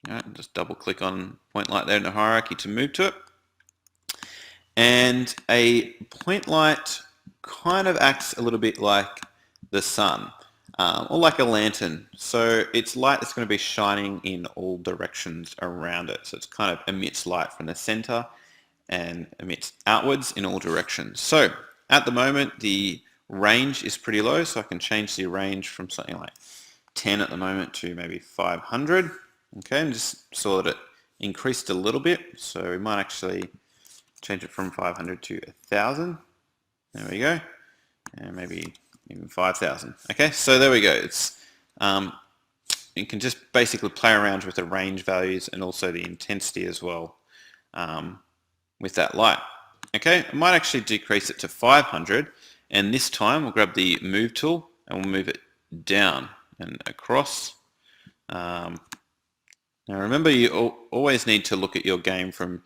Speaker 11: All right, just double click on point light there in the hierarchy to move to it. And a point light kind of acts a little bit like the sun, or like a lantern. So it's light that's going to be shining in all directions around it. So it's kind of emits light from the center and emits outwards in all directions. So at the moment the range is pretty low, so I can change the range from something like 10 at the moment to maybe 500. Okay, and just saw that it increased a little bit, so we might actually change it from 500 to 1,000. There we go, and maybe even 5,000. Okay, so there we go. It's you can just basically play around with the range values and also the intensity as well with that light. Okay, I might actually decrease it to 500, and this time we'll grab the move tool and we'll move it down and across. Now remember, you always need to look at your game from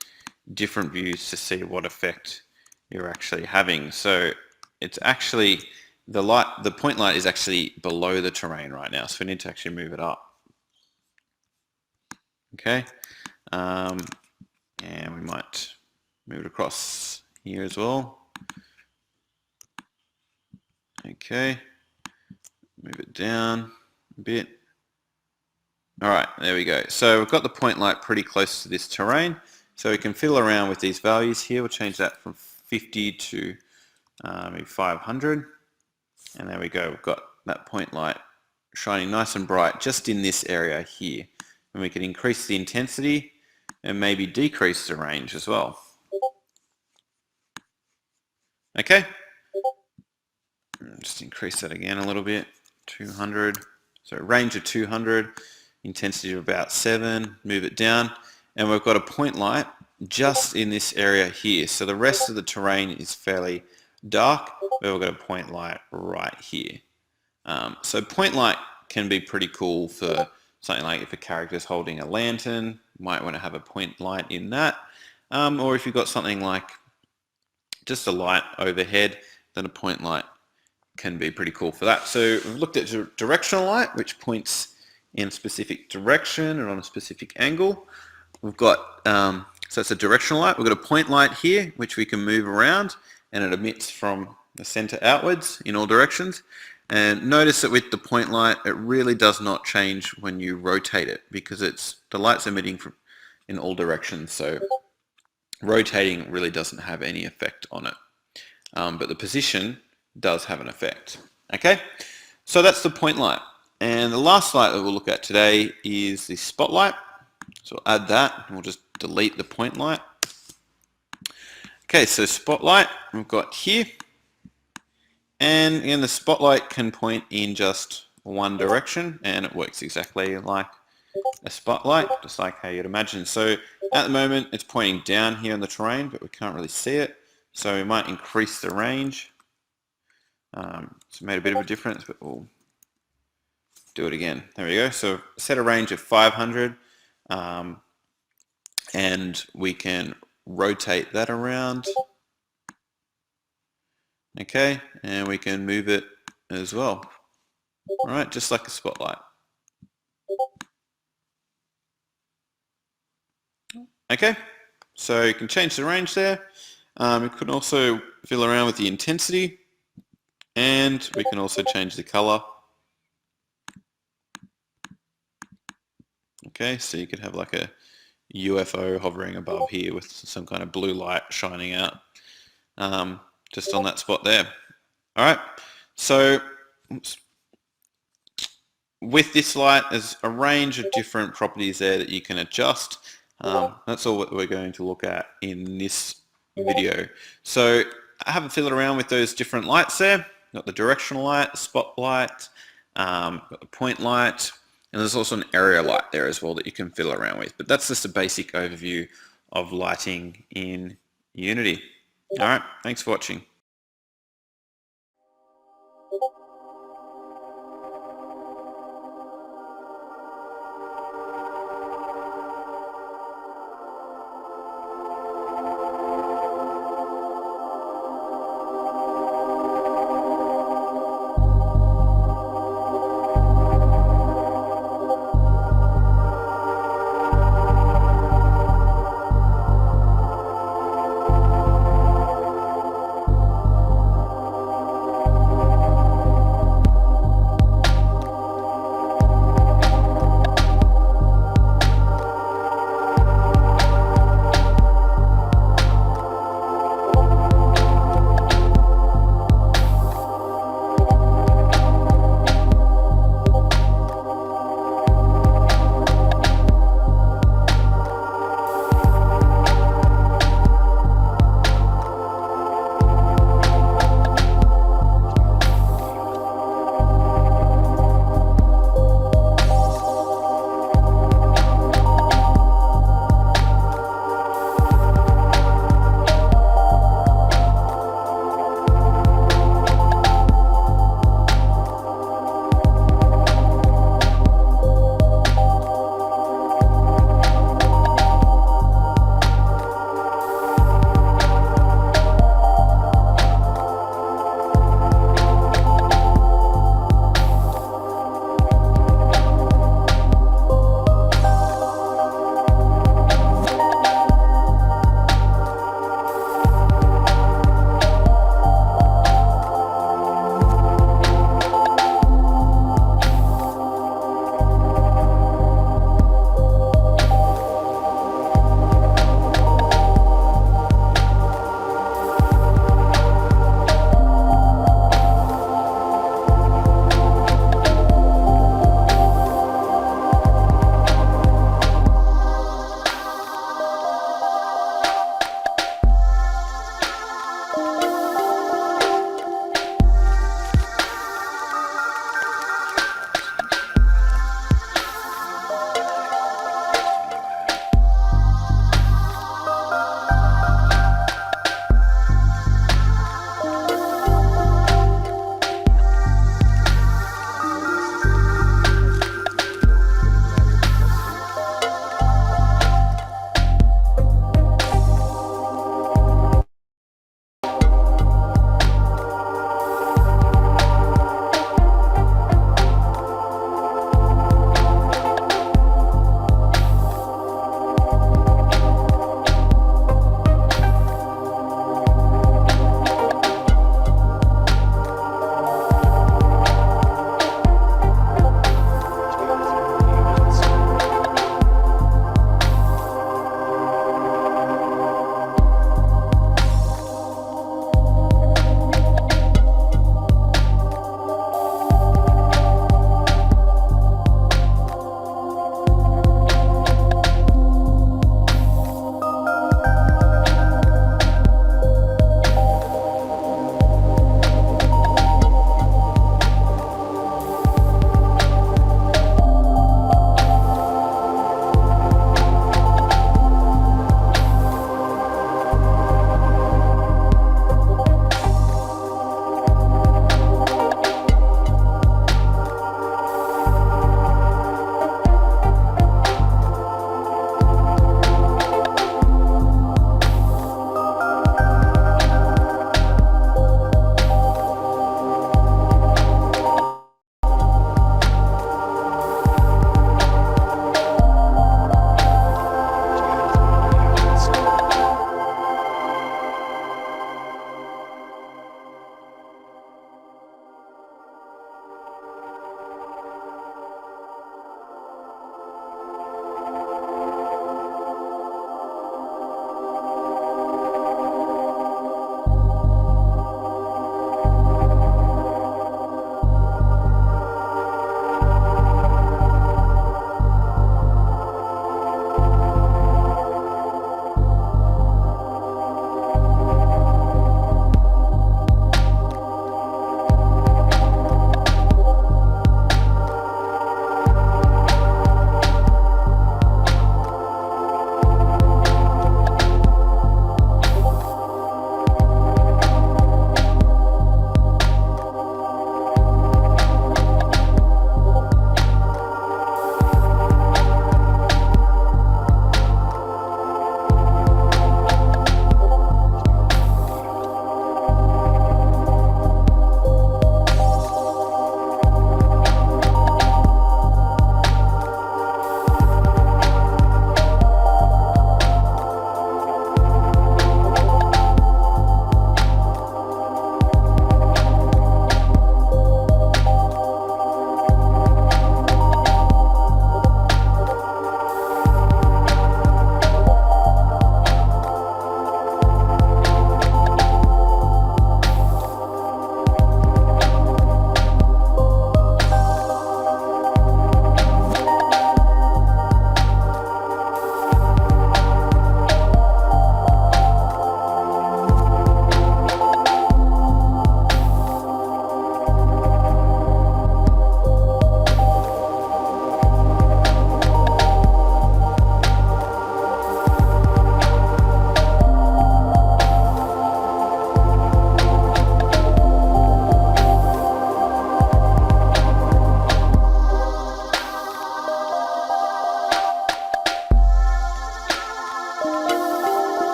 Speaker 11: different views to see what effect you're actually having. So it's actually the point light is actually below the terrain right now, so we need to actually move it up. Okay, and we might move it across here as well. Okay, move it down a bit. All right, there we go. So we've got the point light pretty close to this terrain, so we can fiddle around with these values here. We'll change that from 50 to maybe 500, and there we go. We've got that point light shining nice and bright just in this area here, and we can increase the intensity and maybe decrease the range as well. Okay, just increase that again a little bit, 200. So range of 200, intensity of about 7, move it down, and we've got a point light just in this area here. So the rest of the terrain is fairly dark, but we've got a point light right here. So point light can be pretty cool for something like if a character is holding a lantern, might want to have a point light in that. Or if you've got something like just a light overhead, then a point light can be pretty cool for that. So we've looked at directional light, which points in a specific direction and on a specific angle. We've got, so it's a directional light. We've got a point light here, which we can move around, and it emits from the center outwards in all directions. And notice that with the point light, it really does not change when you rotate it, because the light's emitting from in all directions. So rotating really doesn't have any effect on it. But the position does have an effect. Okay, so that's the point light. And the last light that we'll look at today is the spotlight. So we'll add that, and we'll just delete the point light. Okay, so spotlight we've got here, and again the spotlight can point in just one direction, and it works exactly like a spotlight, just like how you'd imagine. So at the moment it's pointing down here in the terrain, but we can't really see it, so we might increase the range. It's made a bit of a difference, but we'll do it again. There we go. So set a range of 500, and we can rotate that around. Okay, and we can move it as well. All right, just like a spotlight. Okay, so you can change the range there. You can also fiddle around with the intensity, and we can also change the color. Okay, so you could have like a UFO hovering above here with some kind of blue light shining out just on that spot there. All right, so with this light, there's a range of different properties there that you can adjust. That's all what we're going to look at in this video. So I have a fiddle around with those different lights there. Got the directional light, the spotlight, got the point light, and there's also an area light there as well that you can fiddle around with. But that's just a basic overview of lighting in Unity. All right, thanks for watching.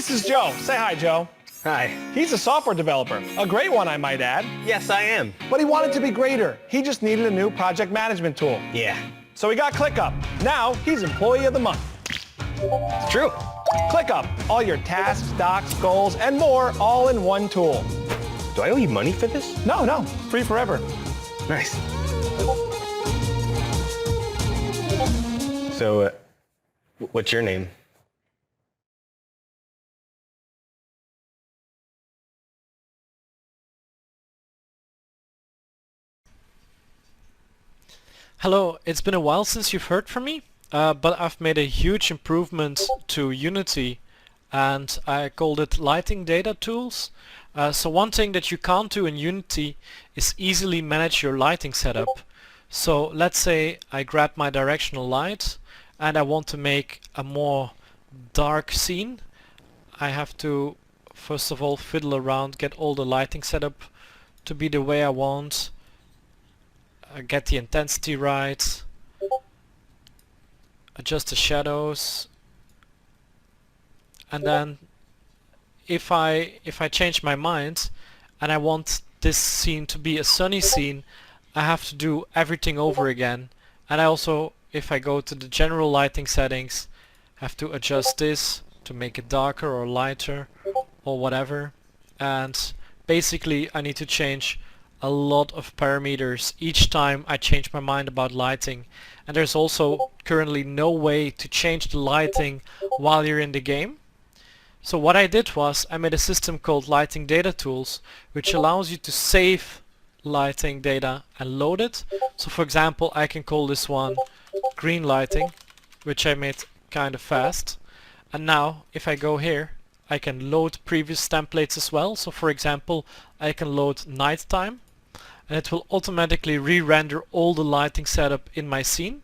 Speaker 12: This is Joe. Say hi, Joe.
Speaker 13: Hi.
Speaker 12: He's a software developer. A great one, I might add.
Speaker 13: Yes, I am.
Speaker 12: But he wanted to be greater. He just needed a new project management tool.
Speaker 13: Yeah.
Speaker 12: So he got ClickUp. Now he's Employee of the Month.
Speaker 13: It's true.
Speaker 12: ClickUp. All your tasks, docs, goals, and more all in one tool.
Speaker 13: Do I owe you money for this?
Speaker 12: No. Free forever.
Speaker 13: Nice. So, what's your name?
Speaker 14: Hello, it's been a while since you've heard from me, but I've made a huge improvement to Unity and I called it Lighting Data Tools. So one thing that you can't do in Unity is easily manage your lighting setup. So let's say I grab my directional light and I want to make a more dark scene. I have to first of all fiddle around, get all the lighting setup to be the way I want. Get the intensity right, adjust the shadows, and then if I change my mind and I want this scene to be a sunny scene, I have to do everything over again. And I also, if I go to the general lighting settings, have to adjust this to make it darker or lighter or whatever. And basically I need to change a lot of parameters each time I change my mind about lighting. And there's also currently no way to change the lighting while you're in the game. So what I did was I made a system called Lighting Data Tools, which allows you to save lighting data and load it. So for example, I can call this one green lighting, which I made kind of fast. And now if I go here, I can load previous templates as well. So for example, I can load nighttime, and it will automatically re-render all the lighting setup in my scene.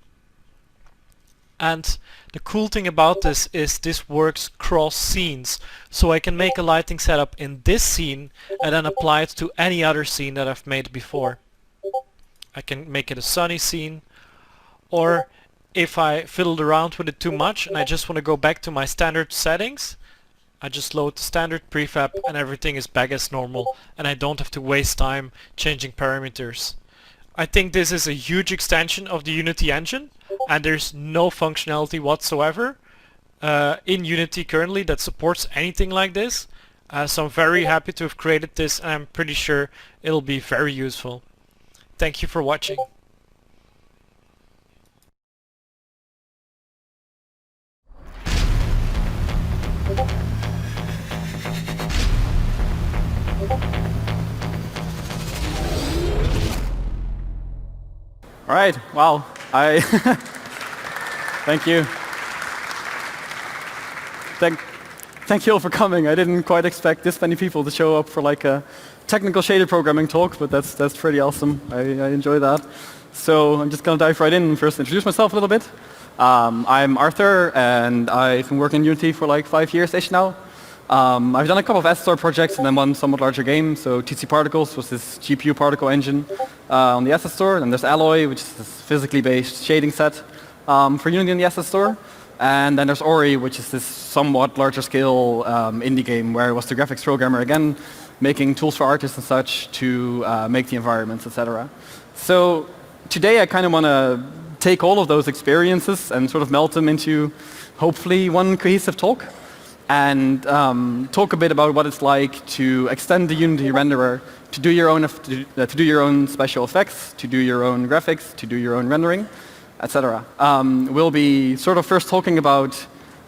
Speaker 14: And the cool thing about this is this works cross scenes. So I can make a lighting setup in this scene and then apply it to any other scene that I've made before. I can make it a sunny scene, or if I fiddled around with it too much and I just want to go back to my standard settings, I just load the standard prefab and everything is back as normal, and I don't have to waste time changing parameters. I think this is a huge extension of the Unity engine, and there's no functionality whatsoever in Unity currently that supports anything like this. So I'm very happy to have created this, and I'm pretty sure it'll be very useful. Thank you for watching.
Speaker 15: All right, wow, thank you. Thank you all for coming. I didn't quite expect this many people to show up for like a technical shaded programming talk, but that's pretty awesome. I enjoy that. So I'm just gonna dive right in and first introduce myself a little bit. I'm Arthur, and I've been working in Unity for like 5 years-ish now. I've done a couple of S-Store projects and then one somewhat larger game. So TC Particles was this GPU particle engine on the SS Store, and there's Alloy, which is this physically based shading set for Unity on the SS Store. And then there's Ori, which is this somewhat larger scale indie game where I was the graphics programmer again, making tools for artists and such to make the environments, etc. So today I kind of want to take all of those experiences and sort of melt them into hopefully one cohesive talk, and talk a bit about what it's like to extend the Unity renderer to do your own special effects, to do your own graphics, to do your own rendering, etc. We'll be sort of first talking about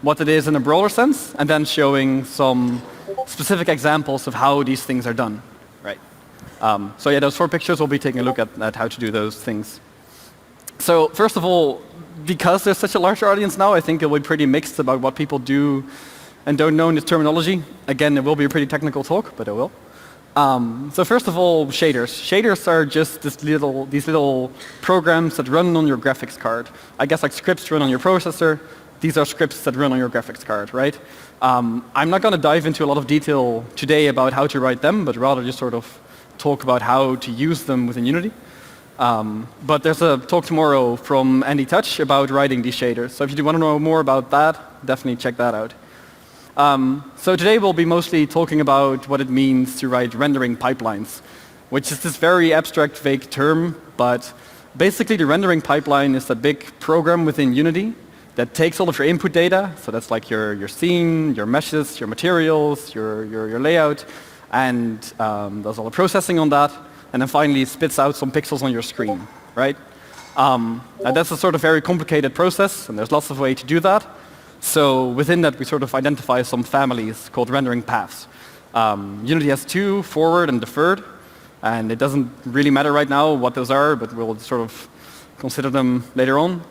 Speaker 15: what it is in a broader sense, and then showing some specific examples of how these things are done. Right. So yeah, those 4 pictures, we'll be taking a look at how to do those things. So first of all, because there's such a large audience now, I think it will be pretty mixed about what people do and don't know in this terminology. Again, it will be a pretty technical talk, but it will. So first of all, shaders. Shaders are just these little programs that run on your graphics card. I guess like scripts run on your processor. These are scripts that run on your graphics card, right? I'm not going to dive into a lot of detail today about how to write them, but rather just sort of talk about how to use them within Unity. But there's a talk tomorrow from Andy Touch about writing these shaders. So if you do want to know more about that, definitely check that out. So today we'll be mostly talking about what it means to write rendering pipelines, which is this very abstract, vague term, but basically the rendering pipeline is that big program within Unity that takes all of your input data, so that's like your scene, your meshes, your materials, your layout, and does all the processing on that, and then finally spits out some pixels on your screen, right? And that's a sort of very complicated process, and there's lots of ways to do that. So within that, we sort of identify some families called rendering paths. Unity has two, forward and deferred, and it doesn't really matter right now what those are, but we'll sort of consider them later on.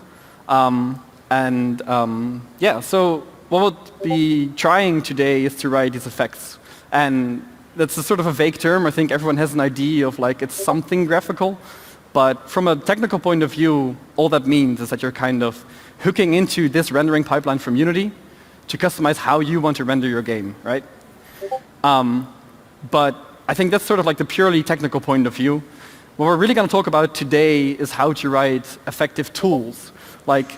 Speaker 15: Yeah, so what we'll be trying today is to write these effects. And that's a sort of a vague term. I think everyone has an idea of like it's something graphical. But from a technical point of view, all that means is that you're kind of hooking into this rendering pipeline from Unity to customize how you want to render your game, right? But I think that's sort of like the purely technical point of view. What we're really going to talk about today is how to write effective tools. Like,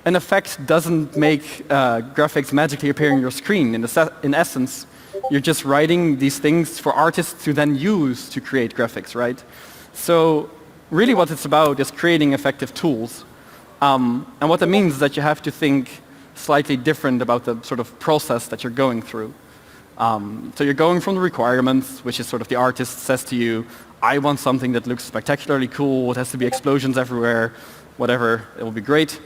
Speaker 15: an effect doesn't make graphics magically appear on your screen. In essence, you're just writing these things for artists to then use to create graphics, right? So really what it's about is creating effective tools. And what that means is that you have to think slightly different about the sort of process that you're going through. So you're going from the requirements, which is sort of the artist says to you, I want something that looks spectacularly cool, it has to be explosions everywhere, whatever, it will be great.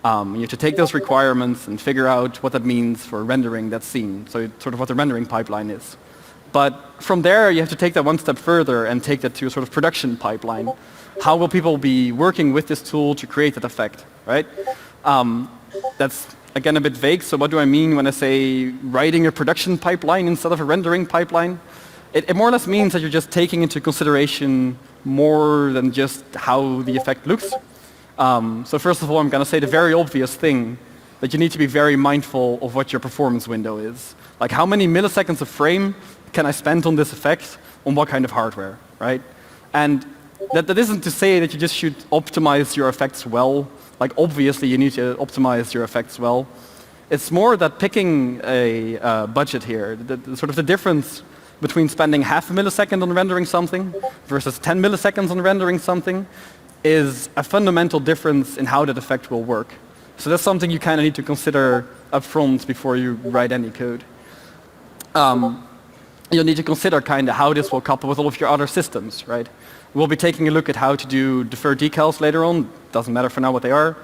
Speaker 15: You have to take those requirements and figure out what that means for rendering that scene. So it's sort of what the rendering pipeline is. But from there, you have to take that one step further and take that to a sort of production pipeline. How will people be working with this tool to create that effect, right? That's, again, a bit vague. So what do I mean when I say writing a production pipeline instead of a rendering pipeline? It more or less means that you're just taking into consideration more than just how the effect looks. So first of all, I'm going to say the very obvious thing, that you need to be very mindful of what your performance window is. Like how many milliseconds of frame can I spend on this effect on what kind of hardware, right? And that isn't to say that you just should optimize your effects well. Like obviously you need to optimize your effects well. It's more that picking a budget here, sort of the difference between spending half a millisecond on rendering something versus 10 milliseconds on rendering something is a fundamental difference in how that effect will work. So that's something you kind of need to consider up front before you write any code. You'll need to consider kind of how this will couple with all of your other systems, right? We'll be taking a look at how to do deferred decals later on. Doesn't matter for now what they are.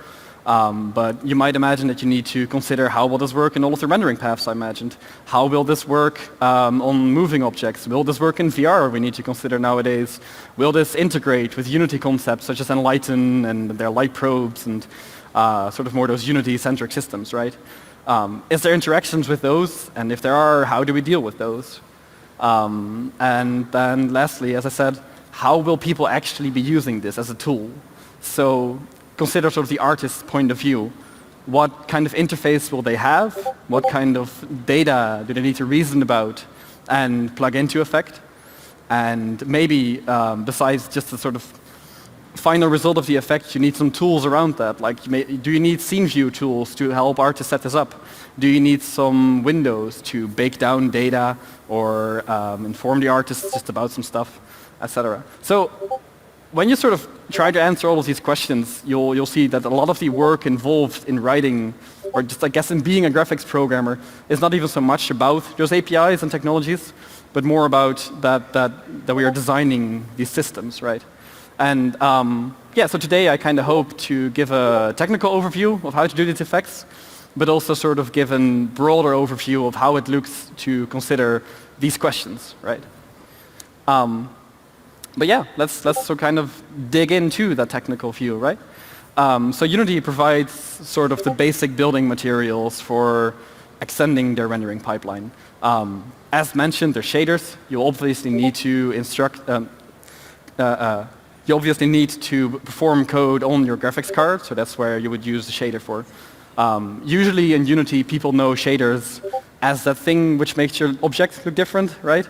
Speaker 15: But you might imagine that you need to consider how will this work in all of the rendering paths I imagined. How will this work on moving objects? Will this work in VR? We need to consider nowadays. Will this integrate with Unity concepts such as Enlighten and their light probes and sort of more those Unity-centric systems, right? Is there interactions with those? And if there are, how do we deal with those? And then lastly, as I said, how will people actually be using this as a tool? So consider sort of the artist's point of view. What kind of interface will they have? What kind of data do they need to reason about and plug into effect? And maybe besides just the sort of final result of the effect, you need some tools around that. Like, do you need scene view tools to help artists set this up? Do you need some windows to bake down data or inform the artists just about some stuff, etc.? So when you sort of try to answer all of these questions, you'll see that a lot of the work involved in writing, or just I guess in being a graphics programmer, is not even so much about those APIs and technologies, but more about that we are designing these systems, right? And yeah, so today I kind of hope to give a technical overview of how to do these effects, but also sort of give a broader overview of how it looks to consider these questions, right? But yeah, let's so kind of dig into that technical view, right? So Unity provides sort of the basic building materials for extending their rendering pipeline. As mentioned, they're shaders. You obviously need to you obviously need to perform code on your graphics card, so that's where you would use the shader for. Usually in Unity, people know shaders as that thing which makes your object look different, right?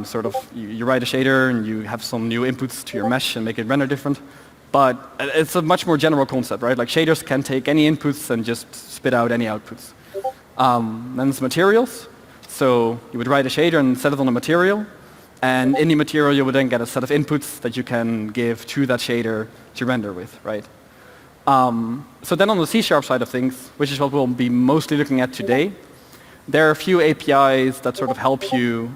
Speaker 15: Sort of, you write a shader and you have some new inputs to your mesh and make it render different. But it's a much more general concept, right? Like shaders can take any inputs and just spit out any outputs. Then there's materials. So you would write a shader and set it on a material. And in the material, you would then get a set of inputs that you can give to that shader to render with, right? So then on the C# side of things, which is what we'll be mostly looking at today, there are a few APIs that sort of help you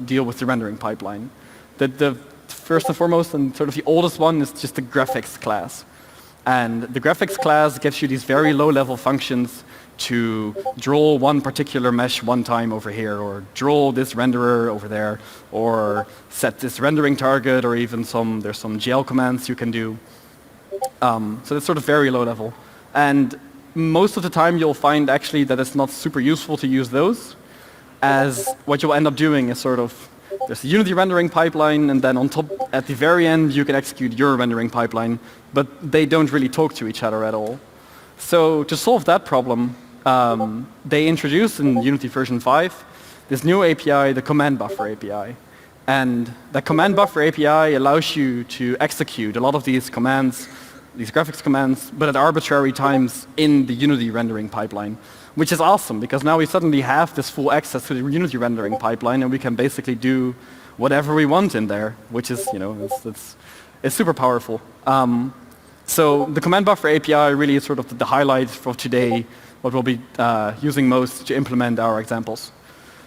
Speaker 15: deal with the rendering pipeline. The first and foremost and sort of the oldest one is just the graphics class. And the graphics class gives you these very low-level functions to draw one particular mesh one time over here, or draw this renderer over there, or set this rendering target, or even there's some GL commands you can do. So it's sort of very low level. And most of the time you'll find actually that it's not super useful to use those, as what you'll end up doing is sort of, there's a Unity rendering pipeline, and then on top, at the very end, you can execute your rendering pipeline, but they don't really talk to each other at all. So to solve that problem, they introduced in Unity version 5 this new API, the command buffer API. And the command buffer API allows you to execute a lot of these commands, these graphics commands, but at arbitrary times in the Unity rendering pipeline, which is awesome because now we suddenly have this full access to the Unity rendering pipeline, and we can basically do whatever we want in there, which is, you know, it's super powerful. So the command buffer API really is sort of the highlight for today, what we'll be using most to implement our examples.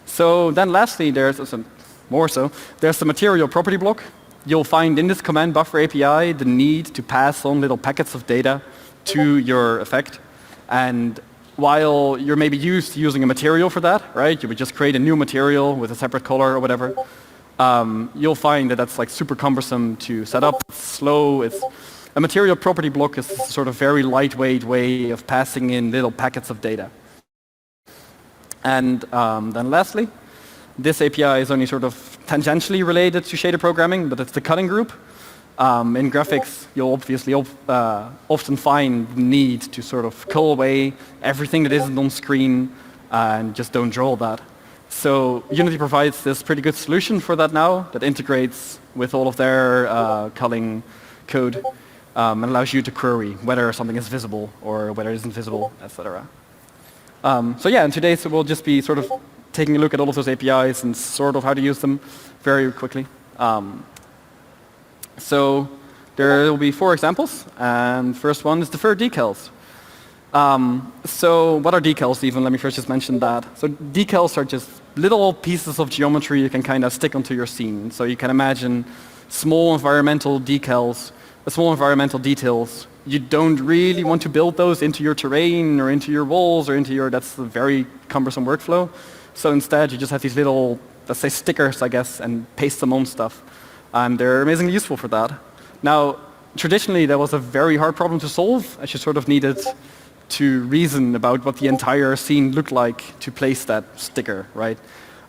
Speaker 15: So then lastly, there's the material property block. You'll find in this command buffer API the need to pass on little packets of data to your effect. And while you're maybe used to using a material for that, right? You would just create a new material with a separate color or whatever. You'll find that that's like super cumbersome to set up. It's slow. A material property block is sort of very lightweight way of passing in little packets of data. And then lastly, this API is only sort of tangentially related to shader programming, but it's the culling group. In graphics, you'll obviously often find the need to sort of cull away everything that isn't on screen and just don't draw that. So Unity provides this pretty good solution for that now that integrates with all of their culling code and allows you to query whether something is visible or whether it isn't visible, etc. So yeah, and today we'll just be sort of taking a look at all of those APIs and sort of how to use them very quickly. So there will be 4 examples, and first one is deferred decals. So what are decals even? Let me first just mention that. So decals are just little pieces of geometry you can kind of stick onto your scene. So you can imagine small environmental decals, small environmental details. You don't really want to build those into your terrain or into your walls or into your, that's a very cumbersome workflow. So instead you just have these little, let's say stickers, I guess, and paste them on stuff. And they're amazingly useful for that. Now, traditionally that was a very hard problem to solve, as you sort of needed to reason about what the entire scene looked like to place that sticker, right?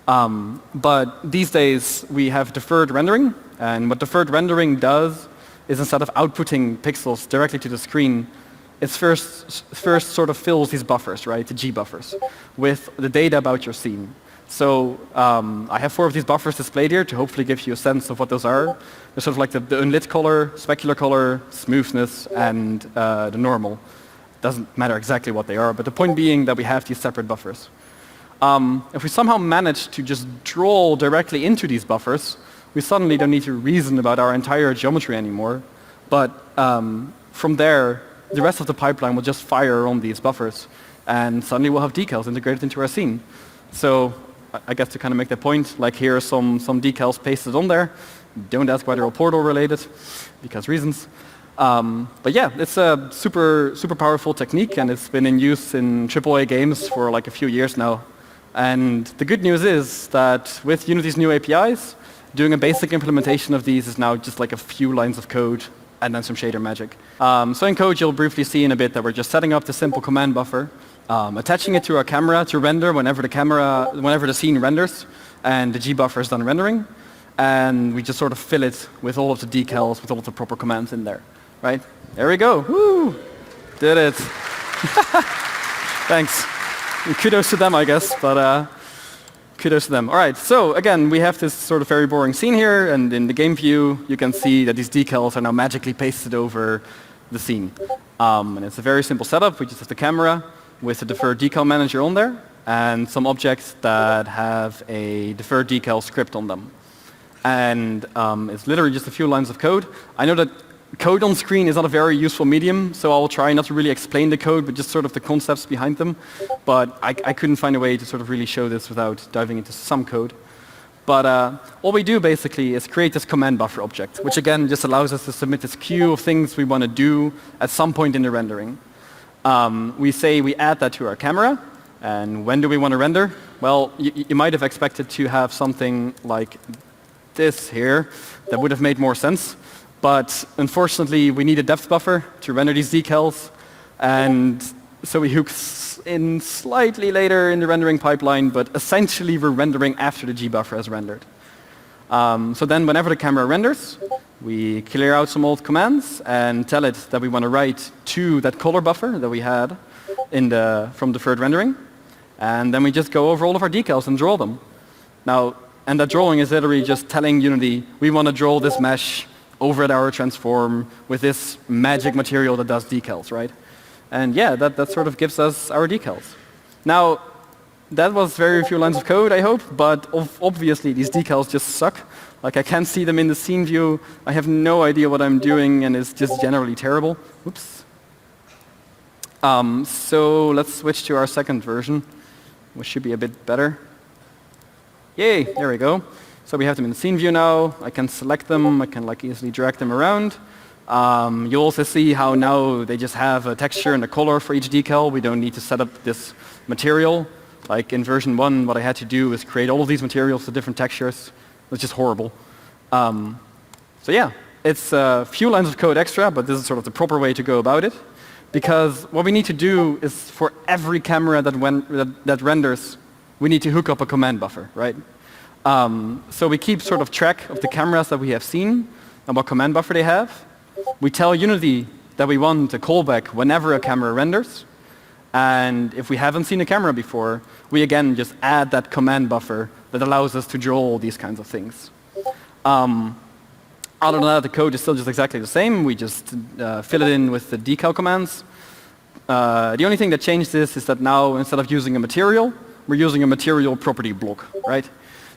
Speaker 15: But these days we have deferred rendering, and what deferred rendering does is instead of outputting pixels directly to the screen, it first sort of fills these buffers, right, the G buffers, with the data about your scene. So I have 4 of these buffers displayed here to hopefully give you a sense of what those are. They're sort of like the unlit color, specular color, smoothness, and the normal. Doesn't matter exactly what they are, but the point being that we have these separate buffers. If we somehow manage to just draw directly into these buffers, we suddenly don't need to reason about our entire geometry anymore. But from there, the rest of the pipeline will just fire on these buffers, and suddenly we'll have decals integrated into our scene. So I guess to kind of make the point, like here are some decals pasted on there. Don't ask why they're all portal related, because reasons. But yeah, it's a super powerful technique, and it's been in use in AAA games for like a few years now. And the good news is that with Unity's new APIs, doing a basic implementation of these is now just like a few lines of code and then some shader magic. So in code, you'll briefly see in a bit that we're just setting up the simple command buffer, attaching it to our camera to render whenever the scene renders, and the G buffer is done rendering, and we just sort of fill it with all of the decals, with all of the proper commands in there. Right? There we go. Woo! Did it. Thanks. And kudos to them, I guess, but kudos to them. All right, so again, we have this sort of very boring scene here, and in the game view, you can see that these decals are now magically pasted over the scene. And it's a very simple setup. We just have the camera, with the deferred decal manager on there, and some objects that have a deferred decal script on them. And it's literally just a few lines of code. I know that code on screen is not a very useful medium, so I'll try not to really explain the code, but just sort of the concepts behind them. But I couldn't find a way to sort of really show this without diving into some code. But what we do basically is create this command buffer object, which again just allows us to submit this queue of things we want to do at some point in the rendering. We say we add that to our camera, and when do we want to render? Well, you might have expected to have something like this here that would have made more sense. But unfortunately, we need a depth buffer to render these decals, and so we hook in slightly later in the rendering pipeline, but essentially we're rendering after the G buffer has rendered. So then whenever the camera renders, we clear out some old commands and tell it that we want to write to that color buffer that we had from deferred rendering, and then we just go over all of our decals and draw them. Now, and that drawing is literally just telling Unity, we want to draw this mesh over at our transform with this magic material that does decals, right? And yeah, that sort of gives us our decals. Now, that was very few lines of code, I hope, but obviously these decals just suck. Like I can't see them in the scene view. I have no idea what I'm doing, and it's just generally terrible. Oops. So let's switch to our second version, which should be a bit better. Yay, there we go. So we have them in the scene view now. I can select them. I can like easily drag them around. You'll also see how now they just have a texture and a color for each decal. We don't need to set up this material. Like in version 1, what I had to do is create all of these materials with different textures. It's just horrible. So yeah, it's a few lines of code extra, but this is sort of the proper way to go about it. Because what we need to do is for every camera that renders, we need to hook up a command buffer, right? So we keep sort of track of the cameras that we have seen and what command buffer they have. We tell Unity that we want a callback whenever a camera renders. And if we haven't seen a camera before, we again just add that command buffer that allows us to draw all these kinds of things. Other than that, the code is still just exactly the same. We just fill it in with the decal commands. The only thing that changed this is that now instead of using a material, we're using a material property block, right?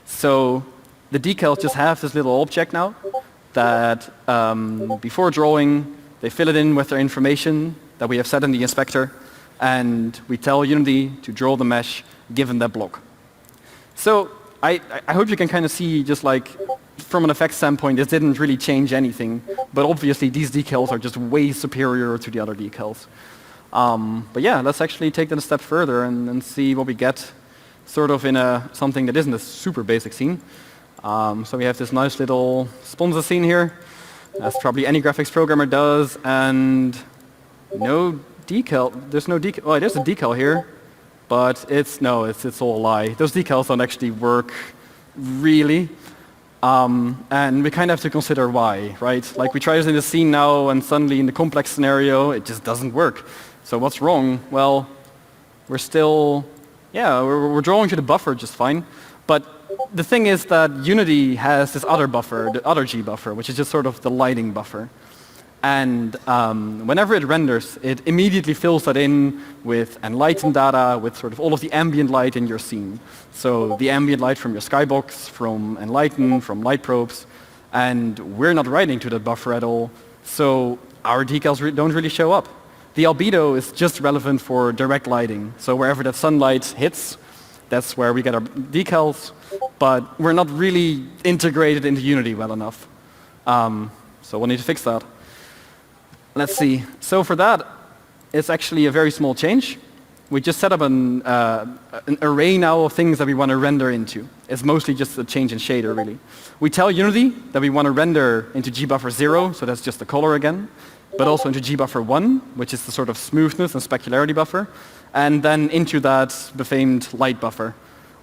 Speaker 15: So the decals just have this little object now that before drawing, they fill it in with their information that we have set in the inspector, and we tell Unity to draw the mesh given that block. So I hope you can kind of see, just like from an effects standpoint, this didn't really change anything, but obviously these decals are just way superior to the other decals. But yeah, let's actually take that a step further and see what we get sort of in something that isn't a super basic scene. So we have this nice little sponsor scene here, as probably any graphics programmer does, and no decal. There's no decal. Oh, there's a decal here, but it's all a lie. Those decals don't actually work really, and we kind of have to consider why, right? Like we try this in the scene now, and suddenly in the complex scenario, it just doesn't work. So what's wrong? Well, we're drawing to the buffer just fine, but the thing is that Unity has this other buffer, the other G buffer, which is just sort of the lighting buffer. And whenever it renders, it immediately fills that in with enlighten data, with sort of all of the ambient light in your scene. So the ambient light from your skybox, from enlighten, from light probes, and we're not writing to that buffer at all, so our decals don't really show up. The albedo is just relevant for direct lighting, so wherever that sunlight hits, that's where we get our decals, but we're not really integrated into Unity well enough. So we'll need to fix that. Let's see. So for that, it's actually a very small change. We just set up an array now of things that we want to render into. It's mostly just a change in shader, really. We tell Unity that we want to render into gbuffer 0, so that's just the color again, but also into gbuffer 1, which is the sort of smoothness and specularity buffer, and then into that befamed light buffer,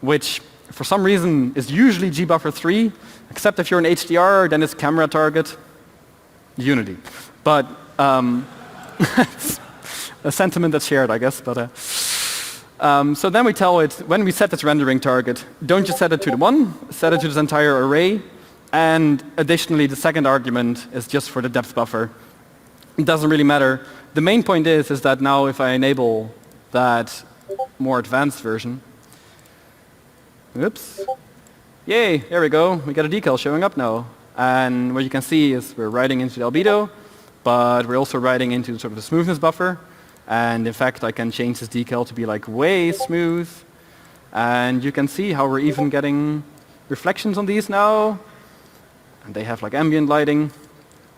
Speaker 15: which for some reason is usually gbuffer 3, except if you're an HDR, then it's camera target, Unity. But it's a sentiment that's shared, I guess. But so then we tell it, when we set this rendering target, don't just set it to the 1, set it to this entire array, and additionally the second argument is just for the depth buffer. It doesn't really matter. The main point is that now if I enable that more advanced version. Oops. Yay, there we go. We got a decal showing up now. And what you can see is we're writing into the albedo, but we're also writing into sort of the smoothness buffer. And in fact, I can change this decal to be like way smooth. And you can see how we're even getting reflections on these now. And they have like ambient lighting.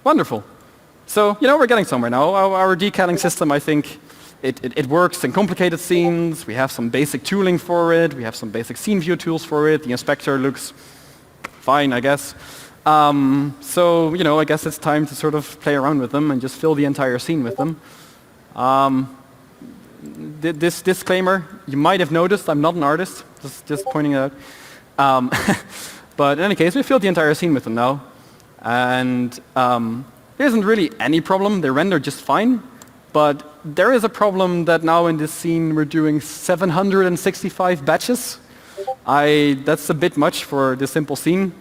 Speaker 15: Wonderful. So, we're getting somewhere now. Our decaling system, I think, it works in complicated scenes. We have some basic tooling for it. We have some basic scene view tools for it. The inspector looks fine, I guess. So, I guess it's time to sort of play around with them and just fill the entire scene with them. This disclaimer, you might have noticed, I'm not an artist, just pointing it out. But in any case, we filled the entire scene with them now. And there isn't really any problem. They render just fine. But there is a problem that now in this scene we're doing 765 batches. That's a bit much for this simple scene.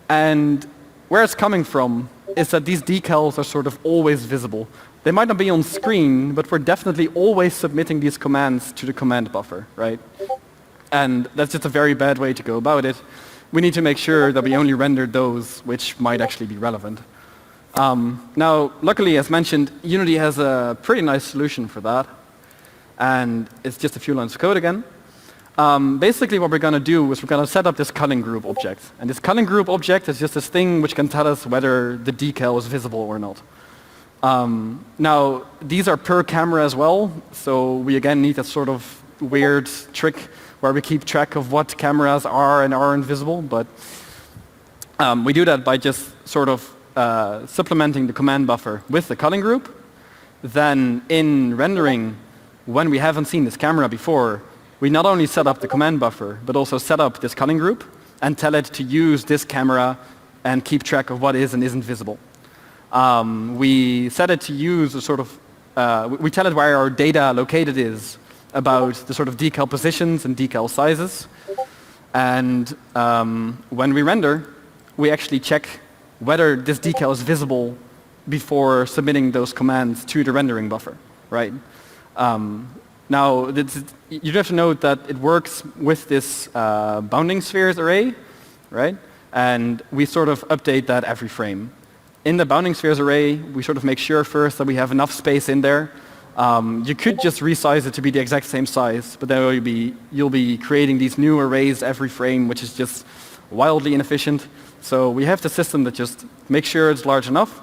Speaker 15: And where it's coming from is that these decals are sort of always visible. They might not be on screen, but we're definitely always submitting these commands to the command buffer, right? And that's just a very bad way to go about it. We need to make sure that we only render those which might actually be relevant. Now, luckily, as mentioned, Unity has a pretty nice solution for that. And it's just a few lines of code again. Basically, what we're going to do is we're going to set up this culling group object. And this culling group object is just this thing which can tell us whether the decal is visible or not. Now, these are per camera as well, so we again need that sort of weird trick where we keep track of what cameras are and aren't visible, but we do that by just sort of supplementing the command buffer with the culling group. Then in rendering, when we haven't seen this camera before, we not only set up the command buffer, but also set up this culling group and tell it to use this camera and keep track of what is and isn't visible. We set it to use a sort of, we tell it where our data located is about the sort of decal positions and decal sizes. And when we render, we actually check whether this decal is visible before submitting those commands to the rendering buffer, right? Now, you have to note that it works with this bounding spheres array, right? And we sort of update that every frame. In the bounding spheres array, we sort of make sure first that we have enough space in there. You could just resize it to be the exact same size, but then you'll be creating these new arrays every frame, which is just wildly inefficient. So we have the system that just makes sure it's large enough.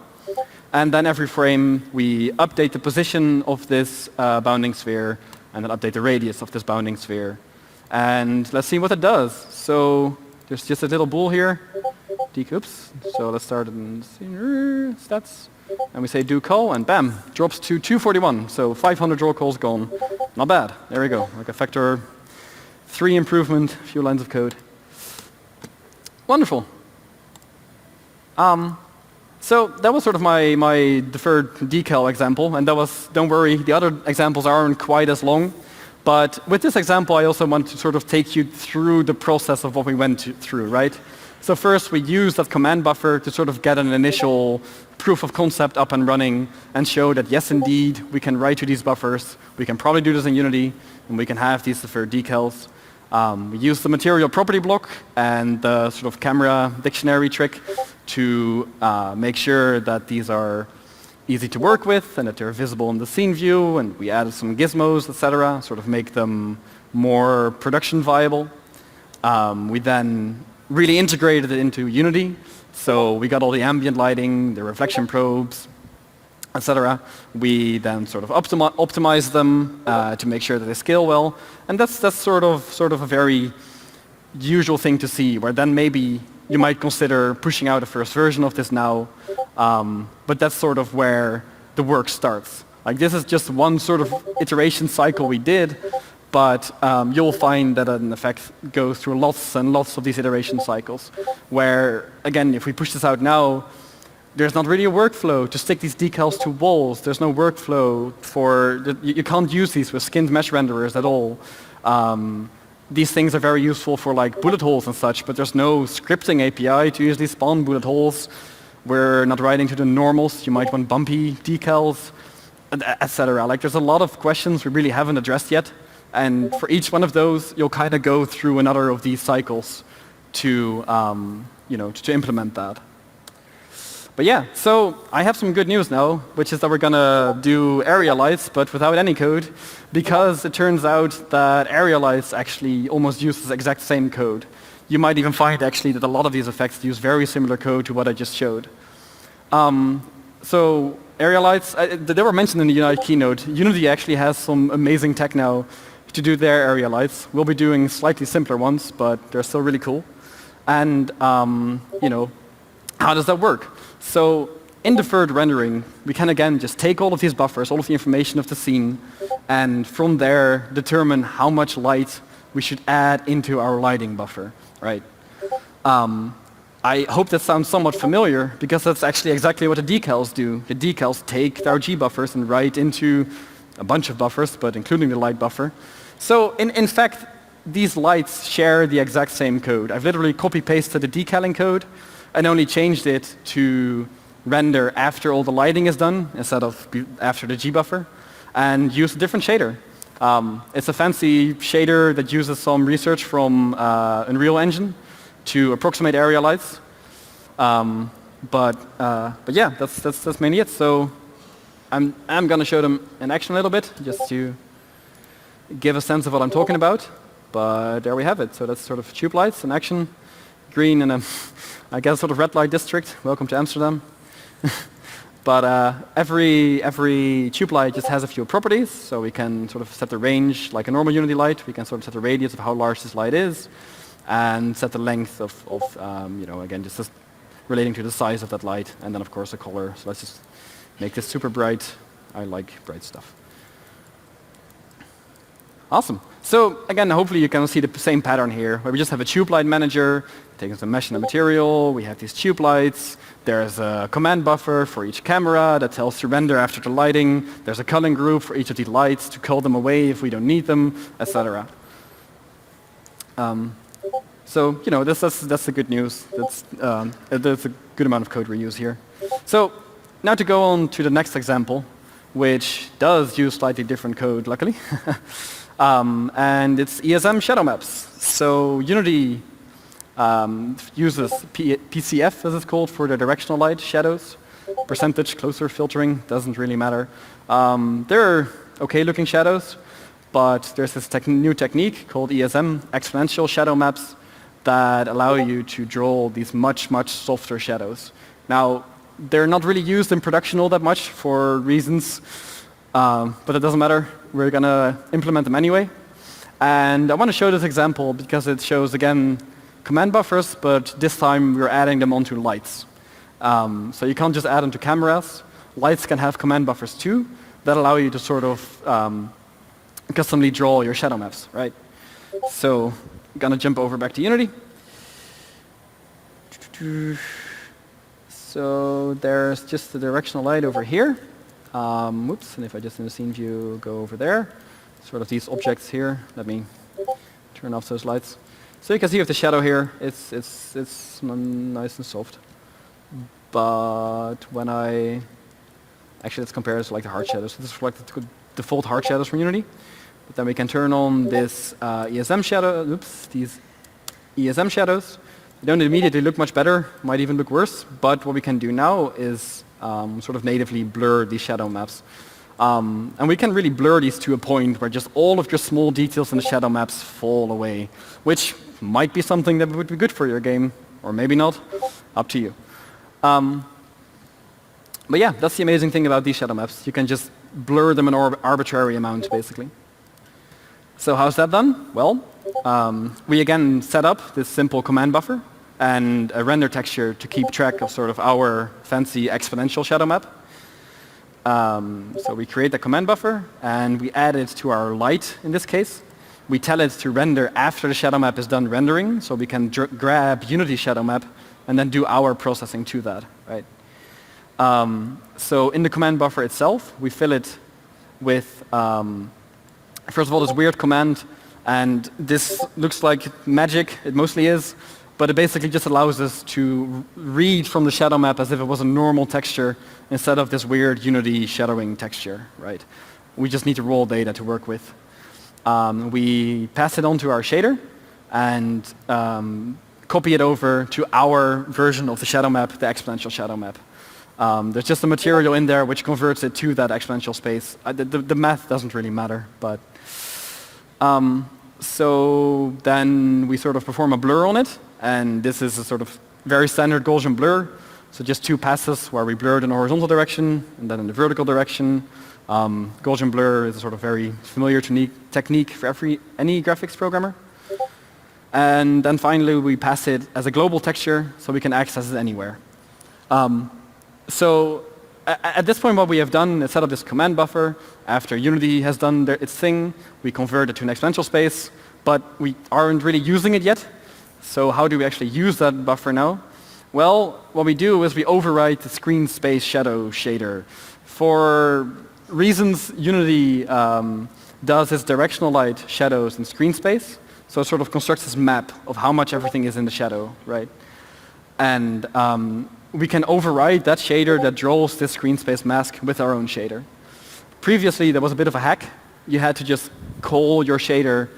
Speaker 15: And then every frame, we update the position of this bounding sphere, and then update the radius of this bounding sphere. And let's see what it does. So there's just a little bool here. Oops. So let's start in stats. And we say do call, and bam, drops to 241. So 500 draw calls gone. Not bad. There we go. Like a factor 3 improvement, a few lines of code. Wonderful. So that was sort of my deferred decal example, and that was, don't worry, the other examples aren't quite as long. But with this example, I also want to sort of take you through the process of what we went through, right? So first, we use that command buffer to sort of get an initial proof of concept up and running and show that, yes, indeed, we can write to these buffers. We can probably do this in Unity, and we can have these deferred decals. We use the material property block and the sort of camera dictionary trick to make sure that these are easy to work with and that they're visible in the scene view, and we added some gizmos, etc., sort of make them more production viable. We then really integrated it into Unity, so we got all the ambient lighting, the reflection probes, etc. We then sort of optimize them to make sure that they scale well, and that's sort of a very usual thing to see, where then maybe you might consider pushing out a first version of this now, but that's sort of where the work starts. Like, this is just one sort of iteration cycle we did, but you'll find that in effect goes through lots and lots of these iteration cycles, where, again, if we push this out now, there's not really a workflow to stick these decals to walls. There's no workflow for, you can't use these with skinned mesh renderers at all. These things are very useful for like bullet holes and such, but there's no scripting API to usually spawn bullet holes. We're not writing to the normals. You might want bumpy decals. etc. Like there's a lot of questions we really haven't addressed yet, and for each one of those, you'll kind of go through another of these cycles to to implement that. But yeah, so I have some good news now, which is that we're gonna do area lights, but without any code, because it turns out that area lights actually almost use the exact same code. You might even find actually that a lot of these effects use very similar code to what I just showed. So area lights, they were mentioned in the Unity keynote. Unity actually has some amazing tech now to do their area lights. We'll be doing slightly simpler ones, but they're still really cool. And how does that work? So in deferred rendering, we can again just take all of these buffers, all of the information of the scene, and from there determine how much light we should add into our lighting buffer, right? I hope that sounds somewhat familiar, because that's actually exactly what the decals do. The decals take our G buffers and write into a bunch of buffers, but including the light buffer. So in fact, these lights share the exact same code. I've literally copy-pasted the decaling code and only changed it to render after all the lighting is done instead of after the G buffer, and use a different shader. It's a fancy shader that uses some research from Unreal Engine to approximate area lights. But yeah, that's mainly it. So I'm going to show them in action a little bit, just to give a sense of what I'm talking about. But there we have it. So that's sort of tube lights in action. Green in a, I guess, sort of red light district. Welcome to Amsterdam. But every tube light just has a few properties. So we can sort of set the range like a normal Unity light. We can sort of set the radius of how large this light is, and set the length of again, just relating to the size of that light, and then of course the color. So let's just make this super bright. I like bright stuff. Awesome. So again, hopefully you can see the same pattern here, where we just have a tube light manager, taking some mesh and a material. We have these tube lights. There's a command buffer for each camera that tells to render after the lighting. There's a culling group for each of these lights to cull them away if we don't need them, etc. So that's the good news. That's a good amount of code we use here. So now to go on to the next example, which does use slightly different code, luckily. And it's ESM shadow maps. So Unity uses PCF, as it's called, for the directional light shadows. Percentage closer filtering doesn't really matter. They're okay looking shadows, but there's this new technique called ESM, exponential shadow maps, that allow you to draw these much softer shadows. Now, they're not really used in production all that much for reasons, but it doesn't matter. We're going to implement them anyway. And I want to show this example because it shows, again, command buffers, but this time we're adding them onto lights. So you can't just add them to cameras. Lights can have command buffers too that allow you to sort of customly draw your shadow maps, right? So I'm going to jump over back to Unity. So there's just the directional light over here. Whoops, and if I just in the scene view go over there, sort of these objects here. Let me turn off those lights. So you can see with the shadow here, it's nice and soft. But when actually let's compare it to like the hard shadows. So this is like the default hard shadows from Unity. But then we can turn on this ESM shadow. Oops, these ESM shadows. They don't immediately look much better. Might even look worse. But what we can do now is sort of natively blur these shadow maps. And we can really blur these to a point where just all of your small details in the shadow maps fall away, which might be something that would be good for your game, or maybe not. Up to you. But yeah, that's the amazing thing about these shadow maps. You can just blur them an arbitrary amount, basically. So how's that done? Well, we again set up this simple command buffer and a render texture to keep track of sort of our fancy exponential shadow map. So we create the command buffer and we add it to our light in this case. We tell it to render after the shadow map is done rendering, so we can grab Unity shadow map and then do our processing to that, right? So in the command buffer itself, we fill it with, first of all, this weird command, and this looks like magic, it mostly is, but it basically just allows us to read from the shadow map as if it was a normal texture instead of this weird Unity shadowing texture, right? We just need the raw data to work with. We pass it on to our shader and copy it over to our version of the shadow map, the exponential shadow map. There's just a material in there which converts it to that exponential space. The math doesn't really matter, but so then we sort of perform a blur on it, and this is a sort of very standard Gaussian blur. So just 2 passes where we blur it in the horizontal direction and then in the vertical direction. Gaussian blur is a sort of very familiar technique for any graphics programmer. And then finally we pass it as a global texture so we can access it anywhere. So at this point what we have done is set up this command buffer. After Unity has done its thing, we convert it to an exponential space, but we aren't really using it yet. So how do we actually use that buffer now? Well, what we do is we override the screen space shadow shader. For reasons Unity does is directional light, shadows, and screen space. So it sort of constructs this map of how much everything is in the shadow, right? And we can override that shader that draws this screen space mask with our own shader. Previously, there was a bit of a hack. You had to just call your shader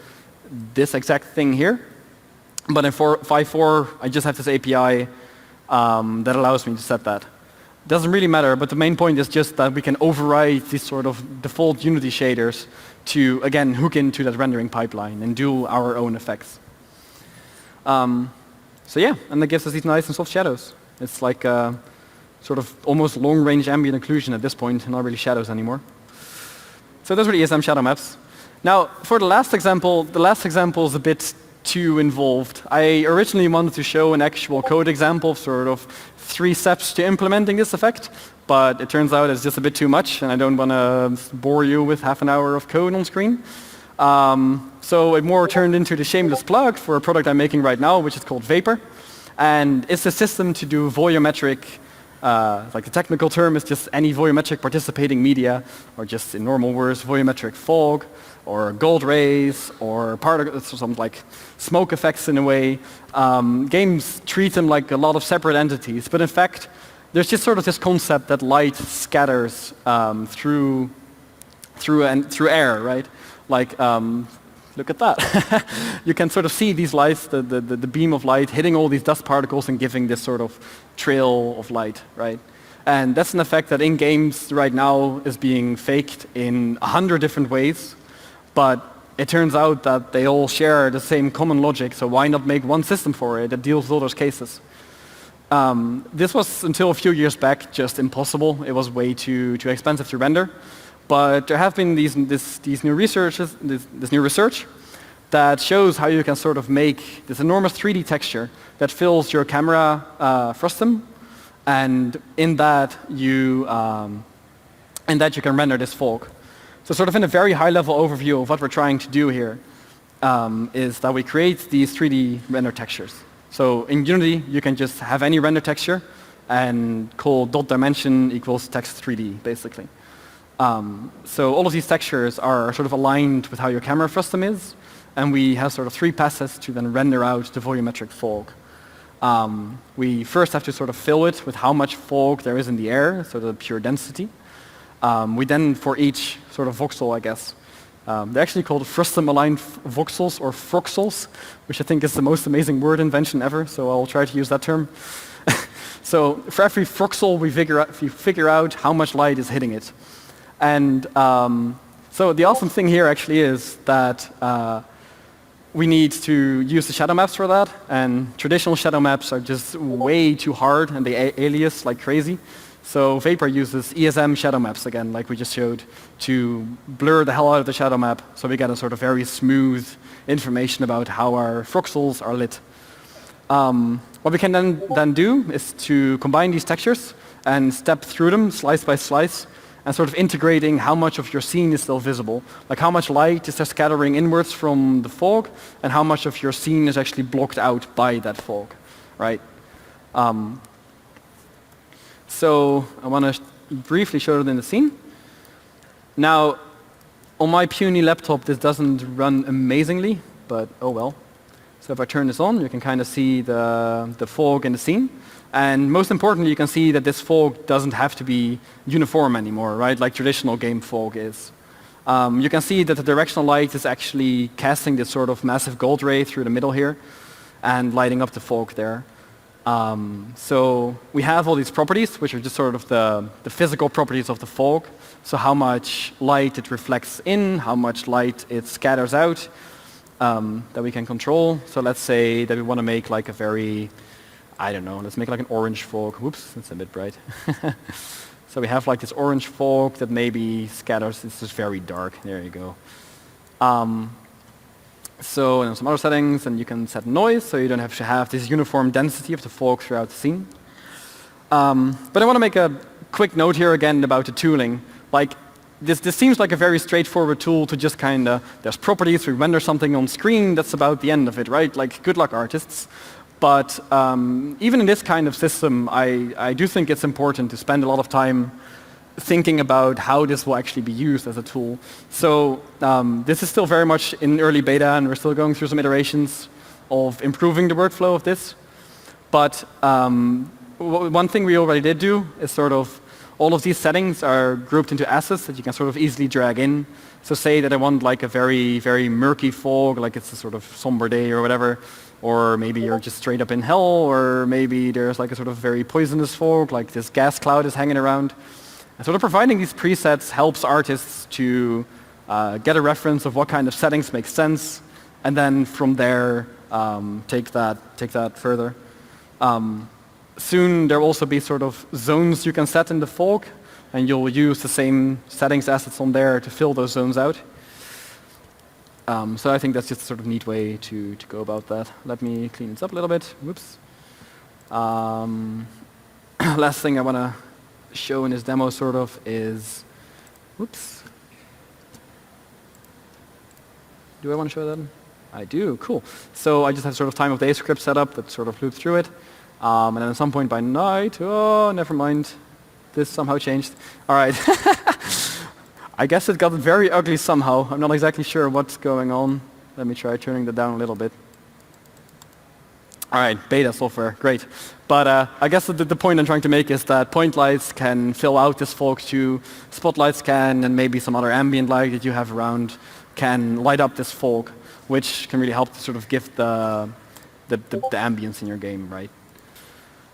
Speaker 15: this exact thing here. But in 5.4, I just have this API that allows me to set that. Doesn't really matter, but the main point is just that we can override these sort of default Unity shaders to, again, hook into that rendering pipeline and do our own effects. So yeah, and that gives us these nice and soft shadows. It's like sort of almost long-range ambient occlusion at this point, not really shadows anymore. So those were the ESM shadow maps. Now, for the last example is a bit too involved. I originally wanted to show an actual code example, sort of 3 steps to implementing this effect, but it turns out it's just a bit too much, and I don't want to bore you with half an hour of code on screen. So it more turned into the shameless plug for a product I'm making right now, which is called Vapor. And it's a system to do volumetric, like the technical term is just any volumetric participating media, or just in normal words, volumetric fog, or gold rays, or particles, some like smoke effects in a way. Games treat them like a lot of separate entities, but in fact, there's just sort of this concept that light scatters through air, right? Like, look at that. You can sort of see these lights, the beam of light hitting all these dust particles and giving this sort of trail of light, right? And that's an effect that in games right now is being faked in 100 different ways, but it turns out that they all share the same common logic, so why not make one system for it that deals with all those cases? This was, until a few years back, just impossible. It was way too expensive to render. But there have been this new research that shows how you can sort of make this enormous 3D texture that fills your camera frustum, and in that you can render this fog. So sort of in a very high-level overview of what we're trying to do here is that we create these 3D render textures. So in Unity, you can just have any render texture and call .dimension equals text 3D, basically. So all of these textures are sort of aligned with how your camera frustum is, and we have sort of 3 passes to then render out the volumetric fog. We first have to sort of fill it with how much fog there is in the air, so the pure density. We then, for each sort of voxel, I guess, they're actually called frustum-aligned voxels or froxels, which I think is the most amazing word invention ever, so I'll try to use that term. So for every froxel, we figure out how much light is hitting it. And so the awesome thing here actually is that we need to use the shadow maps for that, and traditional shadow maps are just way too hard and they alias like crazy. So Vapor uses ESM shadow maps again, like we just showed, to blur the hell out of the shadow map so we get a sort of very smooth information about how our froxels are lit. What we can then do is to combine these textures and step through them slice by slice, and sort of integrating how much of your scene is still visible. Like how much light is there scattering inwards from the fog, and how much of your scene is actually blocked out by that fog, right? So I want to briefly show it in the scene. Now, on my puny laptop, this doesn't run amazingly, but oh well. So if I turn this on, you can kind of see the fog in the scene. And most importantly, you can see that this fog doesn't have to be uniform anymore, right? Like traditional game fog is. You can see that the directional light is actually casting this sort of massive gold ray through the middle here and lighting up the fog there. So we have all these properties, which are just sort of the physical properties of the fog. So how much light it reflects in, how much light it scatters out, that we can control. So let's say that we want to make like a very, I don't know, let's make like an orange fog. Whoops, that's a bit bright. So we have like this orange fog that maybe scatters, it's just very dark. There you go. So and some other settings, and you can set noise, so you don't have to have this uniform density of the fog throughout the scene. But I want to make a quick note here again about the tooling. Like, this seems like a very straightforward tool to just kind of, there's properties, we render something on screen, that's about the end of it, right? Like, good luck, artists. But even in this kind of system, I do think it's important to spend a lot of time thinking about how this will actually be used as a tool. So this is still very much in early beta, and we're still going through some iterations of improving the workflow of this. But one thing we already did do is sort of all of these settings are grouped into assets that you can sort of easily drag in. So say that I want like a very, very murky fog, like it's a sort of somber day or whatever, or maybe you're just straight up in hell, or maybe there's like a sort of very poisonous fog, like this gas cloud is hanging around. And sort of providing these presets helps artists to get a reference of what kind of settings make sense, and then from there take that further. Soon there will also be sort of zones you can set in the fog, and you'll use the same settings assets on there to fill those zones out. So I think that's just a sort of neat way to go about that. Let me clean this up a little bit. Whoops. Last thing I want to show in this demo sort of is, whoops. Do I want to show that? I do, cool. So I just have sort of time of day script set up that sort of loops through it. And then at some point by night, oh, never mind. This somehow changed. All right. I guess it got very ugly somehow. I'm not exactly sure what's going on. Let me try turning that down a little bit. All right, beta software, great. But I guess the point I'm trying to make is that point lights can fill out this fog too. Spotlights can, and maybe some other ambient light that you have around can light up this fog, which can really help to sort of give the ambience in your game, right?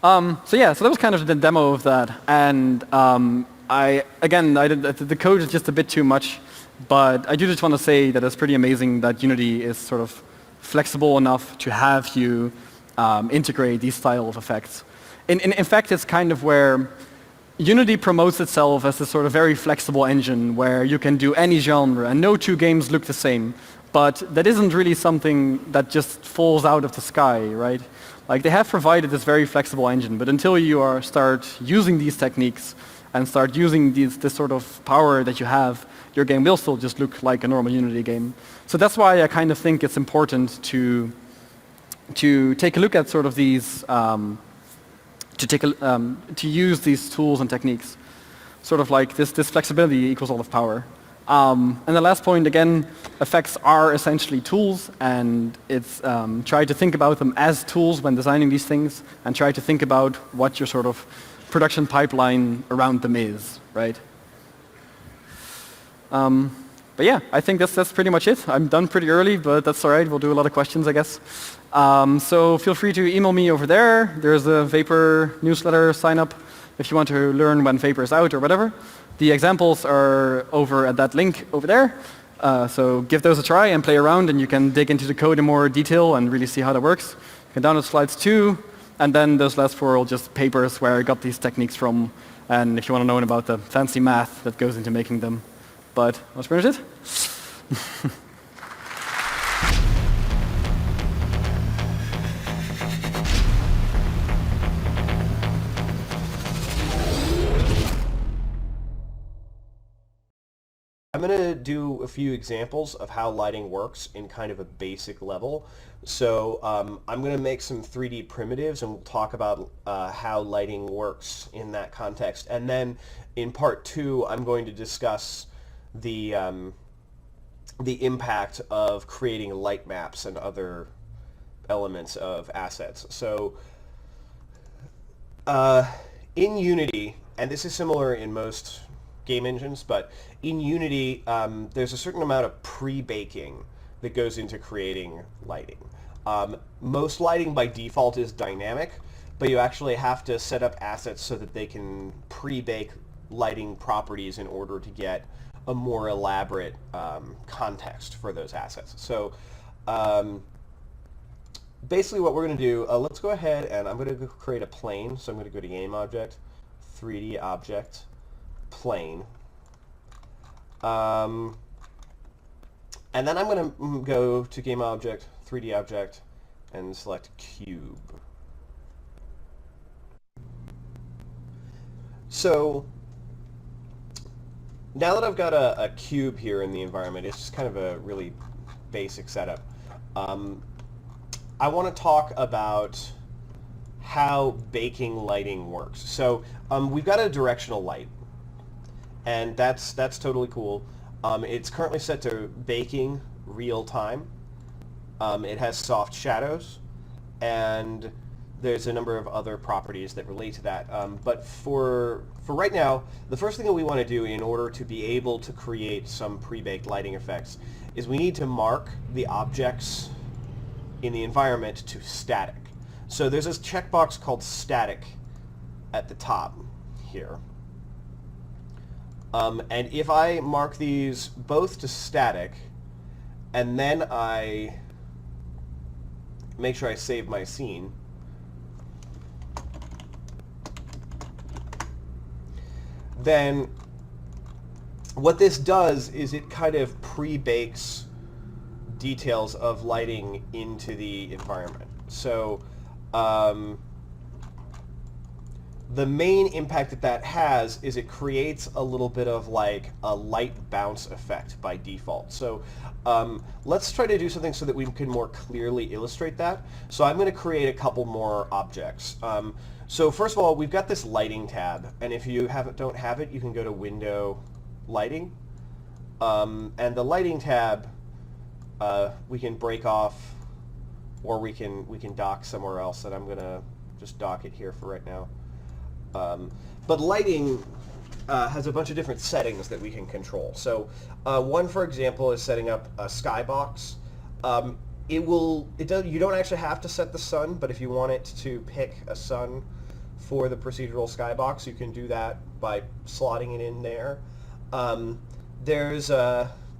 Speaker 15: So yeah, so that was kind of the demo of that. And the code is just a bit too much, but I do just want to say that it's pretty amazing that Unity is sort of flexible enough to have you integrate these style of effects. In fact, it's kind of where Unity promotes itself as a sort of very flexible engine where you can do any genre and no two games look the same, but that isn't really something that just falls out of the sky, right? Like, they have provided this very flexible engine, but until you start using these techniques and start using this sort of power that you have, your game will still just look like a normal Unity game. So that's why I kind of think it's important to take a look at sort of these, to use these tools and techniques. Sort of like this flexibility equals all of power. And the last point, again, effects are essentially tools, and it's try to think about them as tools when designing these things, and try to think about what your sort of production pipeline around them is, right? But yeah, I think that's pretty much it. I'm done pretty early, but that's all right. We'll do a lot of questions, I guess. So feel free to email me over there. There's a Vapor newsletter sign up if you want to learn when Vapor is out or whatever. The examples are over at that link over there. So give those a try and play around, and you can dig into the code in more detail and really see how that works. You can download slides too, and then those last four are just papers where I got these techniques from, and if you want to know about the fancy math that goes into making them. But that's pretty much it.
Speaker 16: I'm going to do a few examples of how lighting works in kind of a basic level. So I'm going to make some 3D primitives, and we'll talk about how lighting works in that context. And then in part 2, I'm going to discuss the impact of creating light maps and other elements of assets. So in Unity, and this is similar in most game engines, but in Unity there's a certain amount of pre-baking that goes into creating lighting. Most lighting by default is dynamic, but you actually have to set up assets so that they can pre-bake lighting properties in order to get a more elaborate context for those assets. So basically what we're going to do, let's go ahead and I'm going to create a plane. So I'm going to go to Game Object, 3D Object, Plane. And then I'm going to go to Game Object, 3D Object, and select Cube. So now that I've got a cube here in the environment, it's just kind of a really basic setup. I want to talk about how baking lighting works. So we've got a directional light, and that's totally cool. It's currently set to baking real time. It has soft shadows, and there's a number of other properties that relate to that. But for right now, the first thing that we want to do in order to be able to create some pre-baked lighting effects is we need to mark the objects in the environment to static. So there's this checkbox called static at the top here. And if I mark these both to static, and then I make sure I save my scene, then what this does is it kind of pre-bakes details of lighting into the environment. So the main impact that that has is it creates a little bit of like a light bounce effect by default. So let's try to do something so that we can more clearly illustrate that. So I'm going to create a couple more objects. So first of all, we've got this lighting tab, and if you don't have it, you can go to Window, Lighting, and the lighting tab we can break off, or we can dock somewhere else, and I'm going to just dock it here for right now. But lighting has a bunch of different settings that we can control. So one, for example, is setting up a skybox. You don't actually have to set the sun, but if you want it to pick a sun for the procedural skybox, you can do that by slotting it in there. There's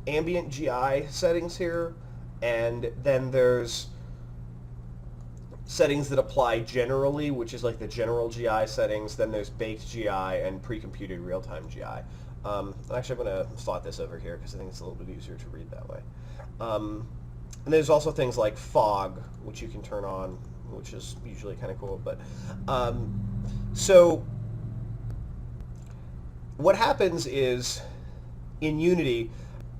Speaker 16: ambient GI settings here, and then there's settings that apply generally, which is like the general GI settings. Then there's baked GI and pre-computed real-time GI. Actually, I'm going to slot this over here because I think it's a little bit easier to read that way. And there's also things like fog, which you can turn on, which is usually kind of cool. But so what happens is in Unity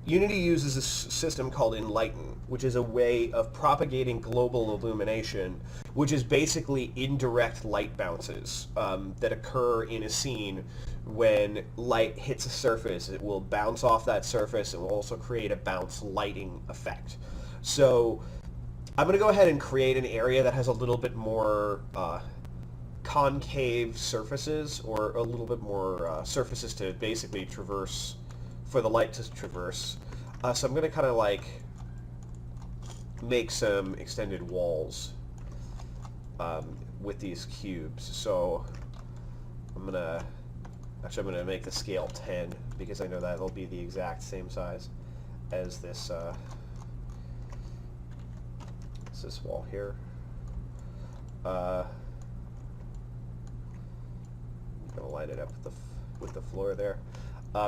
Speaker 16: uses a system called Enlighten, which is a way of propagating global illumination, which is basically indirect light bounces that occur in a scene. When light hits a surface, it will bounce off that surface. It will also create a bounce lighting effect. So I'm going to go ahead and create an area that has a little bit more concave surfaces, or a little bit more surfaces to basically traverse, for the light to traverse. So I'm going to kind of like make some extended walls with these cubes. So I'm going to make the scale 10 because I know that it'll be the exact same size as this wall here. I'm gonna light it up with the floor there.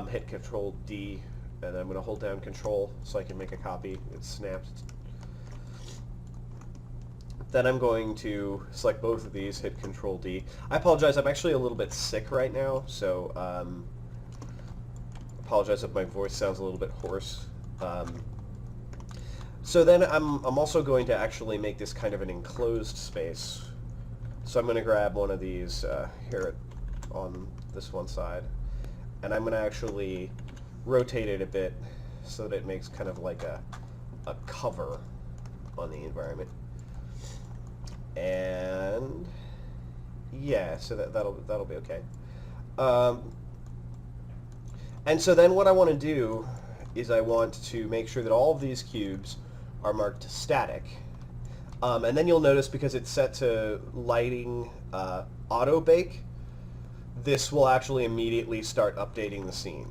Speaker 16: Hit Control D, and I'm gonna hold down Control so I can make a copy. It's snapped. Then I'm going to select both of these, hit Control D. I apologize, I'm actually a little bit sick right now, so apologize if my voice sounds a little bit hoarse. So then I'm also going to actually make this kind of an enclosed space. So I'm going to grab one of these here on this one side, and I'm going to actually rotate it a bit so that it makes kind of like a cover on the environment. And yeah, so that'll be okay. And so then what I want to do is I want to make sure that all of these cubes are marked static. And then you'll notice, because it's set to lighting auto bake, this will actually immediately start updating the scene.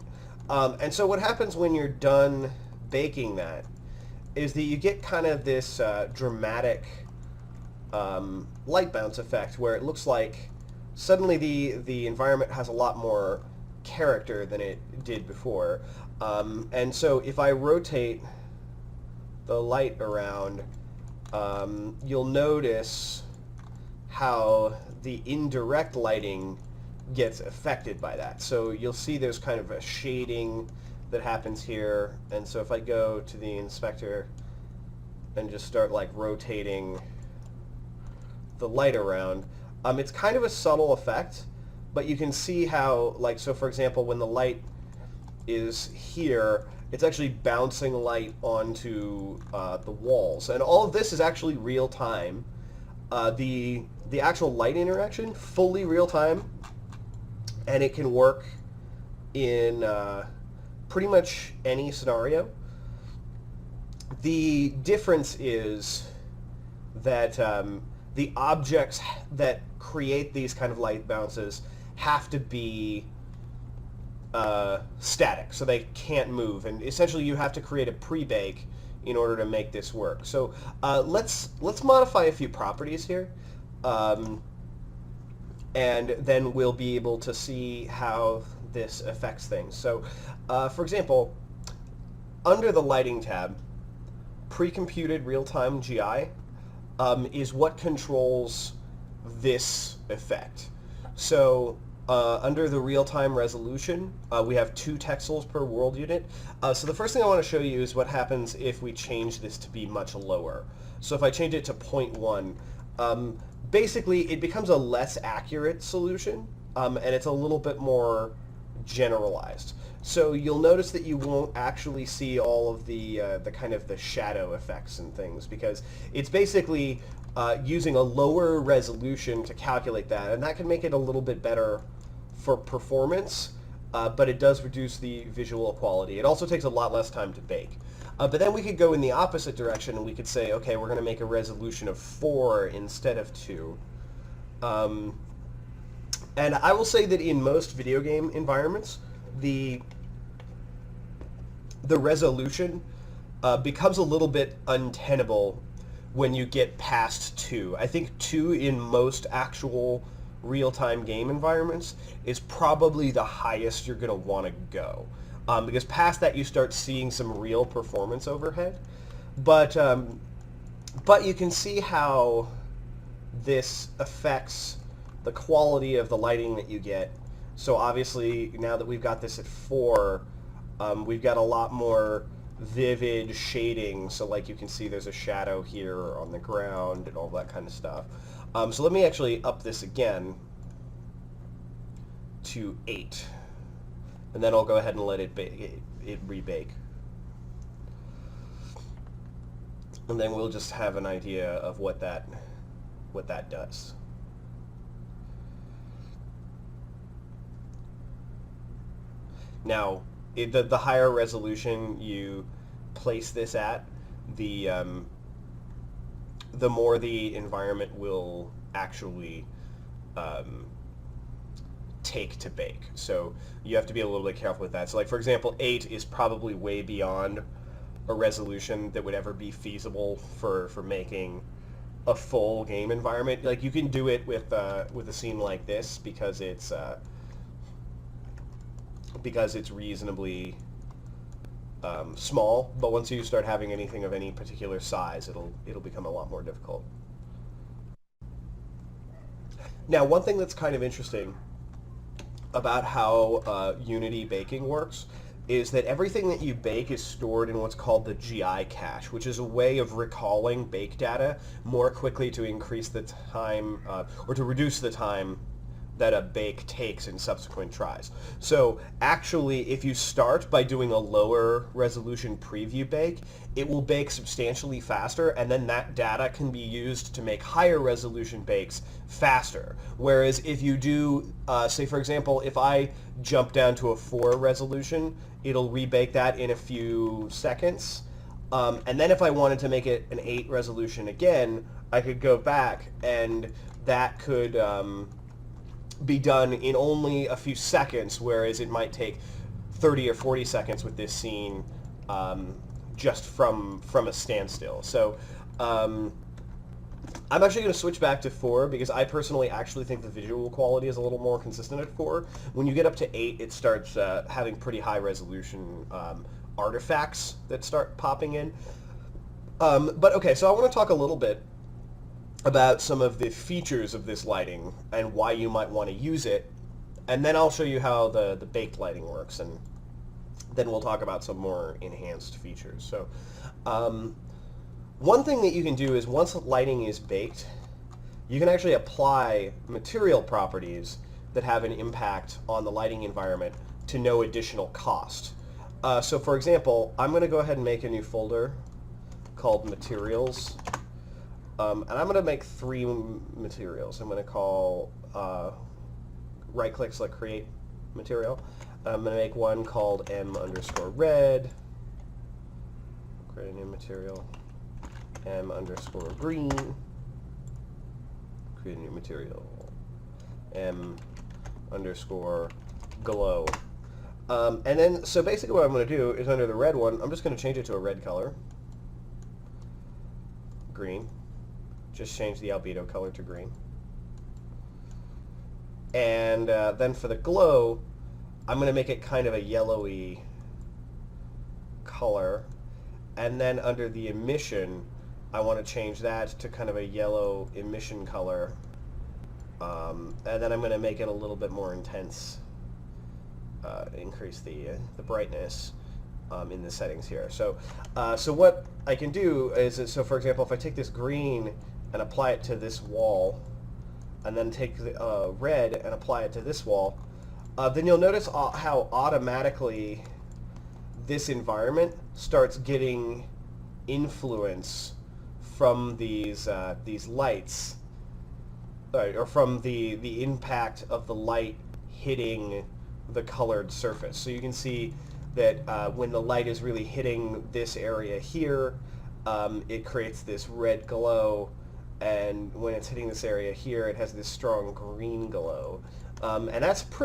Speaker 16: And so what happens when you're done baking that is that you get kind of this dramatic light bounce effect, where it looks like suddenly the environment has a lot more character than it did before. And so if I rotate the light around, you'll notice how the indirect lighting gets affected by that. So you'll see there's kind of a shading that happens here. And so if I go to the inspector and just start like rotating the light around, it's kind of a subtle effect, but you can see how, like, so for example, when the light is here, it's actually bouncing light onto the walls. And all of this is actually real time. The actual light interaction, fully real time, and it can work in pretty much any scenario. The difference is that the objects that create these kind of light bounces have to be static, so they can't move, and essentially you have to create a pre-bake in order to make this work. So let's modify a few properties here, and then we'll be able to see how this affects things. So for example, under the lighting tab, pre-computed real-time GI is what controls this effect. So under the real-time resolution, we have 2 texels per world unit. So the first thing I want to show you is what happens if we change this to be much lower. So if I change it to 0.1, basically it becomes a less accurate solution, and it's a little bit more generalized. So you'll notice that you won't actually see all of the kind of the shadow effects and things, because it's basically using a lower resolution to calculate that, and that can make it a little bit better for performance, but it does reduce the visual quality. It also takes a lot less time to bake. But then we could go in the opposite direction, and we could say, okay, we're going to make a resolution of 4 instead of 2. And I will say that in most video game environments, the resolution becomes a little bit untenable when you get past 2. I think 2 in most actual real-time game environments is probably the highest you're going to want to go. Because past that you start seeing some real performance overhead. But you can see how this affects the quality of the lighting that you get. So obviously now that we've got this at 4, we've got a lot more vivid shading. So like you can see there's a shadow here on the ground and all that kind of stuff. So let me actually up this again to 8. And then I'll go ahead and let it rebake. And then we'll just have an idea of what that does. Now, the higher resolution you place this at, the more the environment will actually take to bake. So you have to be a little bit careful with that. So like, for example, 8 is probably way beyond a resolution that would ever be feasible for making a full game environment. Like, you can do it with a scene like this because it's reasonably small, but once you start having anything of any particular size, it'll become a lot more difficult. Now, one thing that's kind of interesting about how Unity baking works is that everything that you bake is stored in what's called the GI cache, which is a way of recalling bake data more quickly to increase the time, or to reduce the time that a bake takes in subsequent tries. So actually, if you start by doing a lower resolution preview bake, it will bake substantially faster, and then that data can be used to make higher resolution bakes faster. Whereas if you do, say for example, if I jump down to a 4 resolution, it'll rebake that in a few seconds. And then if I wanted to make it an 8 resolution again, I could go back, and that could be done in only a few seconds, whereas it might take 30 or 40 seconds with this scene just from a standstill. So I'm actually going to switch back to 4 because I personally actually think the visual quality is a little more consistent at 4. When you get up to 8, it starts having pretty high resolution artifacts that start popping in. But okay, so I want to talk a little bit about some of the features of this lighting and why you might want to use it, and then I'll show you how the baked lighting works, and then we'll talk about some more enhanced features. So one thing that you can do is once lighting is baked, you can actually apply material properties that have an impact on the lighting environment to no additional cost. So for example, I'm going to go ahead and make a new folder called materials. And I'm going to make 3 materials. I'm going to call, right-click, select create material. I'm going to make one called m_red, create a new material, m_green, create a new material, m_glow. And then, so basically what I'm going to do is under the red one, I'm just going to change it to a red color, green. Just change the albedo color to green. And then for the glow, I'm going to make it kind of a yellowy color. And then under the emission, I want to change that to kind of a yellow emission color. And then I'm going to make it a little bit more intense, increase the brightness in the settings here. So, so what I can do is, so for example, if I take this green and apply it to this wall, and then take the red and apply it to this wall, then you'll notice how automatically this environment starts getting influence from these lights, or from the impact of the light hitting the colored surface. So you can see that when the light is really hitting this area here, it creates this red glow, and when it's hitting this area here, it has this strong green glow. And that's pretty